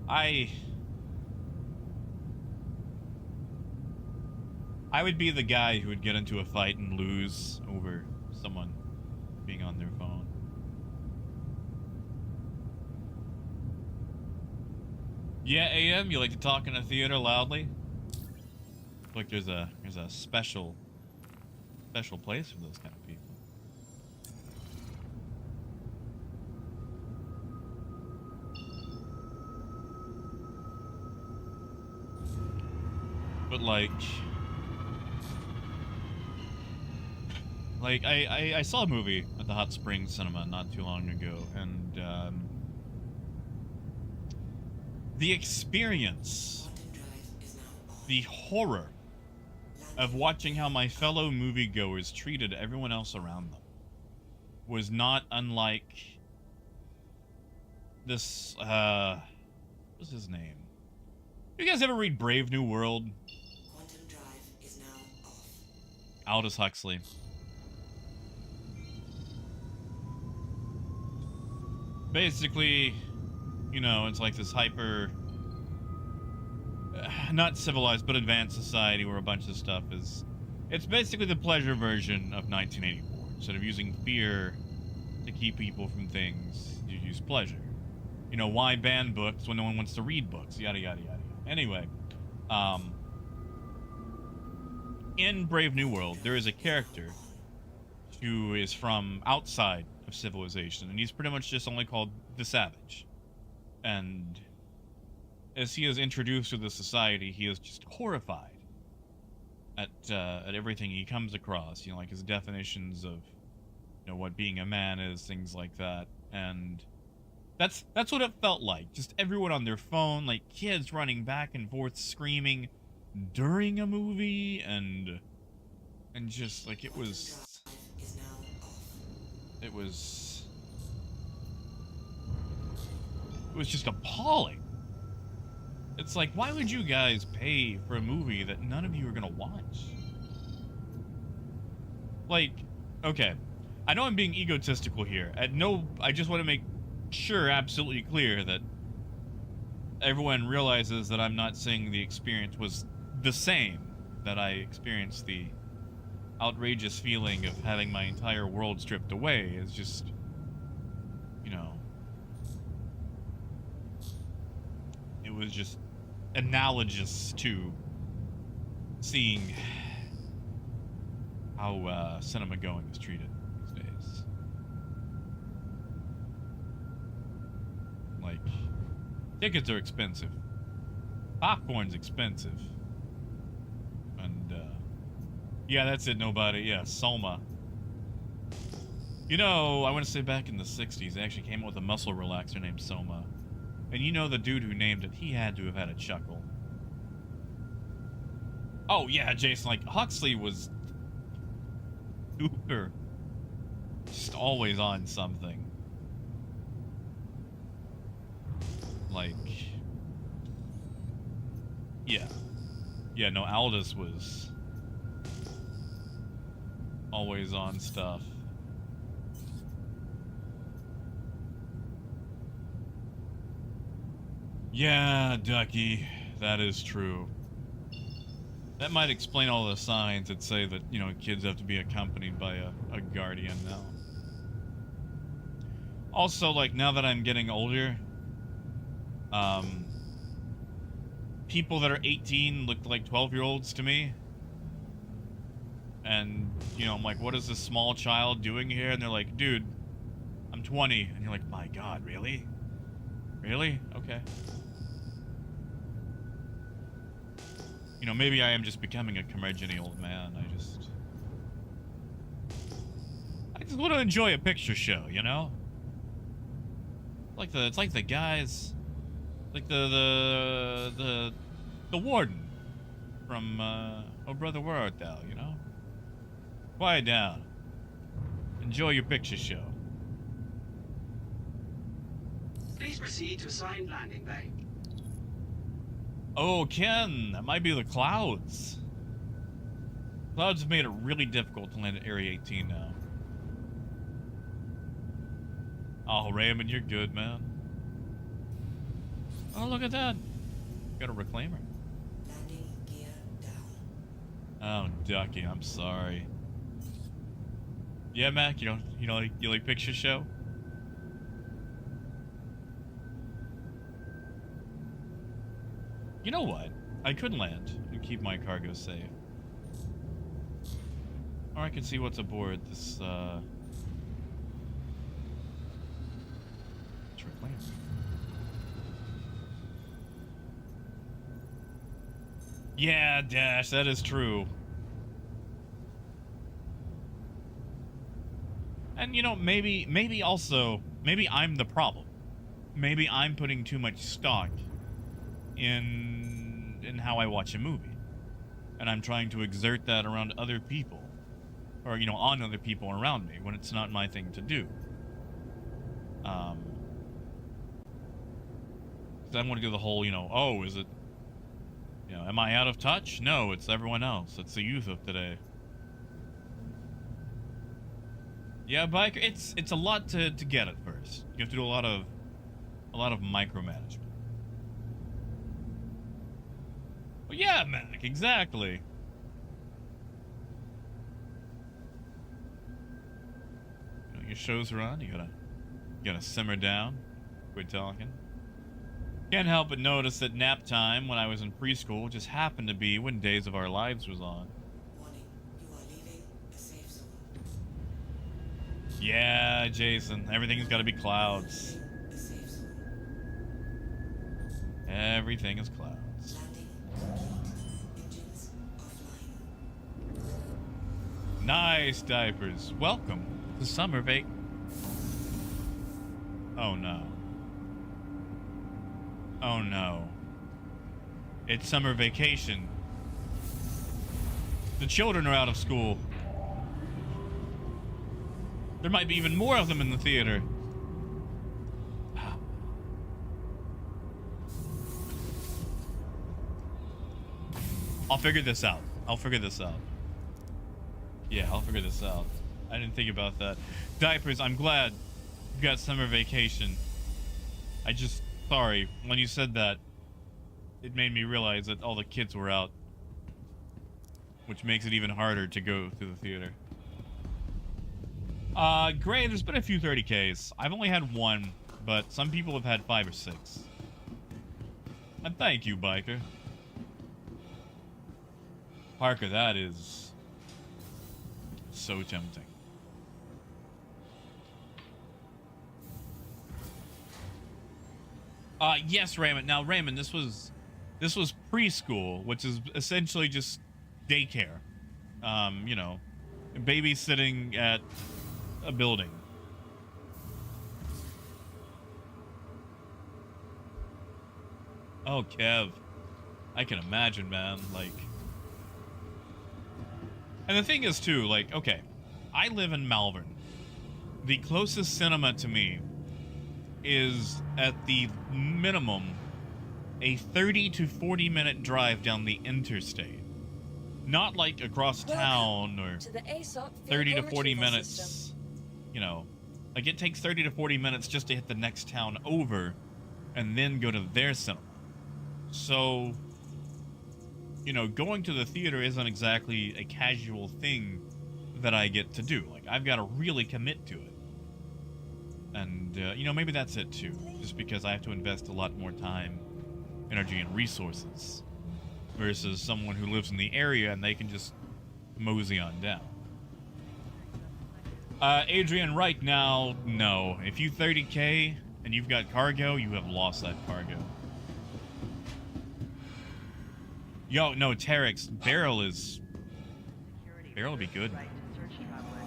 I would be the guy who would get into a fight and lose over someone being on their phone. Yeah, AM, you like to talk in a theater loudly? Look, there's a special place for those kind of people. But like I saw a movie at the Hot Springs Cinema not too long ago, and the experience, the horror of watching how my fellow moviegoers treated everyone else around them was not unlike this, what's his name? You guys ever read Brave New World? Quantum drive is now off. Aldous Huxley. Basically, you know, it's like this hyper, not civilized, but advanced society where a bunch of stuff is, it's basically the pleasure version of 1984. Instead of using fear to keep people from things, you use pleasure. You know, why ban books when no one wants to read books? Yada, yada, yada. Anyway, in Brave New World, there is a character who is from outside of civilization, and he's pretty much just only called the Savage. And as he is introduced to the society, he is just horrified at everything he comes across. You know, like his definitions of, you know, what being a man is, things like that. And that's what it felt like. Just everyone on their phone, like kids running back and forth screaming during a movie, and just like it was It was just appalling. It's like, why would you guys pay for a movie that none of you are gonna watch? Like, okay, I know I'm being egotistical here. I just want to make sure, absolutely clear, that everyone realizes that I'm not saying the experience was the same, that I experienced the outrageous feeling of having my entire world stripped away. Is just, you know, it was just analogous to seeing how cinema going is treated these days. Like, tickets are expensive. Popcorn's expensive. And, yeah, that's it, nobody. Yeah, Soma. You know, I want to say back in the 60s, they actually came up with a muscle relaxer named Soma. And you know the dude who named it, he had to have had a chuckle. Oh, yeah, Jason, like, Huxley was super, just always on something. Like, yeah. Yeah, no, Aldous was always on stuff. Yeah, Ducky, that is true. That might explain all the signs that say that, you know, kids have to be accompanied by a guardian now. Also, like, now that I'm getting older, people that are 18 look like 12-year-olds to me. And, you know, I'm like, what is this small child doing here? And they're like, dude, I'm 20. And you're like, my God, really? Really? Okay. You know, maybe I am just becoming a curmudgeon-y old man. I just want to enjoy a picture show, you know? It's like the guys, like the warden from Oh Brother Where Art Thou, you know? Quiet down. Enjoy your picture show. Please proceed to assigned landing bay. Oh, Ken, that might be the clouds. Clouds have made it really difficult to land at Area 18 now. Oh, Raymond, you're good, man. Oh, look at that. Got a reclaimer. Landing gear down. Oh, Ducky, I'm sorry. Yeah, Mac, you like picture show? You know what? I could land and keep my cargo safe. Or I could see what's aboard this, reclaimer. Yeah, Dash, that is true. And, you know, maybe I'm the problem. Maybe I'm putting too much stock in how I watch a movie. And I'm trying to exert that around other people. Or, you know, on other people around me when it's not my thing to do. I want to do the whole, you know, oh, is it, you know, am I out of touch? No, it's everyone else. It's the youth of today. Yeah, biker, it's a lot to get at first. You have to do a lot of micromanagement. Well, yeah, Mac, exactly. You know, your shows are on. You gotta simmer down. Quit talking. Can't help but notice that nap time when I was in preschool just happened to be when Days of Our Lives was on. Warning, you are leaving the safe zone. Yeah, Jason, everything's gotta be clouds. Leaving the safe zone. Everything is clouds. Landing complete. Engines offline. Nice diapers. Welcome to summer vac. Oh no. Oh no. It's summer vacation. The children are out of school. There might be even more of them in the theater. I'll figure this out. I'll figure this out. Yeah, I'll figure this out. I didn't think about that. Diapers, I'm glad you got summer vacation. Sorry, when you said that, it made me realize that all the kids were out. Which makes it even harder to go to the theater. Gray, there's been a few 30Ks. I've only had one, but some people have had 5 or 6. And thank you, Biker. Parker, that is so tempting. Yes, Raymond. Now, Raymond, this was preschool, which is essentially just daycare. You know, babysitting at a building. Oh, Kev. I can imagine, man. Like... And the thing is, too, like, okay. I live in Malvern. The closest cinema to me is, at the minimum, a 30 to 40 minute drive down the interstate. Not like across town or 30 to 40 minutes, you know. Like, it takes 30 to 40 minutes just to hit the next town over and then go to their cinema. So, you know, going to the theater isn't exactly a casual thing that I get to do. Like, I've got to really commit to it. And, you know, maybe that's it, too. Just because I have to invest a lot more time, energy, and resources versus someone who lives in the area and they can just mosey on down. Adrian, right now, no. If you 30K and you've got cargo, you have lost that cargo. Yo, no, Terex, Barrel would be good.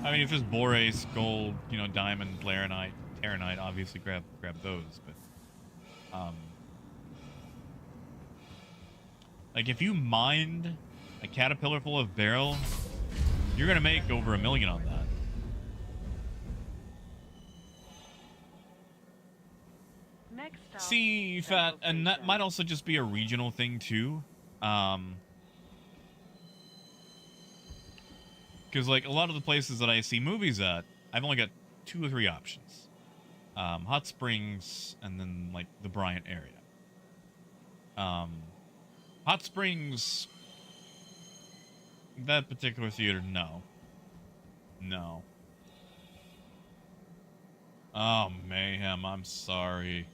I mean, if it's Borace, Gold, you know, Diamond, Laranite, Terranite, obviously grab those, but, like, if you mined a caterpillar full of Barrel, you're gonna make over $1 million on that. See, Fat, and that might also just be a regional thing, too. Because, like, a lot of the places that I see movies at, I've only got 2 or 3 options. Hot Springs, and then, like, the Bryant area. Hot Springs, that particular theater, no. No. Oh, Mayhem, I'm sorry.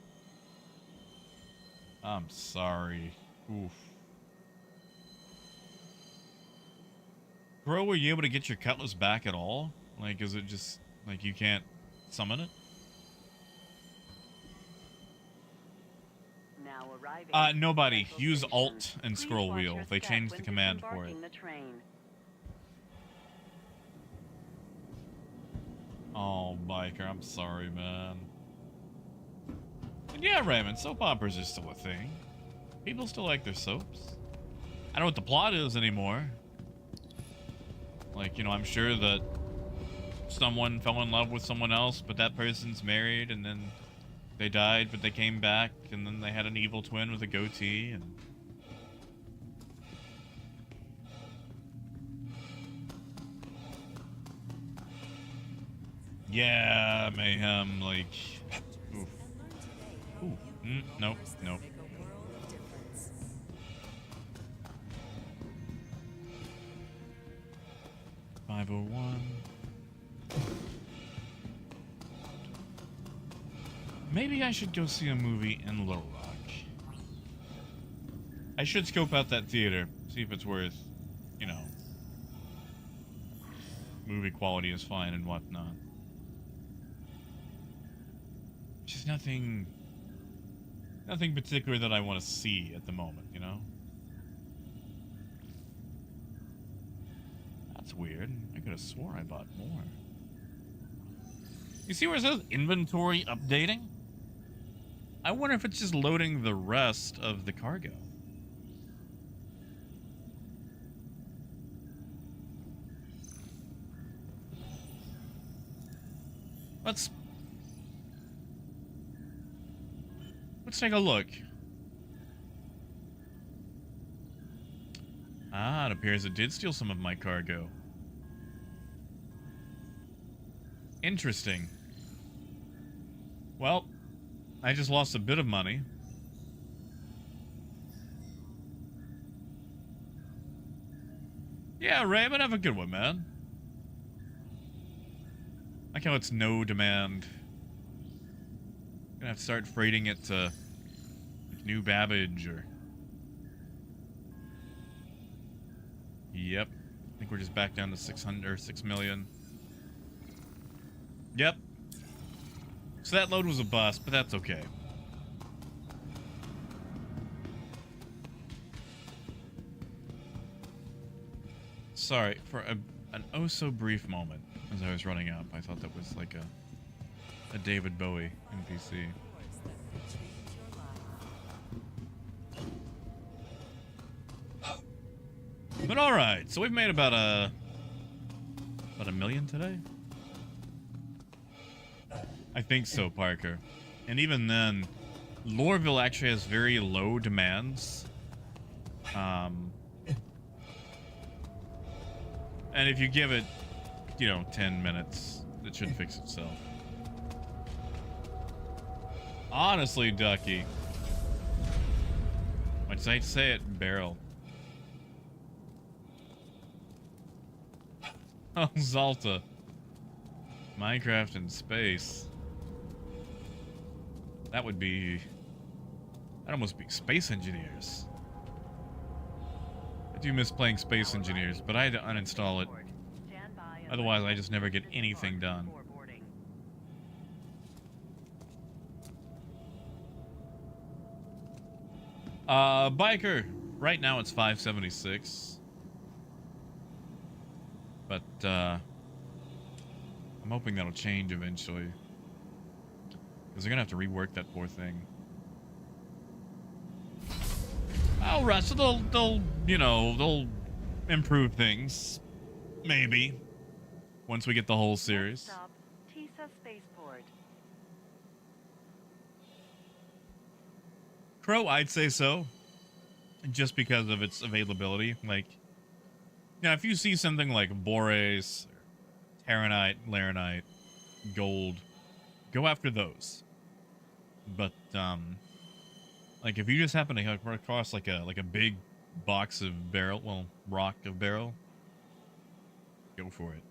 I'm sorry. Oof. Bro, were you able to get your Cutlass back at all? Like, is it just, like, you can't summon it? Nobody. Use Alt and scroll wheel. They changed the command for it. Oh, Biker, I'm sorry, man. And yeah, Raymond, soap operas are still a thing. People still like their soaps. I don't know what the plot is anymore. Like, you know, I'm sure that someone fell in love with someone else, but that person's married, and then they died, but they came back, and then they had an evil twin with a goatee, and... Yeah, Mayhem, like... Oof. Ooh. Nope, nope. $501. Maybe I should go see a movie in Little Rock. I should scope out that theater, see if it's worth, you know, movie quality is fine and whatnot. Just nothing particular that I want to see at the moment, you know? That's weird. I could have swore I bought more. You see where it says inventory updating? I wonder if it's just loading the rest of the cargo. Let's take a look. Ah, it appears it did steal some of my cargo. Interesting. Well, I just lost a bit of money. Yeah, Raymond, have a good one, man. Like how it's no demand. Gonna have to start freighting it to New Babbage or... Yep. I think we're just back down to 600 or 6 million. Yep. So that load was a bust, but that's okay. Sorry, for an oh so brief moment as I was running up, I thought that was like a David Bowie NPC. But all right, so we've made about a million today. I think so, Parker. And even then, Lorville actually has very low demands. And if you give it, 10 minutes, it should fix itself. Honestly, Ducky. What'd I say it? Barrel. Oh, Zalta. Minecraft in space. That'd almost be Space Engineers. I do miss playing Space Engineers, but I had to uninstall it. Otherwise, I just never get anything done. Biker. Right now it's 576. But, I'm hoping that'll change eventually. Because they're gonna have to rework that poor thing. Alright, so they'll improve things. Maybe. Once we get the whole series. Stop, Tisa Spaceport. Crow, I'd say so. Just because of its availability. Like, if you see something like Borace, Terranite, Laranite, Gold, go after those. But, like, if you just happen to come across like a big box of barrel, well, rock of barrel, go for it.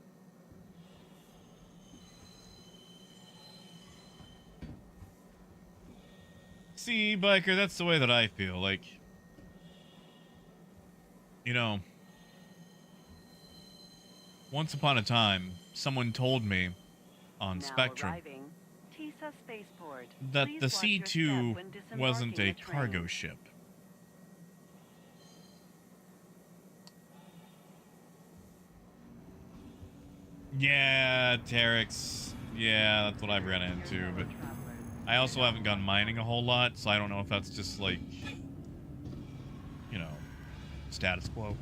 See, Biker, that's the way that I feel. Like, once upon a time, someone told me on Spectrum that the C2 wasn't a cargo ship. Yeah, Terex. Yeah, that's what I've run into, but I also haven't gone mining a whole lot, so I don't know if that's just like, status quo.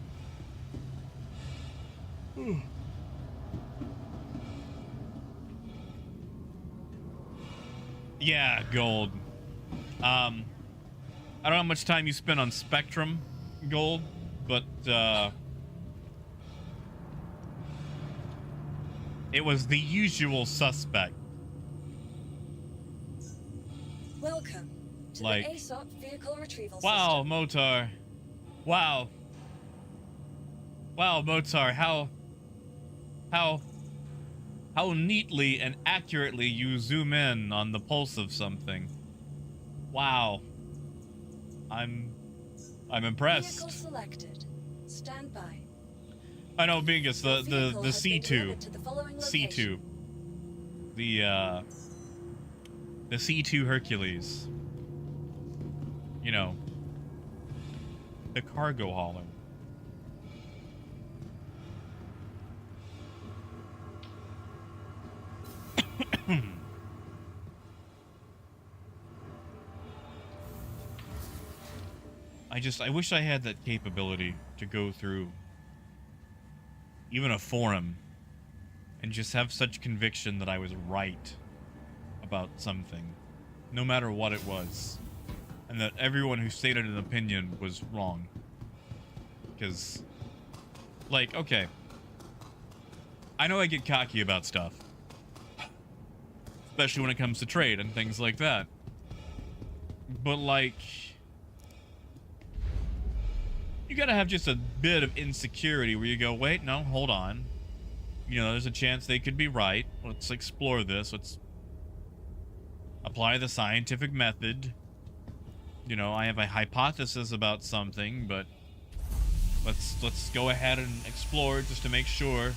Yeah, Gold. I don't know how much time you spent on Spectrum, Gold, but it was the usual suspect. Welcome to Like, the ASOP Vehicle Retrieval wow, System. Motar. Wow. Wow, Motar, how neatly and accurately you zoom in on the pulse of something. Wow. I'm impressed. Vehicle selected. Stand by. I know, Bingus, the Vehicle has been C2. delivered to the following C2. location. The C2 Hercules. The cargo hauler. I wish I had that capability to go through even a forum and just have such conviction that I was right about something, no matter what it was, and that everyone who stated an opinion was wrong. Because Like, okay. I know I get cocky about stuff. Especially when it comes to trade and things like that. But, like, you gotta have just a bit of insecurity where you go, wait, no, hold on. You know, there's a chance they could be right. Let's explore this. Let's apply the scientific method. You know, I have a hypothesis about something, but let's go ahead and explore it just to make sure.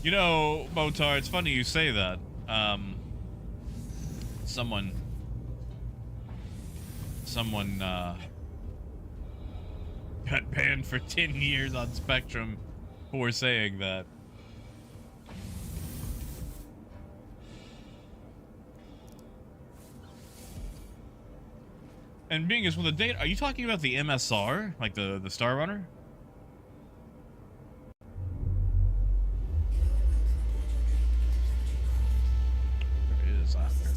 You know, Motar, it's funny you say that. Someone got banned for 10 years on Spectrum for saying that. And being as with the date, are you talking about the MSR, like the Star Runner? There is after.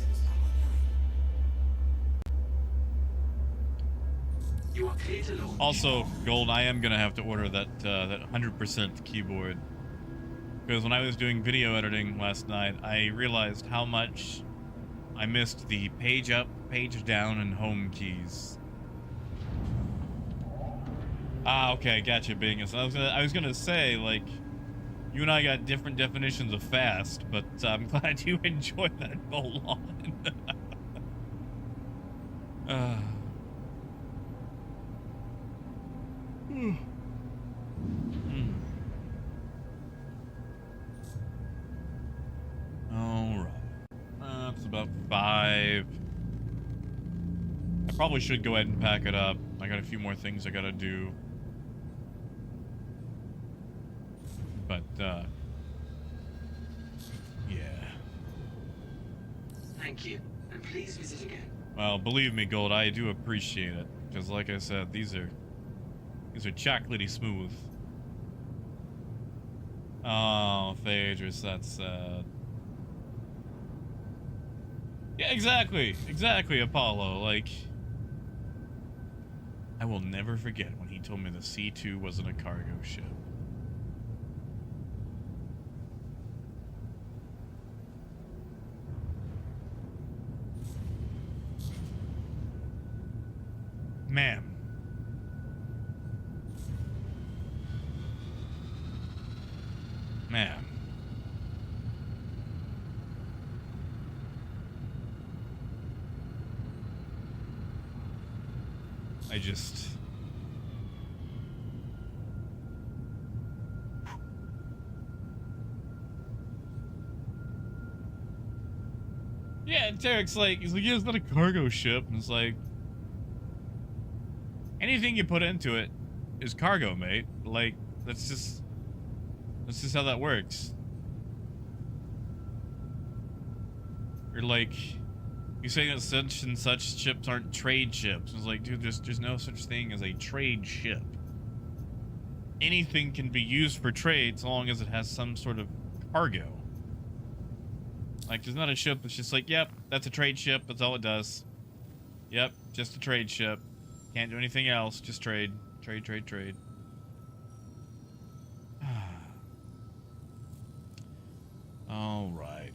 You are clear to launch. Also, Gold, I am gonna have to order that 100% keyboard, because when I was doing video editing last night, I realized how much I missed the page up, page down, and home keys. Ah, okay, gotcha, Bingus. I was gonna say, like, you and I got different definitions of fast, but I'm glad you enjoyed that bowl on. Alright. That's about 5. I probably should go ahead and pack it up. I got a few more things I gotta do. But, yeah. Thank you, and please visit again. Well, believe me, Gold, I do appreciate it. Because like I said, these are chocolatey smooth. Oh, Phaedrus, that's sad. Yeah, exactly, Apollo. Like, I will never forget when he told me the C2 wasn't a cargo ship. Ma'am. Ma'am. I just... Yeah, and Tarek's like, he's like, yeah, it's not a cargo ship. And it's like, anything you put into it is cargo, mate. Like, that's just how that works. Or like, you say that such and such ships aren't trade ships. It's like, dude, there's no such thing as a trade ship. Anything can be used for trade so long as it has some sort of cargo. Like, there's not a ship that's just like, yep, that's a trade ship, that's all it does. Yep, just a trade ship. Can't do anything else, just trade. Trade, trade, trade. Alright.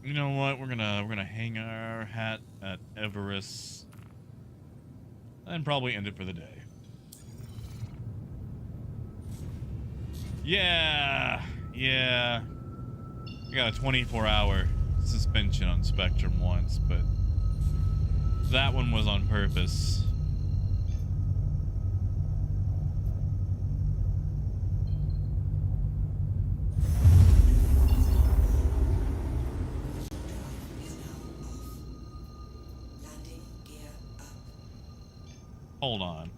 You know what? We're gonna hang our hat at Everest and probably end it for the day. Yeah. I got a 24-hour suspension on Spectrum once, but that one was on purpose. Hold on.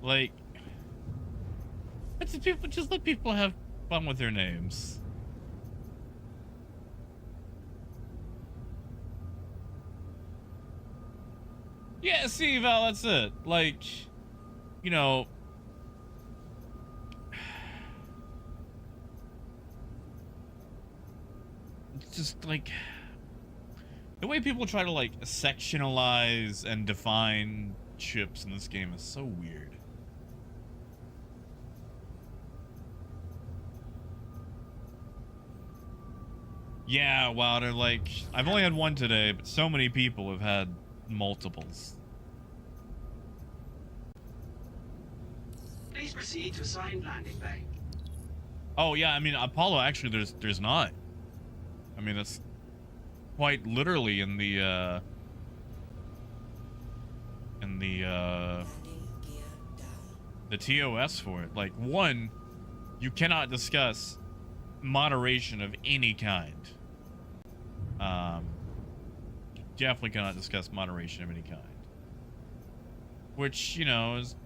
Like, just let people have fun with their names. Yeah, see, Val, that's it. Like, you know, it's just like the way people try to like sectionalize and define ships in this game is so weird. Yeah, wow, they're like, I've only had one today, but so many people have had multiples. Please proceed to assigned landing bay. Oh yeah, I mean Apollo actually there's not. I mean that's quite literally in the the TOS for it. Like, one, you cannot discuss moderation of any kind. Definitely cannot discuss moderation of any kind. Which, you know, is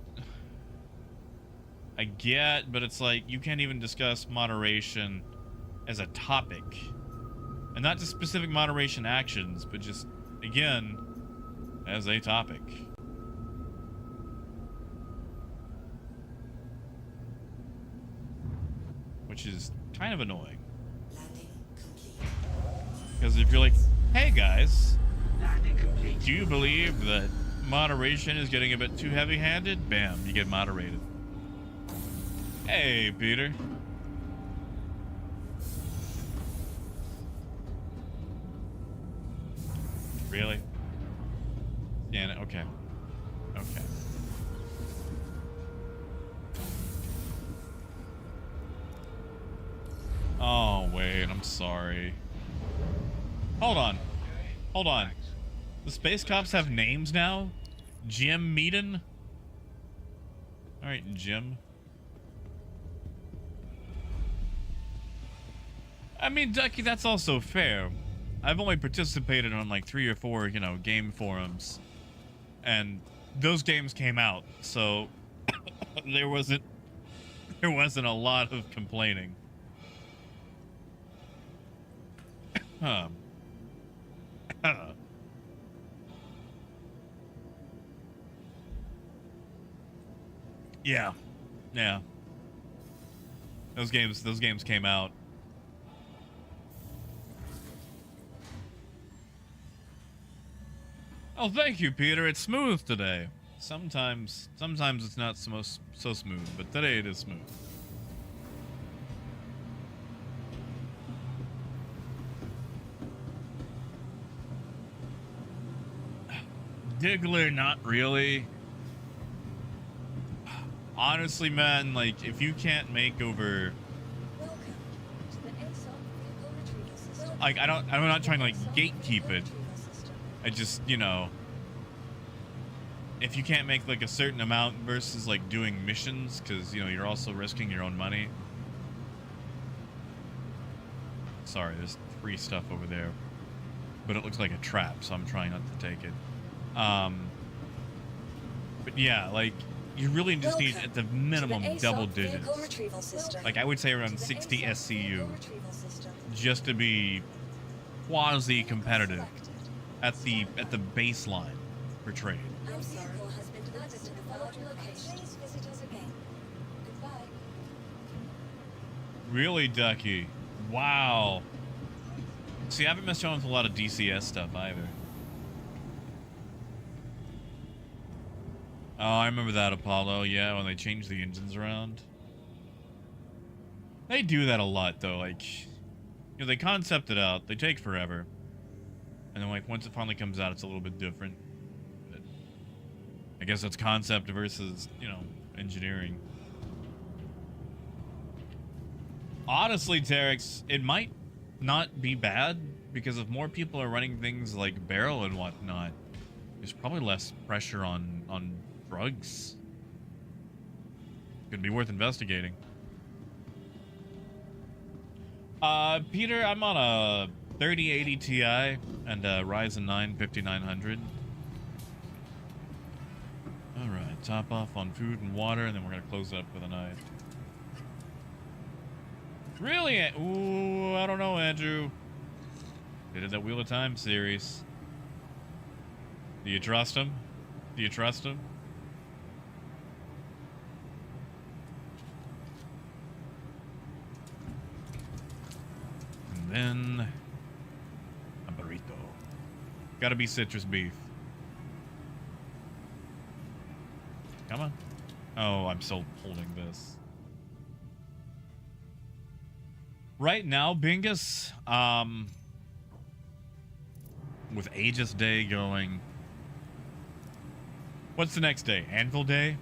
I get, but it's like you can't even discuss moderation as a topic. And not just specific moderation actions, but just, again, as a topic. Which is kind of annoying. Because if you're like, hey guys, Landing complete. do you believe that moderation is getting a bit too heavy-handed? Bam, you get moderated. Hey, Peter. Really? Scan it. Okay. Okay. Oh, wait. I'm sorry. Hold on. Hold on. The space cops have names now? Jim Meaden? Alright, Jim. I mean, Ducky, that's also fair. I've only participated on like 3 or 4, you know, game forums. And those games came out, so there wasn't a lot of complaining. Yeah. Yeah. Those games came out. Oh, thank you, Peter. It's smooth today. Sometimes it's not so smooth, but today it is smooth. Diggler, not really. Honestly, man, like, if you can't make over... Welcome to the ASOP vehicle retrieval system. Like, I'm not trying to, like, gatekeep it. I just, you know... If you can't make, like, a certain amount versus, like, doing missions, because, you know, you're also risking your own money. Sorry, there's free stuff over there. But it looks like a trap, so I'm trying not to take it. But yeah, like, you really just need, at the minimum, double digits. Like, I would say around 60 SCU. Just to be quasi-competitive at the baseline for trade. Our vehicle has been added to the followed location. Please visit us again. Goodbye. Really, Ducky? Wow. See, I haven't messed around with a lot of DCS stuff either. Oh, I remember that, Apollo. Yeah, when they changed the engines around. They do that a lot, though. Like, you know, they concept it out. They take forever. And then, like, once it finally comes out, it's a little bit different. But I guess that's concept versus, you know, engineering. Honestly, Terex, it might not be bad, because if more people are running things like Barrel and whatnot, there's probably less pressure on drugs. Could be worth investigating. Peter, I'm on a 3080 Ti and a Ryzen 9 5900. Alright, top off on food and water, and then we're gonna close it up for the night. Really? Ooh, I don't know, Andrew. They did that Wheel of Time series. Do you trust him? Do you trust him? And then though. Gotta be citrus beef. Come on. Oh, I'm still holding this. Right now, Bingus, with Aegis Day going, what's the next day? Anvil Day?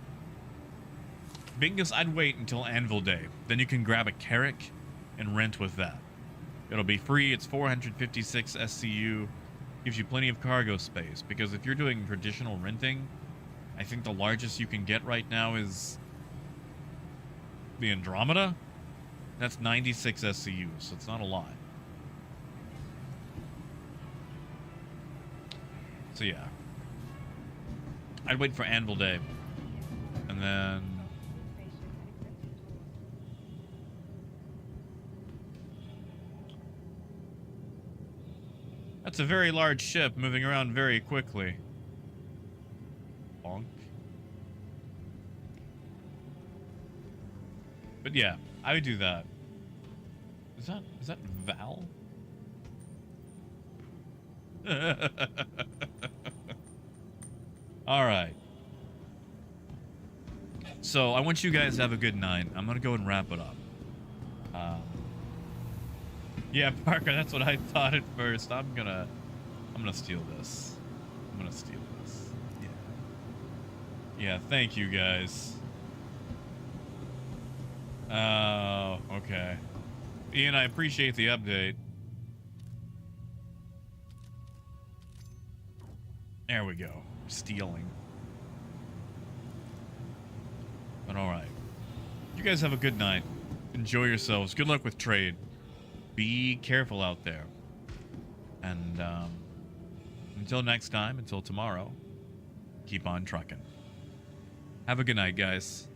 Bingus, I'd wait until Anvil Day. Then you can grab a Carrack and rent with that. It'll be free. It's 456 SCU. Gives you plenty of cargo space. Because if you're doing traditional renting, I think the largest you can get right now is the Andromeda. That's 96 SCU, so it's not a lot. So yeah. I'd wait for Anvil Day. And then... That's a very large ship moving around very quickly. Bonk. But yeah, I would do that. Is that Val? Alright. So, I want you guys to have a good night. I'm gonna go and wrap it up. Yeah, Parker, that's what I thought at first. I'm gonna steal this. I'm gonna steal this. Yeah. Yeah, thank you guys. Oh, okay. Ian, I appreciate the update. There we go. Stealing. But alright. You guys have a good night. Enjoy yourselves. Good luck with trade. Be careful out there. And until next time, until tomorrow, keep on trucking. Have a good night, guys.